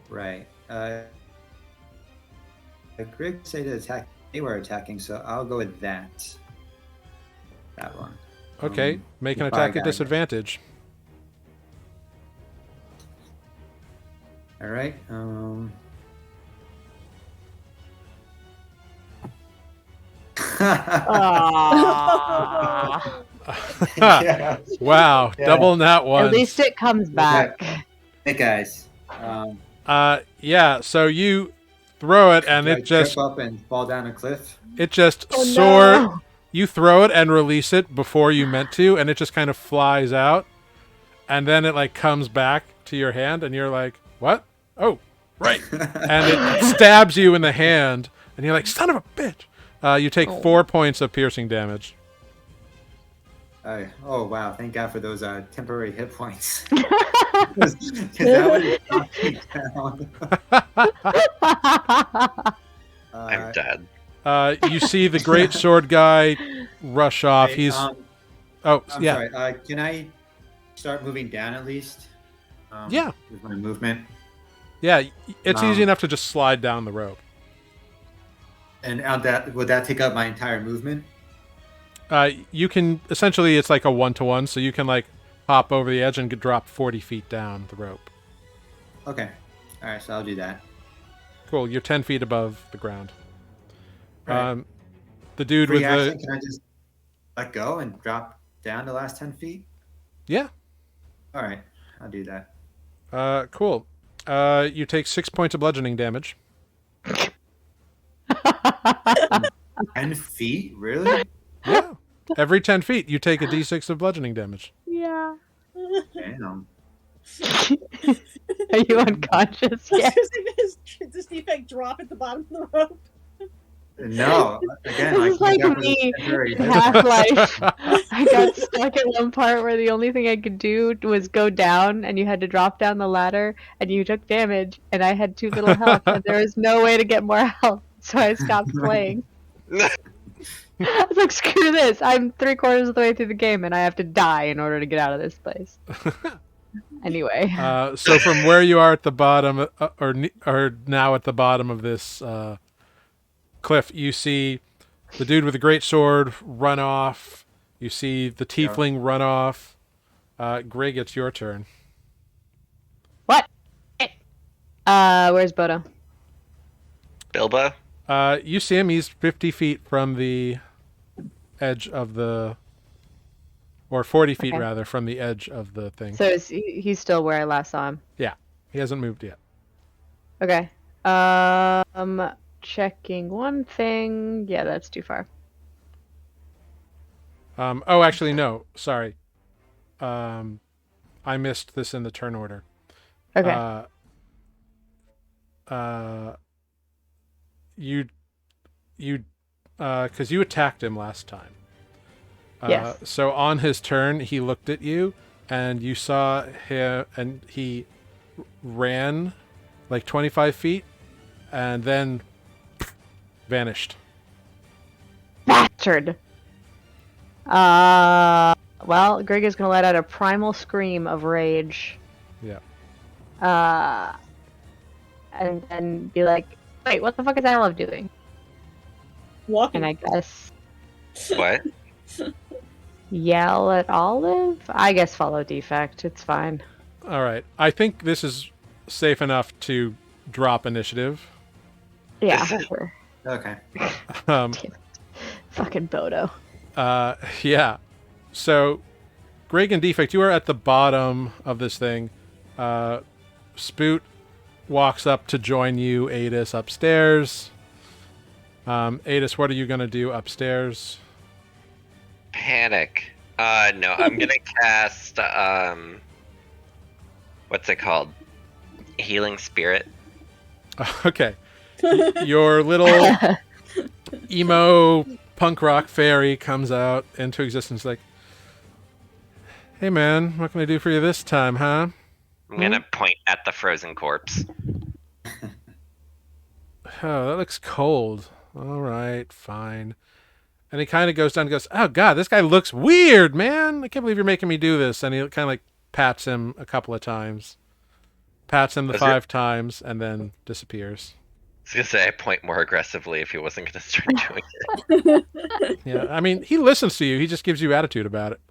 Right. Grig said to attack. They were attacking, so I'll go with that. That one. Okay, make an the fire attack at guy. disadvantage. All right. Aww. Yeah. Wow, Yeah. double nat one. At least it comes back. Hey guys. Yeah, so you throw it and Do I it just trip up and fall down a cliff? Oh, soar. no. You throw it and release it before you meant to, and it just kind of flies out, and then it like comes back to your hand, and you're like, "What? Oh, right!" And it stabs you in the hand, and you're like, "Son of a bitch!" You take 4 points of piercing damage. Oh wow! Thank God for those temporary hit points. 'Cause that would knock me down. I'm dead. You see the great sword guy rush off. Hey, He's I'm yeah. sorry. Can I start moving down at least? Yeah. With my movement. Yeah, it's easy Um, enough to just slide down the rope. And would that take up my entire movement? You can essentially, it's like a 1-to-1, so you can like hop over the edge and drop 40 feet down the rope. Okay. All right. So I'll do that. Cool. You're 10 feet above the ground. Right. The dude Free with action, the can I just let go and drop down the last 10 feet? yeah. All right. I'll do that. Cool. You take 6 points of bludgeoning damage. 10 feet? Really? Yeah. Every 10 feet, you take a d6 of bludgeoning damage. Yeah. Damn. Are you unconscious yet? Does this defect drop at the bottom of the rope? No. Again, This is thank like God for those me temporary in hit points. Half-Life. I got stuck at one part where the only thing I could do was go down, and you had to drop down the ladder, and you took damage, and I had 2 little health, and there was no way to get more health, so I stopped playing. I was like, screw this! I'm 3/4 of the way through the game, and I have to die in order to get out of this place. Anyway. So from where you are at the bottom, or now at the bottom of this cliff, you see the dude with the great sword run off. You see the tiefling run off. Grig, it's your turn. What? Where's Bodo? Bilbo? You see him. He's 50 feet from the edge of the... Or 40 feet, Okay. rather, from the edge of the thing. So he's still where I last saw him. Yeah. He hasn't moved yet. Okay. Checking one thing. Yeah, that's too far. Oh, actually, no. Sorry. I missed this in the turn order. Okay. Because you attacked him last time. Yes. So on his turn, he looked at you, and you saw him, and he ran like 25 feet, and then vanished. Bastard. Well, Greg is gonna let out a primal scream of rage. Yeah. And then be like, "Wait, what the fuck is Olive doing?" Walking. And I guess What? yell at Olive. I guess follow defect. It's fine. All right. I think this is safe enough to drop initiative. Yeah, sure. Okay. Um, Damn it. Fucking Bodo. Yeah. So, Greg and Defect, you are at the bottom of this thing. Spoot walks up to join you, Adis, upstairs. Adis, what are you going to do upstairs? Panic. No, I'm gonna cast, what's it called? Healing Spirit. Okay. Your little emo punk rock fairy comes out into existence like, hey man, what can I do for you this time, huh? I'm gonna point at the frozen corpse. Oh, that looks cold. All right, fine. And he kind of goes down and goes, oh god, this guy looks weird, man. I can't believe you're making me do this. And he kind of like pats him a couple of times. Pats him the 5 times and then disappears. I was gonna say I point more aggressively if he wasn't gonna start doing it. Yeah, I mean, he listens to you. He just gives you attitude about it.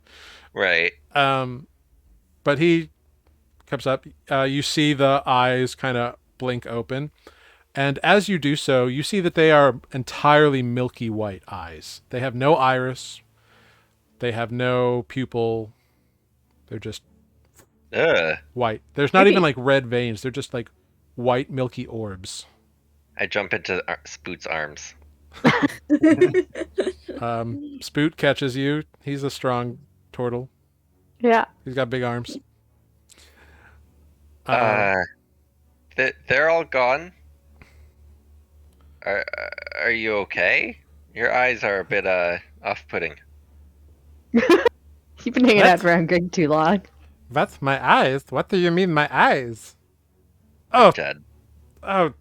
Right. But he comes up. You see the eyes kind of blink open. And as you do so, you see that they are entirely milky white eyes. They have no iris. They have no pupil. They're just white. There's not even like red veins. They're just like white milky orbs. I jump into Spoot's arms. Spoot catches you. He's a strong turtle. Yeah. He's got big arms. They're all gone. Are you okay? Your eyes are a bit off-putting. You've been hanging out around Greg too long. What? My eyes? What do you mean, my eyes? Oh, Dead. oh,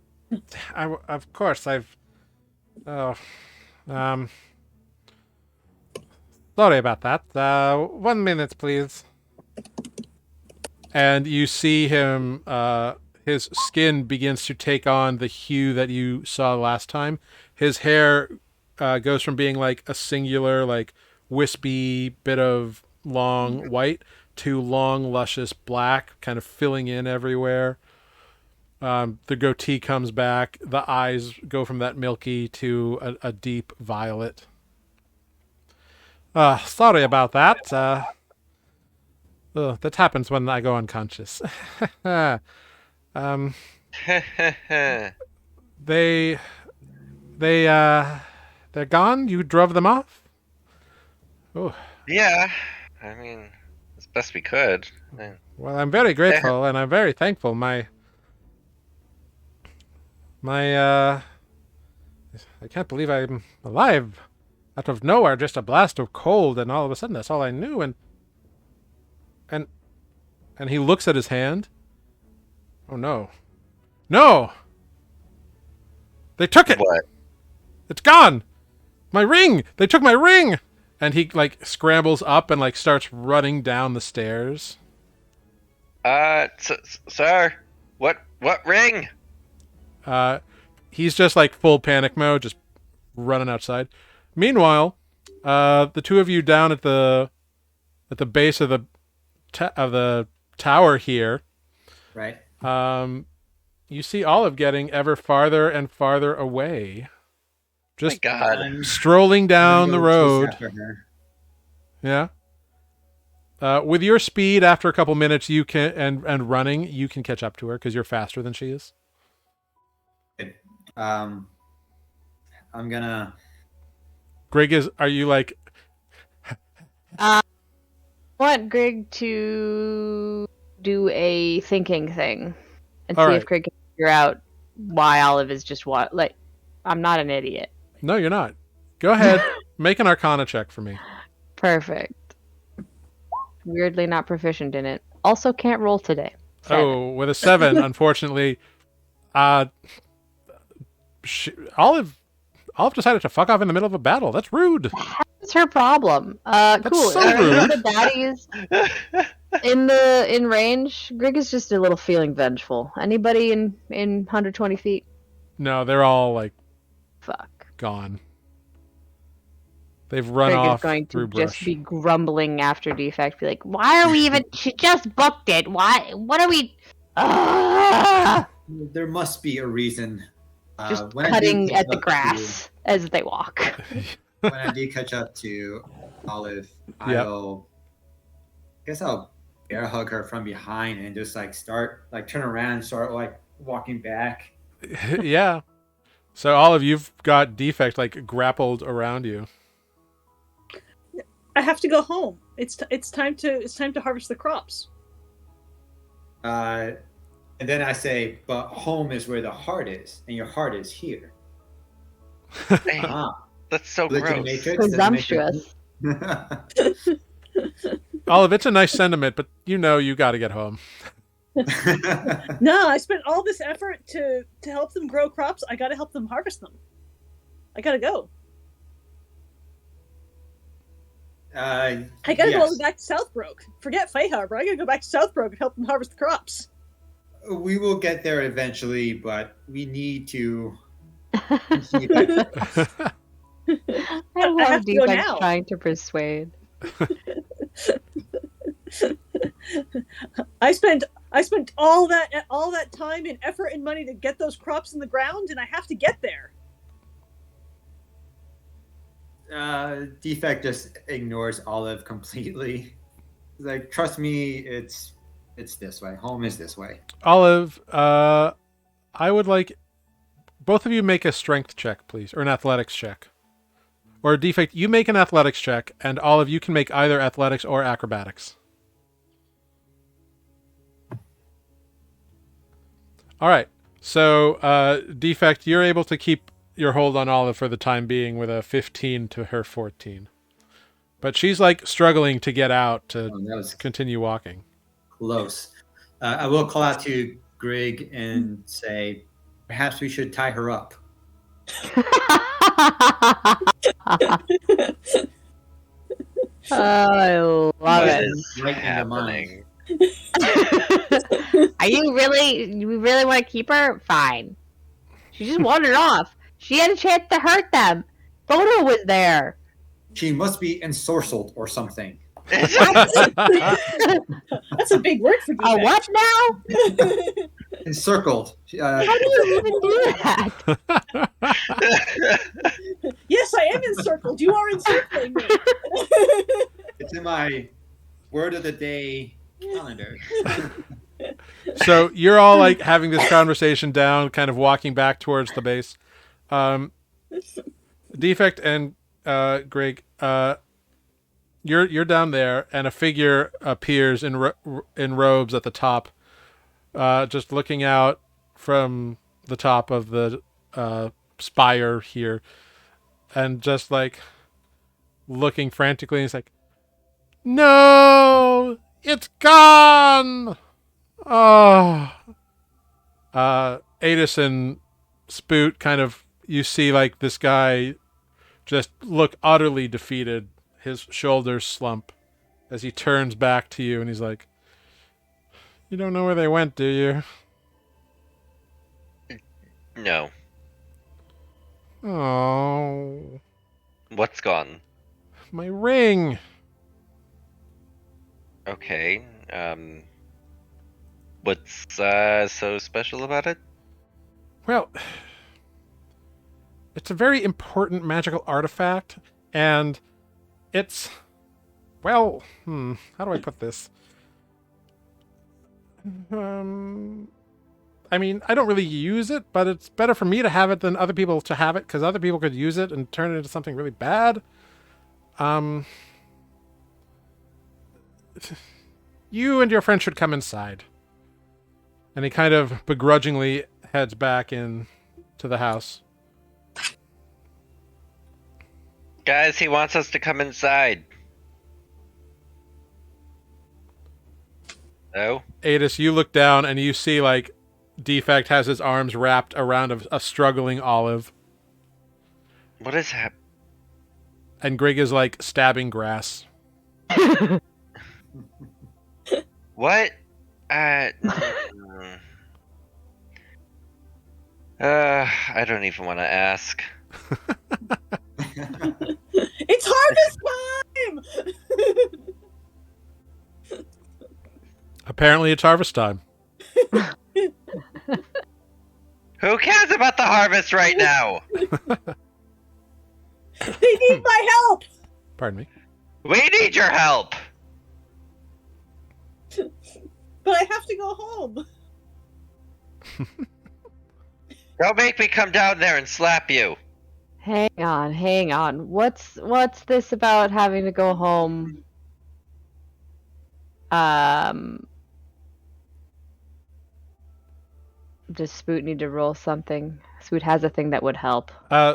of course I've. Oh, sorry about that. 1 minute, please. And you see him. His skin begins to take on the hue that you saw last time. His hair goes from being like a singular, like wispy bit of long white to long, luscious black, kind of filling in everywhere. The goatee comes back. The eyes go from that milky to a deep violet. Sorry about that. That happens when I go unconscious. They're gone? You drove them off? Oh. Yeah, I mean, as best we could. Well, I'm very grateful and I'm very thankful. My I can't believe I'm alive. Out of nowhere, just a blast of cold, and all of a sudden that's all I knew, and he looks at his hand. Oh no. No! They took it! What? It's gone! My ring! They took my ring! And he like scrambles up and like starts running down the stairs. Sir, what ring? He's just like full panic mode, just running outside. Meanwhile, the two of you down at the base of the tower here, Right. you see Olive getting ever farther and farther away. Just strolling down the road. Yeah. With your speed, after a couple minutes, you can and running, you can catch up to her because you're faster than she is. I'm gonna. Greg, are you like? I want Greg to do a thinking thing and see if Greg can figure out why Olive is just what. Like, I'm not an idiot. No, you're not. Go ahead, make an Arcana check for me. Perfect. Weirdly not proficient in it. Also can't roll today. 7. Oh, with a 7, unfortunately, Olive decided to fuck off in the middle of a battle. That's rude. That's her problem. Cool. So rude. The baddies in range. Greg is just a little feeling vengeful. Anybody in 120 feet? No, they're all like gone. They've run Greg off is going through to brush. just be grumbling after Defect. Be like, why are we even? She just booked it. Why? What are we? There must be a reason. Just cutting at the grass as they walk. When I do catch up to Olive, I'll bear hug her from behind and just turn around and start like walking back. Yeah. So Olive, you've got Defect like grappled around you. I have to go home. It's time to harvest the crops. And then I say, but home is where the heart is, and your heart is here. That's so Religion and gross. Matrix. Does it make Presumptuous. Olive, it's a nice sentiment, but you got to get home. No, I spent all this effort to help them grow crops. I got to help them harvest them. I got to go. I got to go all the way back to Southbrook. Forget Fay Harbor. I got to go back to Southbrook and help them harvest the crops. We will get there eventually, but we need to. I have love to go Defect now. trying to persuade. I spent all that time and effort and money to get those crops in the ground, and I have to get there. Defect just ignores Olive completely. He's like, trust me, it's this way. Home is this way. Olive, I would like both of you make a strength check, please, or an athletics check. Or Defect, you make an athletics check, and Olive, you can make either athletics or acrobatics. All right. So, Defect, you're able to keep your hold on Olive for the time being with a 15 to her 14. But she's like struggling to get out to continue walking. Close. I will call out to Greg and say, perhaps we should tie her up. I love it. What is happening? Are you really want to keep her? Fine. She just wandered off. She had a chance to hurt them. Bodo was there. She must be ensorcelled or something. That's a big word for A what now? Encircled. How do you even do that? Yes, I am encircled. You are encircling me. It's in my word of the day calendar. So you're all like having this conversation down, kind of walking back towards the base. Defect and Greg, you're down there, and a figure appears in robes at the top, just looking out from the top of the spire here, and just like looking frantically. And he's like, "No, it's gone." Oh. Adis and Spoot kind of, you see like this guy just look utterly defeated. His shoulders slump as he turns back to you, and he's like, "You don't know where they went, do you?" No. Oh, What's gone? my ring. Okay. What's so special about it? Well, it's a very important magical artifact, and it's, well, how do I put this? I mean, I don't really use it, but it's better for me to have it than other people to have it, because other people could use it and turn it into something really bad. You and your friend should come inside. And he kind of begrudgingly heads back in to the house. Guys, he wants us to come inside. No? Adis, you look down and you see like Defect has his arms wrapped around a struggling Olive. What is happening? And Greg is like stabbing grass. What? I don't even want to ask. It's harvest time! Apparently it's harvest time. Who cares about the harvest right now? They need my help! Pardon me. We need your help! But I have to go home. Don't make me come down there and slap you. Hang on. What's this about having to go home? does Spoot need to roll something? Spoot has a thing that would help.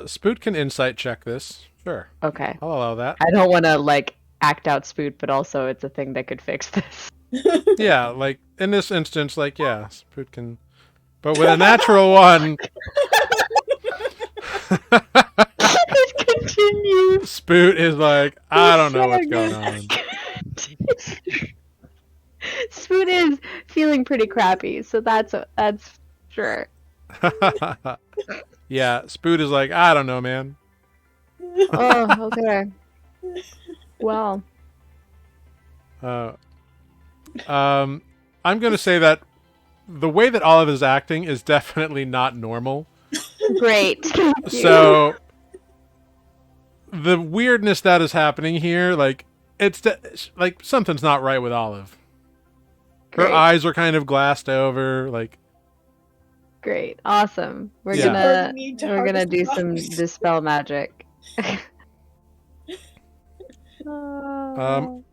Spoot can insight check this. Sure. Okay. I'll allow that. I don't want to like act out Spoot, but also it's a thing that could fix this. Yeah, like in this instance, like yeah, Spoot can, but with a natural 1, Continue. Spoot is like, I don't know what's going on. Spoot is feeling pretty crappy, so that's sure. Yeah, Spoot is like, I don't know, man. Oh, okay. Well, I'm gonna say that the way that Olive is acting is definitely not normal. great. Thank you. So the weirdness that is happening here, like like something's not right with Olive. Her Great. eyes are kind of glassed over, like. Great. Awesome. We're Yeah. gonna do some dispel magic.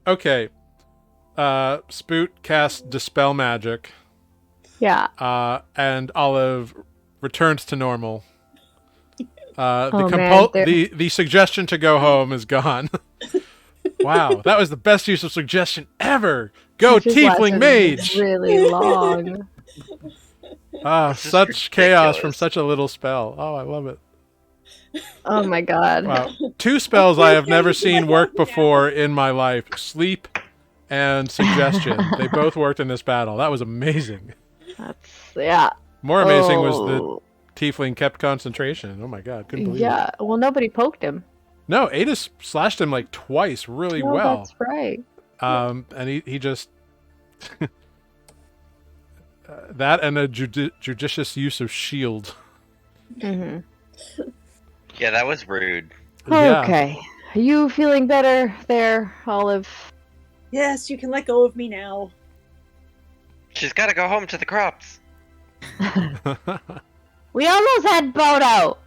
Okay. Spoot casts Dispel Magic, Yeah. and Olive returns to normal. Oh, man, The suggestion to go home is gone. Wow, that was the best use of suggestion ever. Go Just Tiefling lasted Mage. Really long. Such chaos from such a little spell. Oh, I love it. Oh my god. Wow. 2 spells I have never seen work before in my life. Sleep and Suggestion. They both worked in this battle. That was amazing. Yeah. More amazing was the Tiefling kept concentration. Oh my god, couldn't believe it. Yeah. Well, nobody poked him. No, Ada slashed him like twice really well. That's right. And he just... that and a judicious use of shield. Mm-hmm. Yeah, that was rude. Yeah. Okay. Are you feeling better there, Olive? Yes, you can let go of me now. She's got to go home to the crops. We almost had Bodo.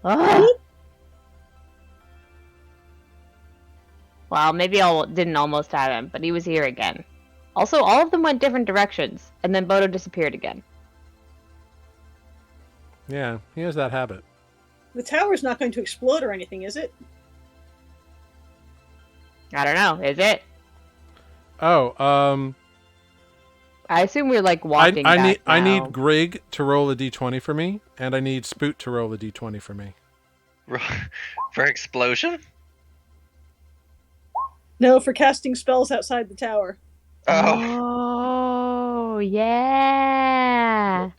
Ugh. Well, maybe I didn't almost have him, but he was here again. Also, all of them went different directions, and then Bodo disappeared again. Yeah, he has that habit. The tower's not going to explode or anything, is it? I don't know. Is it? Oh, I assume we're like walking. I need Grig to roll a d20 for me, and I need Spoot to roll a d20 for me. For explosion? No, for casting spells outside the tower. Oh, yeah.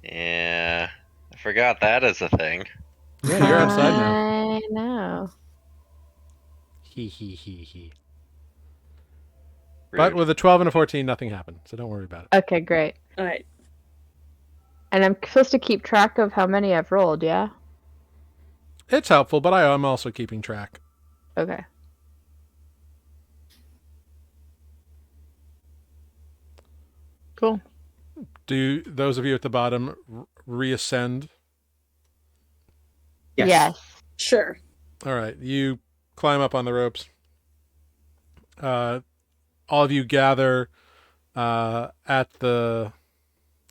Yeah. I forgot that is a thing. Yeah, you're outside now. I know. He. But with a 12 and a 14, nothing happened, so don't worry about it. Okay, great. All right. And I'm supposed to keep track of how many I've rolled, yeah? It's helpful, but I am also keeping track. Okay. Cool. Do those of you at the bottom reascend? Yes. Sure. All right, you climb up on the ropes. All of you gather at the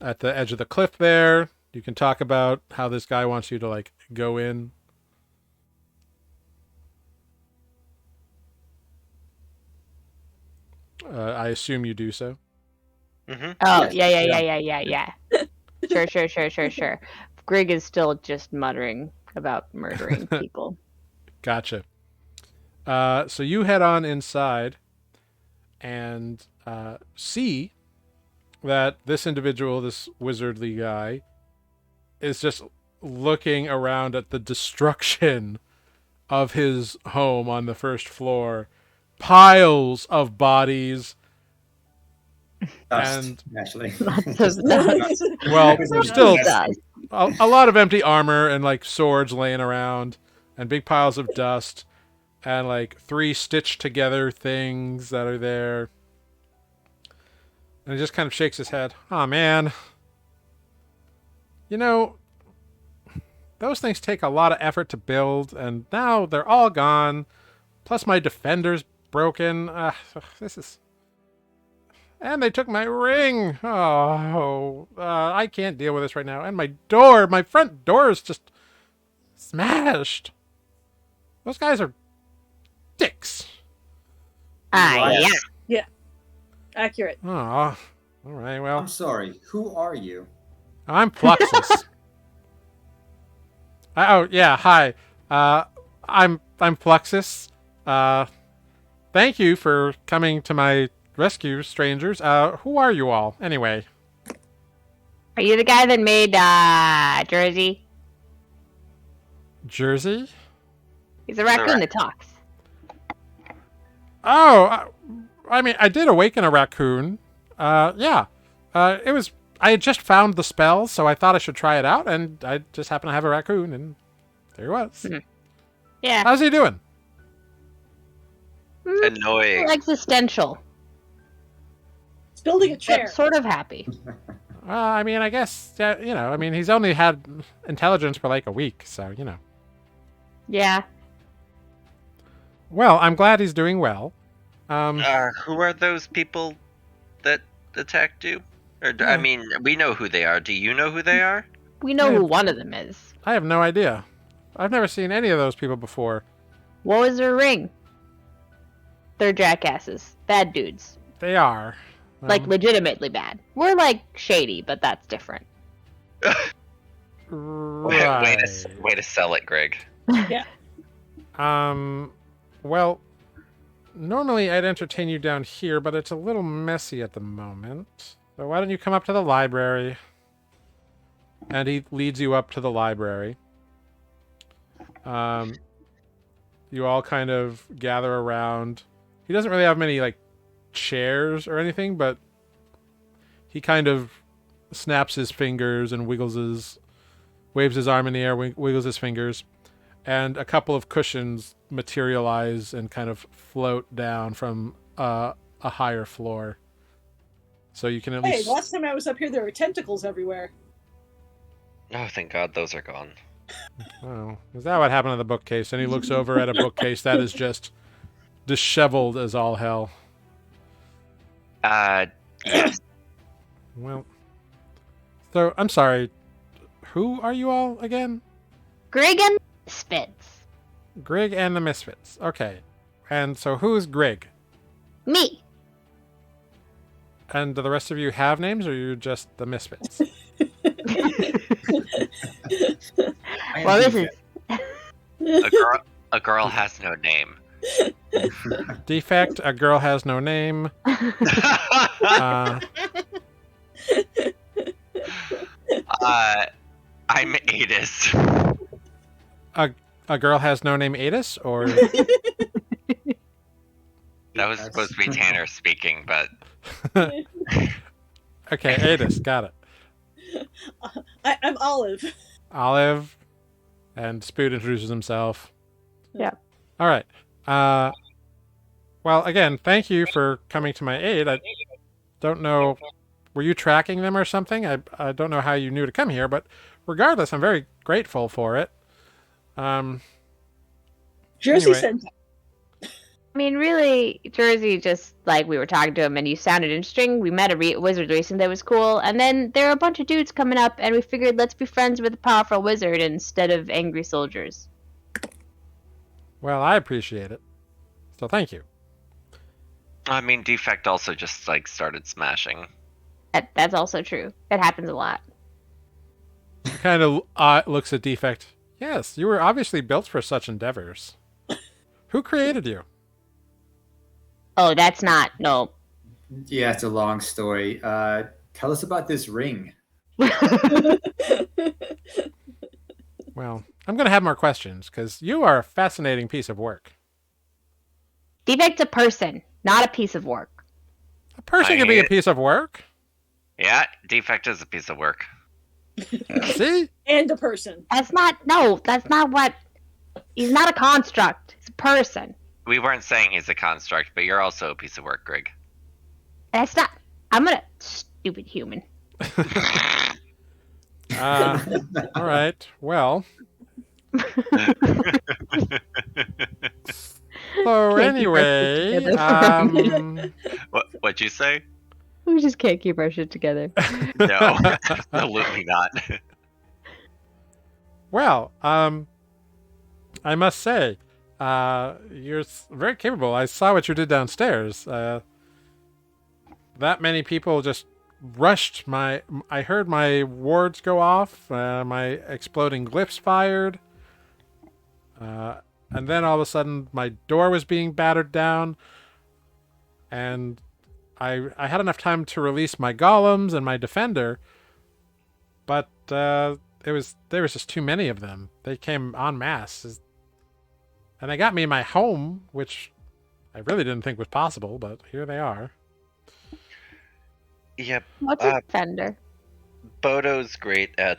edge of the cliff there. You can talk about how this guy wants you to like go in. I assume you do so. Mm-hmm. Oh, Yes. yeah. Sure. Grig is still just muttering about murdering people. Gotcha. So you head on inside and see that this individual, this wizardly guy, is just looking around at the destruction of his home on the first floor. Piles of bodies. Dust, And actually. Lots of dust. well, still Dust. a lot of empty armor and like swords laying around and big piles of dust and like 3 stitched together things that are there. And he just kind of shakes his head. Oh man. You know, those things take a lot of effort to build, and now they're all gone. Plus my defender's broken. This is And they took my ring. Oh, I can't deal with this right now. And my front door is just smashed. Those guys are dicks. Yeah. Yes. Yeah. Accurate. Oh, all right. Well, I'm sorry. Who are you? I'm Fluxxus. Oh yeah, hi. I'm Fluxxus. Thank you for coming to my rescue, strangers. Who are you all, anyway? Are you the guy that made Jersey? Jersey? He's a raccoon that talks. Oh, I mean, I did awaken a raccoon. Yeah. It was. I had just found the spell, so I thought I should try it out, and I just happened to have a raccoon, and there he was. Yeah. How's he doing? Annoying. Existential. It's building a chair. But sort of happy. I mean, I guess, I mean, he's only had intelligence for like a week, so, Yeah. Well, I'm glad he's doing well. Who are those people that attacked you? Or I mean, we know who they are. Do you know who they are? We know who one of them is. I have no idea. I've never seen any of those people before. What was their ring? They're jackasses. Bad dudes. They are. Like, legitimately bad. We're, like, shady, but that's different. Right. Way to sell it, Greg. Yeah. Well, normally I'd entertain you down here, but it's a little messy at the moment. So why don't you come up to the library? And he leads you up to the library. You all kind of gather around. He doesn't really have many, like, chairs or anything, but he kind of snaps his fingers and waves his arm in the air, wiggles his fingers, and a couple of cushions materialize and kind of float down from a higher floor. So you can at Hey, least... last time I was up here, there were tentacles everywhere. Oh, thank God those are gone. Oh, is that what happened to the bookcase? And he looks over at a bookcase that is just disheveled as all hell. Yes. Well, so I'm sorry. Who are you all again? Greg and Spitz. Grig and the Misfits. Okay. And so who's Grig? Me. And do the rest of you have names, or are you just the Misfits? Well, this is... A girl has no name. Defect, a girl has no name. I'm Adis. A girl has no name, Adis, or... That was supposed to be Tanner speaking, but... Okay, Adis, got it. I'm Olive. Olive, and Spoot introduces himself. Yeah. All right. Well, again, thank you for coming to my aid. I don't know, were you tracking them or something? I don't know how you knew to come here, but regardless, I'm very grateful for it. Jersey Anyway. sent. I mean, really, Jersey just, like, we were talking to him and you sounded interesting. We met a wizard recently that was cool. And then there are a bunch of dudes coming up and we figured let's be friends with a powerful wizard instead of angry soldiers. Well, I appreciate it. So thank you. I mean, Defect also just, like, started smashing. That's also true. That happens a lot. He kind of looks at Defect. Yes, you were obviously built for such endeavors. Who created you? Oh, that's not... No. Yeah, it's a long story. Tell us about this ring. Well, I'm going to have more questions, because you are a fascinating piece of work. Defect's a person, not a piece of work. A person can be a piece of work. Yeah, Defect is a piece of work. See? And a person. That's not... No, that's not what... He's not a construct. He's a person. We weren't saying he's a construct, but you're also a piece of work, Greg. That's not... I'm gonna... Stupid human. All right. Well. So anyway, What'd you say? We just can't keep our shit together. No, absolutely not. Well, I must say, you're very capable. I saw what you did downstairs. That many people just rushed my. I heard my wards go off. My exploding glyphs fired. And then all of a sudden, my door was being battered down, and I had enough time to release my golems and my defender, but there was just too many of them. They came en masse, and they got me in my home, which I really didn't think was possible, but here they are. Yep. What's a defender? Bodo's great at.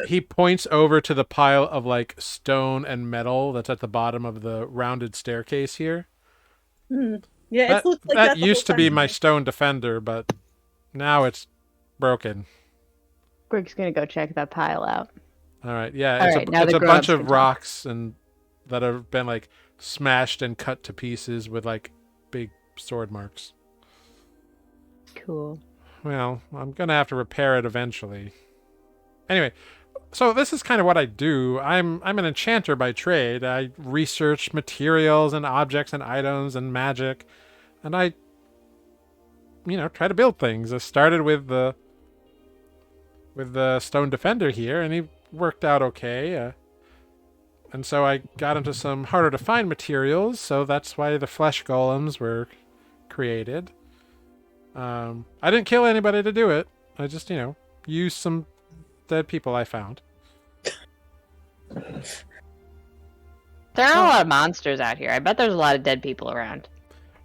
He points over to the pile of like stone and metal that's at the bottom of the rounded staircase here. Yeah, it looks like that the used to whole be time. my stone defender, but now it's broken. Greg's gonna go check that pile out. All right, yeah, All it's right, now it's the a bunch grown-ups can of talk. rocks and that have been like smashed and cut to pieces with like big sword marks. Cool. Well, I'm gonna have to repair it eventually. Anyway, so this is kind of what I do. I'm an enchanter by trade. I research materials and objects and items and magic, and I, try to build things. I started with the stone defender here, and he worked out okay. And so I got into some harder to find materials, so that's why the flesh golems were created. I didn't kill anybody to do it. I just, used some dead people I found. There are a lot of monsters out here. I bet there's a lot of dead people around.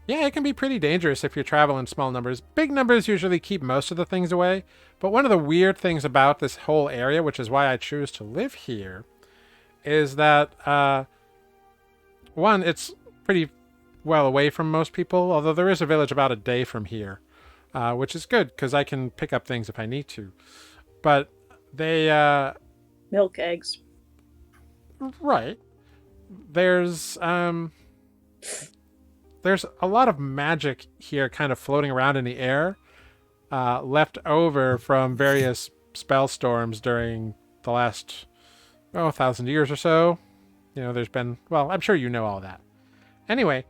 Yeah, it can be pretty dangerous if you travel in small numbers. Big numbers usually keep most of the things away, but one of the weird things about this whole area, which is why I choose to live here, is that, one, it's pretty well away from most people, although there is a village about a day from here, which is good, because I can pick up things if I need to. But they, Milk, eggs. right. There's a lot of magic here kind of floating around in the air, left over from various spell storms during the last 1,000 years or so. There's been, well, I'm sure you know all that. Anyway,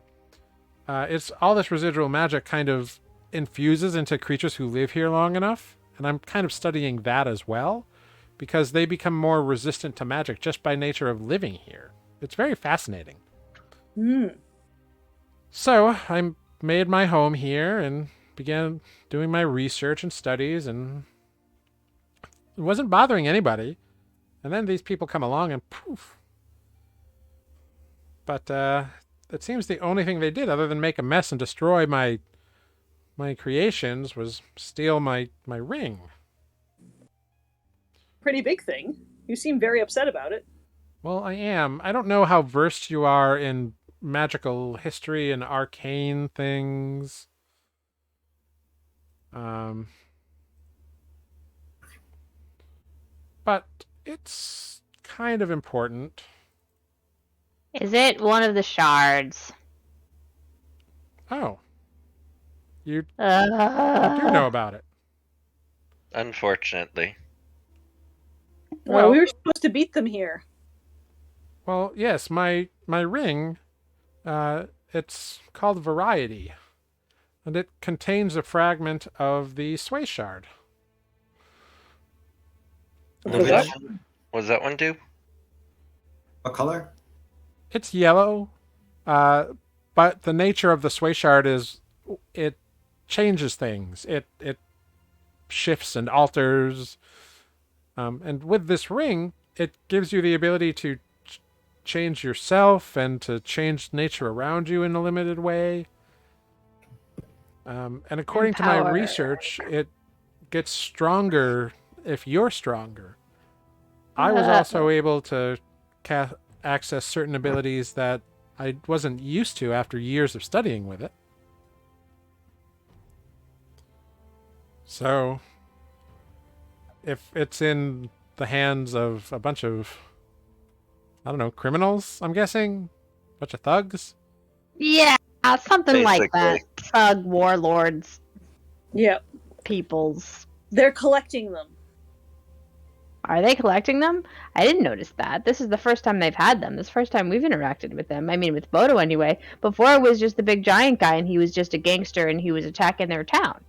it's all this residual magic kind of infuses into creatures who live here long enough, and I'm kind of studying that as well, because they become more resistant to magic just by nature of living here. It's very fascinating. So I made my home here and began doing my research and studies, and it wasn't bothering anybody. And then these people come along and poof. But it seems the only thing they did, other than make a mess and destroy my creations, was steal my ring. Pretty big thing. You seem very upset about it. Well, I am. I don't know how versed you are in magical history and arcane things. But it's kind of important. Is it one of the shards? Oh. You do know about it. Unfortunately. Well, we were supposed to beat them here. Well, yes, my ring, it's called Variety, and it contains a fragment of the Sway Shard. What does that one do? What color? It's yellow, but the nature of the Sway Shard is it changes things. It shifts and alters, and with this ring, it gives you the ability to change yourself and to change nature around you in a limited way. And according to my research, it gets stronger if you're stronger. I was also able to access certain abilities that I wasn't used to after years of studying with it. So, if it's in the hands of a bunch of, I don't know, criminals, I'm guessing? A bunch of thugs? Yeah, something like that. Basically. Thug warlords. Yeah. peoples. They're collecting them. Are they collecting them? I didn't notice that. This is the first time they've had them. This is the first time we've interacted with them. I mean, with Bodo anyway. Before it was just the big giant guy, and he was just a gangster, and he was attacking their town.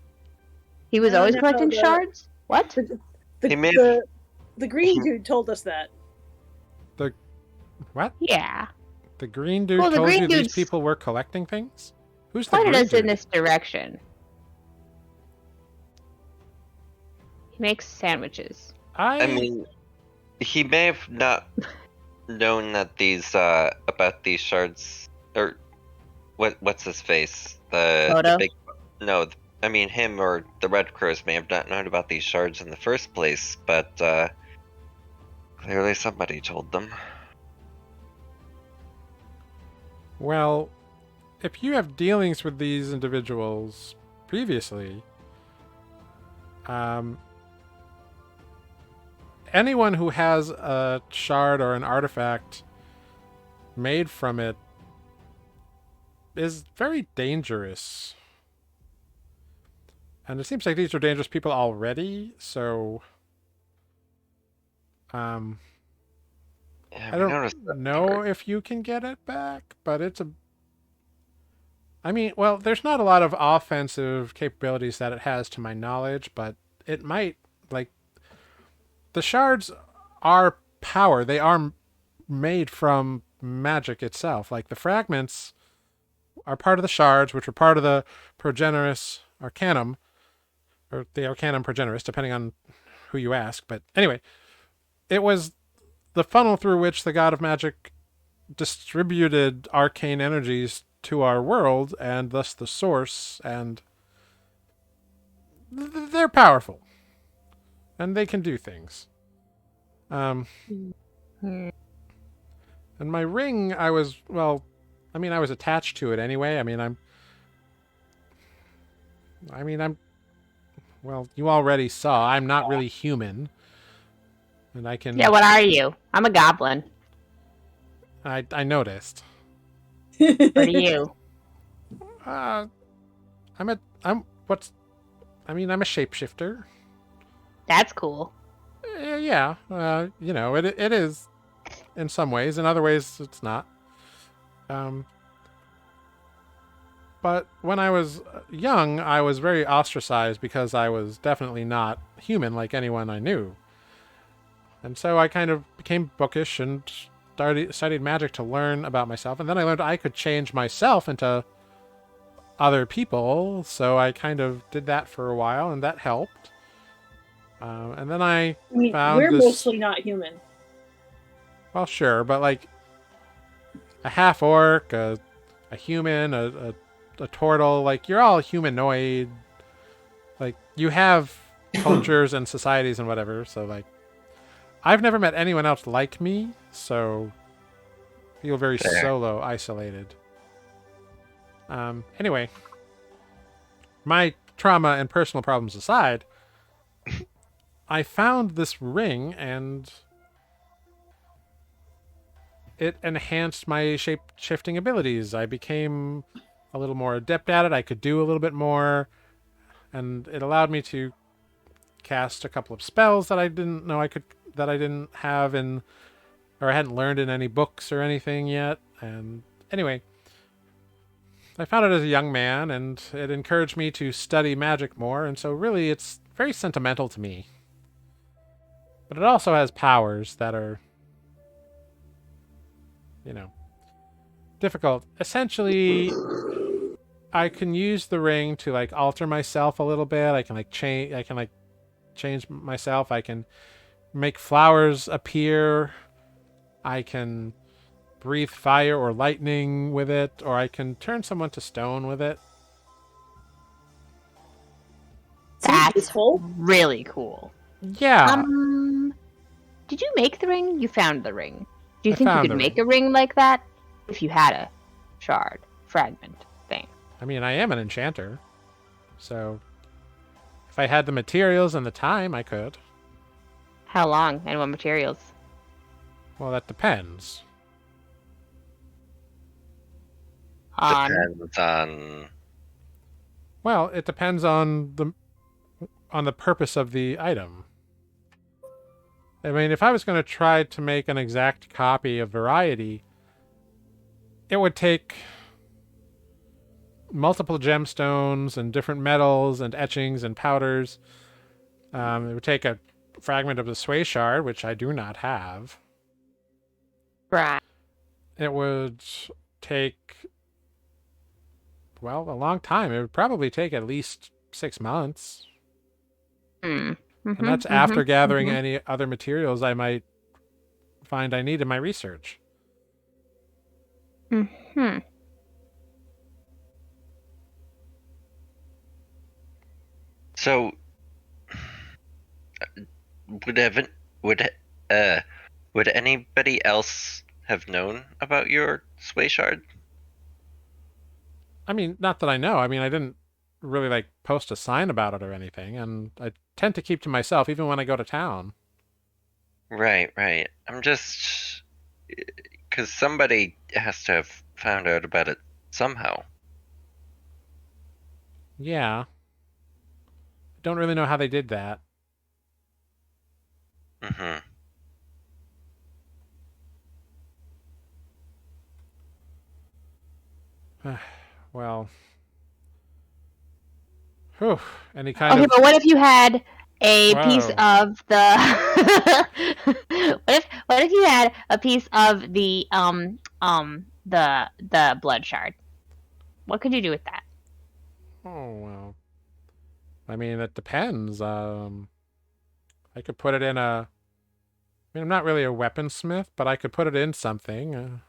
He was always No, collecting shards? What? He may have- The green dude told us that. What? Yeah. The green dude Well, the told green you these dude's- people were collecting things? Who's the Pointed green us in dude? this direction. He makes sandwiches. I mean, he may have not known that these about these shards, or what's his face? The Bodo? big no. I mean, him or the Red Crows may have not known about these shards in the first place, but clearly somebody told them. Well, if you have dealings with these individuals previously, anyone who has a shard or an artifact made from it is very dangerous. And it seems like these are dangerous people already, so Yeah, I we don't noticed that know part. if you can get it back, but it's a. I mean, well, there's not a lot of offensive capabilities that it has to my knowledge, but it might. Like, the shards are power. They are made from magic itself. Like, the fragments are part of the shards, which are part of the Progeneris Arcanum, or the Arcanum Progeneris, depending on who you ask. But anyway, it was the funnel through which the god of magic distributed arcane energies to our world, and thus the source, and they're powerful. And they can do things. Hmm. And my ring, I was attached to it anyway. Well, you already saw, I'm not really human. And I can... Yeah, what are you? I'm a goblin. I noticed. What are you? I'm a shapeshifter. That's cool. Yeah, it is in some ways. In other ways, it's not. But when I was young, I was very ostracized because I was definitely not human like anyone I knew. And so I kind of became bookish and studied magic to learn about myself. And then I learned I could change myself into other people. So I kind of did that for a while, and that helped. And then I mean, found we're this... mostly not human. Well, sure, but like a half orc, a human, a turtle, like you're all humanoid. Like you have cultures and societies and whatever. So like, I've never met anyone else like me, so I feel very Fair. solo, isolated. Anyway, my trauma and personal problems aside, I found this ring and it enhanced my shape-shifting abilities. I became a little more adept at it. I could do a little bit more, and it allowed me to cast a couple of spells that I didn't know I could, that I didn't have in, or I hadn't learned in any books or anything yet. And anyway, I found it as a young man, and it encouraged me to study magic more, and so really it's very sentimental to me. But it also has powers that are, difficult. Essentially, I can use the ring to like alter myself a little bit. I can change myself. I can make flowers appear. I can breathe fire or lightning with it, or I can turn someone to stone with it. Seems That's useful. really cool. Yeah. Did you make the ring? You found the ring. Do you I think you found could the make a ring like that if you had a shard fragment thing? I mean, I am an enchanter, so if I had the materials and the time, I could. How long and what materials? Well, that depends. On Depends on. Well, it depends on on the purpose of the item. I mean, if I was going to try to make an exact copy of variety, it would take multiple gemstones and different metals and etchings and powders. It would take a fragment of the sway shard, which I do not have. Right. It would take, well, a long time. It would probably take at least 6 months. Mm. And that's after gathering any other materials I might find I need in my research. Mm-hmm. So, would Evan, would anybody else have known about your sway shard? I mean, not that I know. I mean, I didn't really like post a sign about it or anything, and I tend to keep to myself even when I go to town. Right, right. I'm just because somebody has to have found out about it somehow. Yeah. I don't really know how they did that. Mm-hmm. Well, whew, any kind Okay, of but what if you had a piece Whoa. of the what if you had a piece of the blood shard? What could you do with that? Oh well. I mean, it depends. I could put it in a. I mean, I'm not really a weaponsmith, but I could put it in something.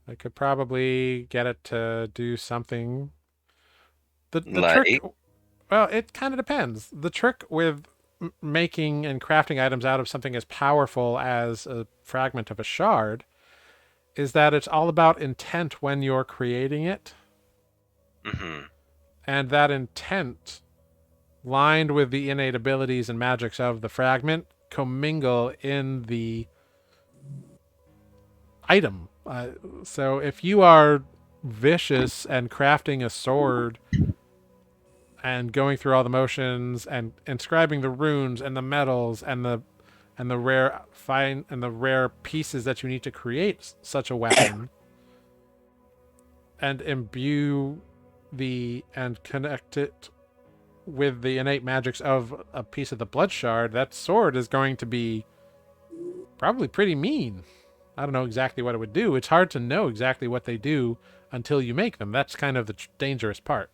I could probably get it to do something. The trick. Like, Well, it kind of depends. The trick with making and crafting items out of something as powerful as a fragment of a shard is that it's all about intent when you're creating it, mm-hmm. and that intent lined with the innate abilities and magics of the fragment commingle in the item. So if you are vicious and crafting a sword and going through all the motions and inscribing the runes and the metals and the rare pieces that you need to create such a weapon and imbue the and connect it with the innate magics of a piece of the blood shard, that sword is going to be probably pretty mean. I don't know exactly what it would do. It's hard to know exactly what they do until you make them. That's kind of the dangerous part.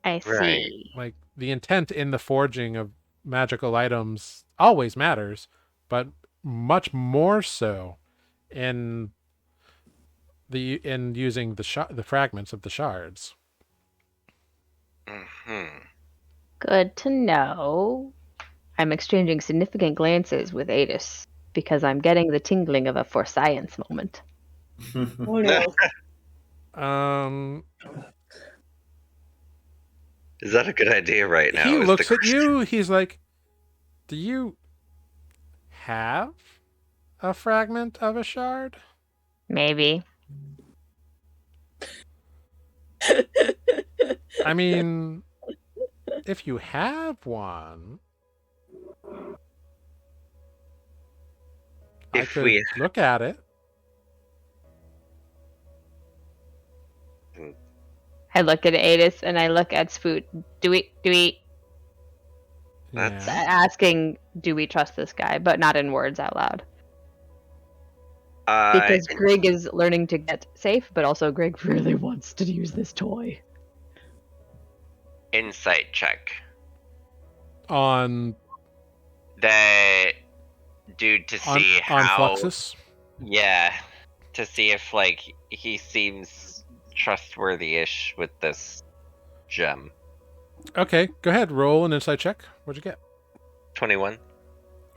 I Right. see. Like the intent in the forging of magical items always matters, but much more so in using the fragments of the shards. Mm-hmm. Good to know. I'm exchanging significant glances with Adis because I'm getting the tingling of a for science moment. Oh no. Um, Is that a good idea right now? he Is the looks at question. you. He's like, "Do you have a fragment of a shard?" Maybe. I mean, if you have one, I If could we, look at it. I look at Adis and I look at Spoot. Do we that's Yeah. asking do we trust this guy, but not in words out loud. Because Greg is learning to get safe, but also Greg really wants to use this toy. insight check. On The dude to see on how. Fluxxus. Yeah, to see if like he seems trustworthy-ish with this gem. Okay, go ahead. Roll an insight check. What'd you get? 21.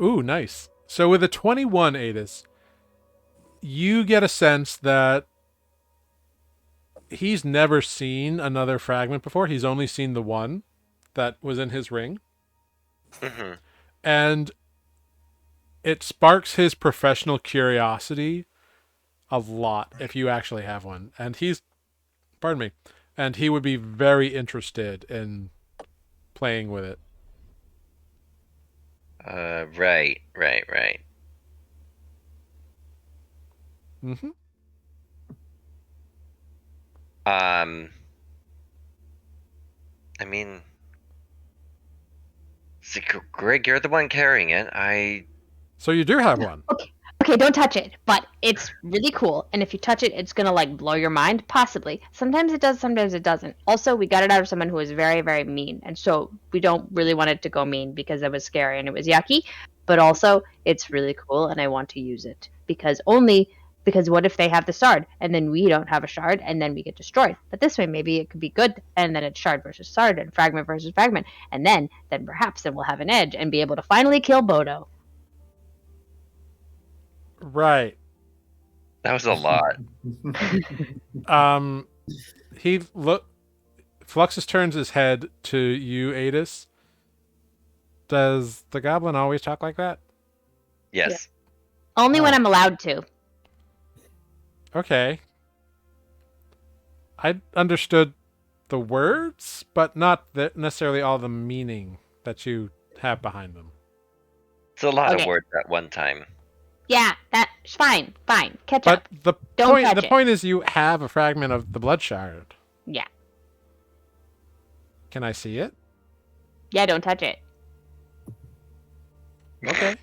Ooh, nice. So with a 21, Adis, you get a sense that he's never seen another fragment before. He's only seen the one that was in his ring. Mm-hmm. And it sparks his professional curiosity a lot if you actually have one. And pardon me, and he would be very interested in playing with it. Right. Mm-hmm. I mean, Greg, you're the one carrying it. So you do have one. Okay, don't touch it. But it's really cool, and if you touch it, it's gonna like blow your mind, possibly. Sometimes it does, sometimes it doesn't. Also, we got it out of someone who was very, very mean, and so we don't really want it to go mean because it was scary and it was yucky. But also, it's really cool, and I want to use it because what if they have the shard and then we don't have a shard and then we get destroyed? But this way, maybe it could be good, and then it's shard versus shard and fragment versus fragment, and then perhaps then we'll have an edge and be able to finally kill Bodo. Right. That was a lot. Fluxxus turns his head to you, Adis. Does the goblin always talk like that? Yes. Only when I'm allowed to. Okay. I understood the words, but not necessarily all the meaning that you have behind them. It's a lot of Okay. words at one time. Yeah, that's fine. Catch But up. the Don't touch it. point is you have a fragment of the blood shard. Yeah. Can I see it? Yeah, don't touch it. Okay.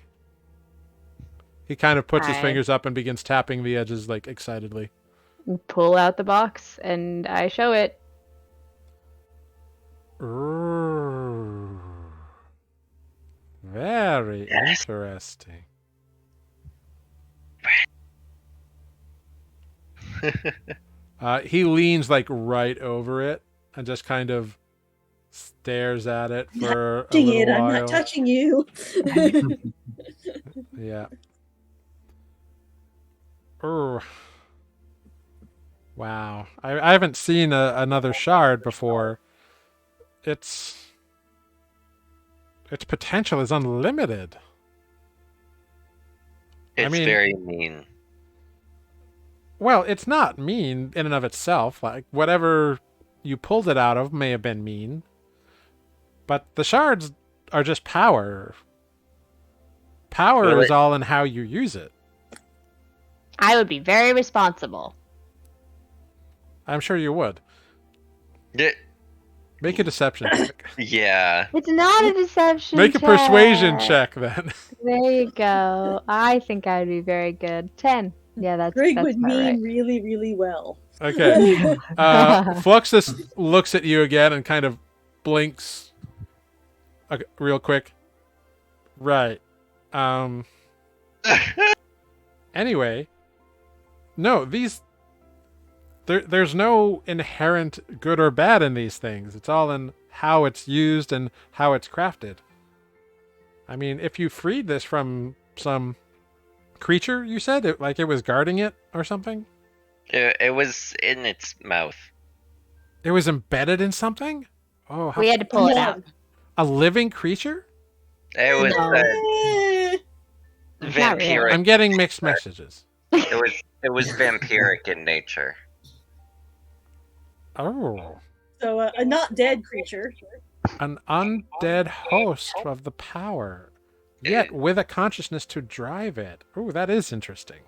He kind of puts his I- fingers up and begins tapping the edges like excitedly. Pull out the box and I show it. Ooh. Very Yes. interesting. He leans like right over it and just kind of stares at it for a Touching little it, I'm while. not touching you. Yeah. Ooh. Wow. I haven't seen another shard before. Its potential is unlimited. It's mean- very mean. Well, it's not mean in and of itself. Like whatever you pulled it out of may have been mean. But the shards are just power. Power Well, is all in how you use it. I would be very responsible. I'm sure you would. Yeah. Make a deception check. Yeah. It's not a deception Make a persuasion check then. There you go. I think I'd be very good. 10. Yeah, that's Greg that's would about mean right. really, really well. Okay. Fluxxus looks at you again and kind of blinks real quick. Right. Anyway, no, there's no inherent good or bad in these things. It's all in how it's used and how it's crafted. I mean, if you freed this from some creature, you said it like it was guarding it or something? It was in its mouth. It was embedded in something? Oh, We had to pull it out. a living creature? It was Eh, Not really. vampiric. I'm getting mixed messages. It was vampiric in nature. Oh. so a not dead creature. An undead host of the power, yet with a consciousness to drive it. Ooh, that is interesting.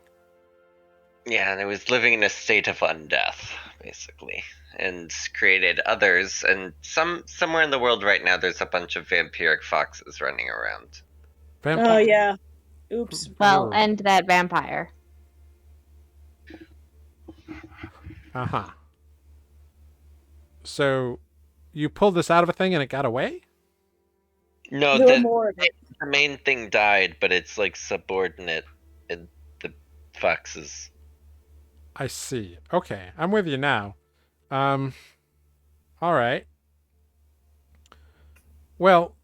Yeah, and it was living in a state of undeath, basically, and created others. And somewhere in the world right now, there's a bunch of vampiric foxes running around. Oh yeah. Oops. Well, Ooh. and that vampire. Uh-huh. So, you pulled this out of a thing and it got away? No, No more of it. the main thing died, but it's like subordinate in the foxes. I see. Okay, I'm with you now. All right. Well,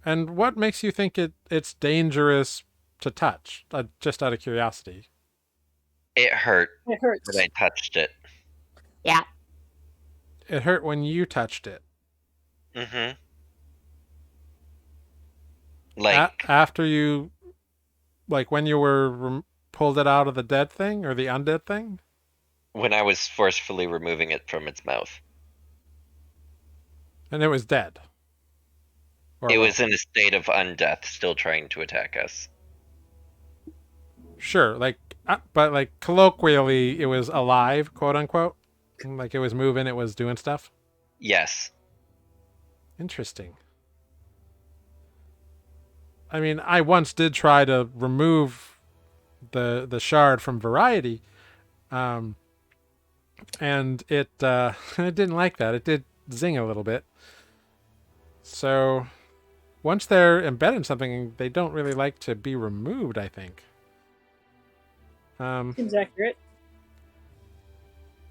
and what makes you think it's dangerous to touch? Just out of curiosity. It hurt It hurts. when I touched it. Yeah. It hurt when you touched it. Mm-hmm. Like, After you, like when you were pulled it out of the dead thing or the undead thing? when I was forcefully removing it from its mouth. And it was dead. Or It well, was in a state of undeath, still trying to attack us. sure, like, but like colloquially, it was alive, quote unquote. Like it was moving, it was doing stuff. Yes. Interesting. I mean, I once did try to remove the shard from Variety, and it it didn't like that. It did zing a little bit. So once they're embedded in something, they don't really like to be removed, I think. Seems accurate.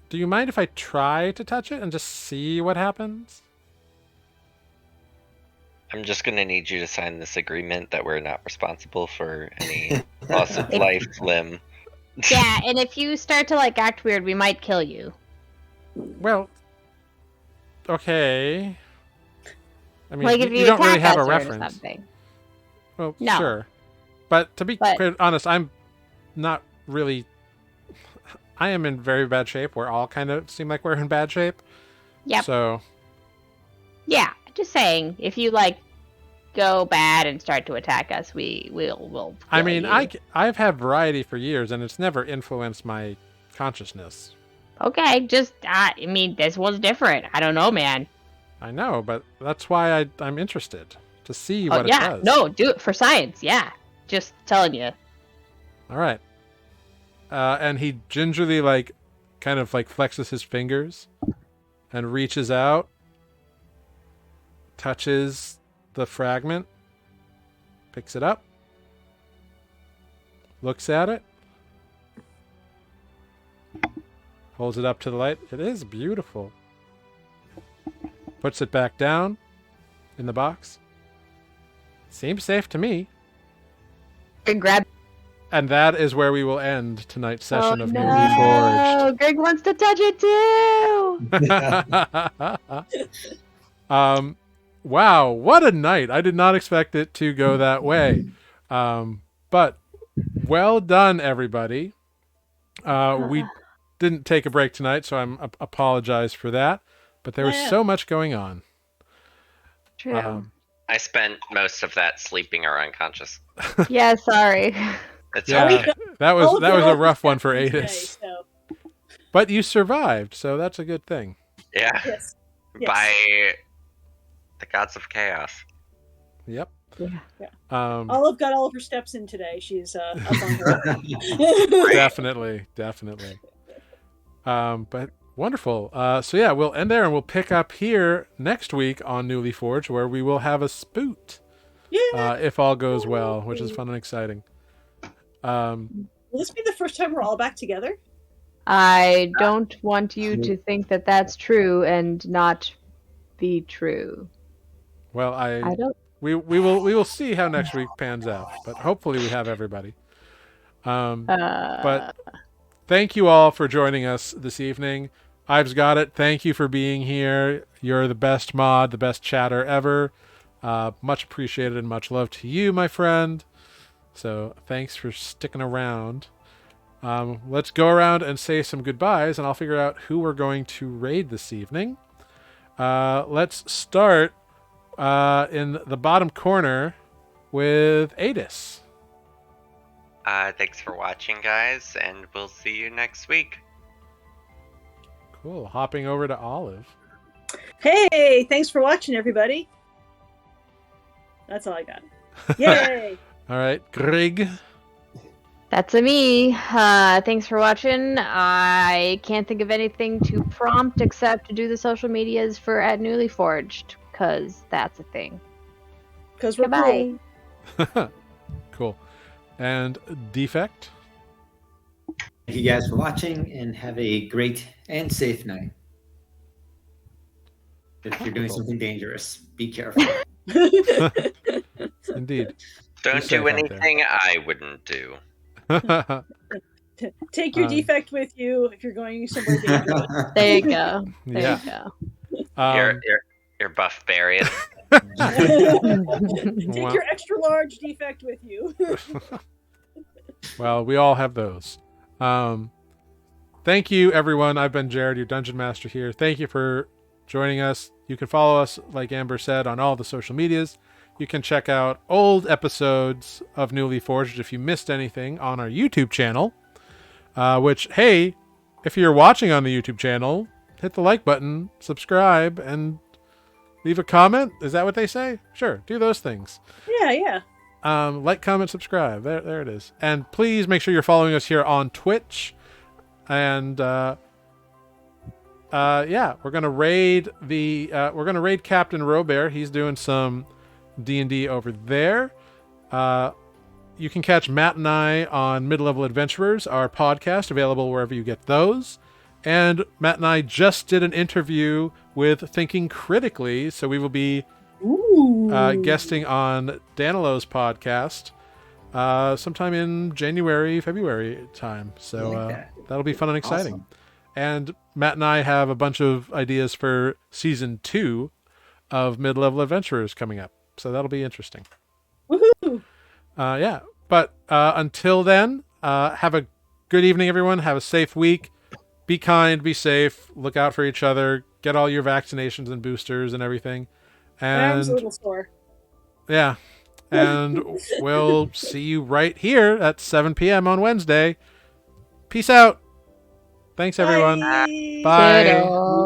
Do you mind if I try to touch it and just see what happens? I'm just gonna need you to sign this agreement that we're not responsible for any loss of life, limb. Yeah, and if you start to like act weird, we might kill you. Well, okay. I mean, Like if you you don't really attack have a us or reference. something. Well, No. sure. But to be But- quite honest, I'm not really. I am in very bad shape. We're all kind of seem like we're in bad shape. Yep. So, Yeah, just saying. If you like go bad and start to attack us, we'll. I kill mean, you. I've had variety for years, and it's never influenced my consciousness. Okay, just I mean, this was different. I don't know, man. I know, but that's why I'm interested to see Oh what it yeah, does. no, do it for science. Yeah, just telling you. All right. And he gingerly, like, kind of like flexes his fingers and reaches out, touches the fragment, picks it up, looks at it, holds it up to the light. It is beautiful. Puts it back down in the box. Seems safe to me. Greg grab. And that is where we will end tonight's session of no, Nuuli Greg wants to touch it too. Wow, what a night. I did not expect it to go that way. But well done, everybody. We didn't take a break tonight, so I'm apologize for that. But there was so much going on. True. I spent most of that sleeping or unconscious. Yeah, sorry. It's Yeah, okay. that was All of your a rough one for oversteps today, Adis. so, But you survived, so that's a good thing. Yeah. yes. Yes. By the gods of chaos. Yep. Yeah. Um, Olive got all of her steps in today. She's up on her. definitely. But wonderful. So yeah, we'll end there and we'll pick up here next week on Nuuli Forged, where we will have a spoot. Yeah. If all goes well, which is fun and exciting. Will this be the first time we're all back together? I don't want you to think that that's true and not be true. Well, I don't. we will see how next week pans out, but hopefully we have everybody. But thank you all for joining us this evening. Ives got it. Thank you for being here. You're the best mod, the best chatter ever. Much appreciated and much love to you, my friend. So thanks for sticking around. Let's go around and say some goodbyes, and I'll figure out who we're going to raid this evening. Let's start in the bottom corner with Adis. Thanks for watching, guys, and we'll see you next week. Cool. Hopping over to Olive. Hey, thanks for watching, everybody. That's all I got. Yay! All right, Greg. That's a me. Thanks for watching. I can't think of anything to prompt except to do the social medias for at Nuuli Forged, because that's a thing. Because we're Goodbye. cool. Cool. And Defect. Thank you guys for watching and have a great and safe night. If you're doing something dangerous, be careful. Indeed. Don't safe do out there. anything I wouldn't do. Take your defect with you if you're going somewhere dangerous. There you go. There Yeah. you go. You're buff barian. Take Wow. your extra large defect with you. Well, we all have those. Thank you, everyone. I've been Jared, your Dungeon Master here. Thank you for joining us. You can follow us, like Amber said, on all the social medias. You can check out old episodes of Nuuli Forged if you missed anything on our YouTube channel. Which, hey, if you're watching on the YouTube channel, hit the like button, subscribe, and leave a comment. Is that what they say? Sure, do those things. Yeah. Like, comment, subscribe. There it is. And please make sure you're following us here on Twitch. And we're gonna raid Captain Robert. He's doing some D&D over there. You can catch Matt and I on Mid-Level Adventurers, our podcast, available wherever you get those. And Matt and I just did an interview with Thinking Critically, so we will be guesting on Danilo's podcast sometime in January, February time. So that'll be fun and exciting. Awesome. And Matt and I have a bunch of ideas for season 2 of Mid-Level Adventurers coming up. So that'll be interesting. Woohoo! But until then, have a good evening, everyone. Have a safe week. Be kind, be safe, look out for each other, get all your vaccinations and boosters and everything. I'm a And little sore. yeah, and we'll see you right here at 7 p.m. on Wednesday. Peace out. Thanks, everyone. Bye. Bye. Toodles.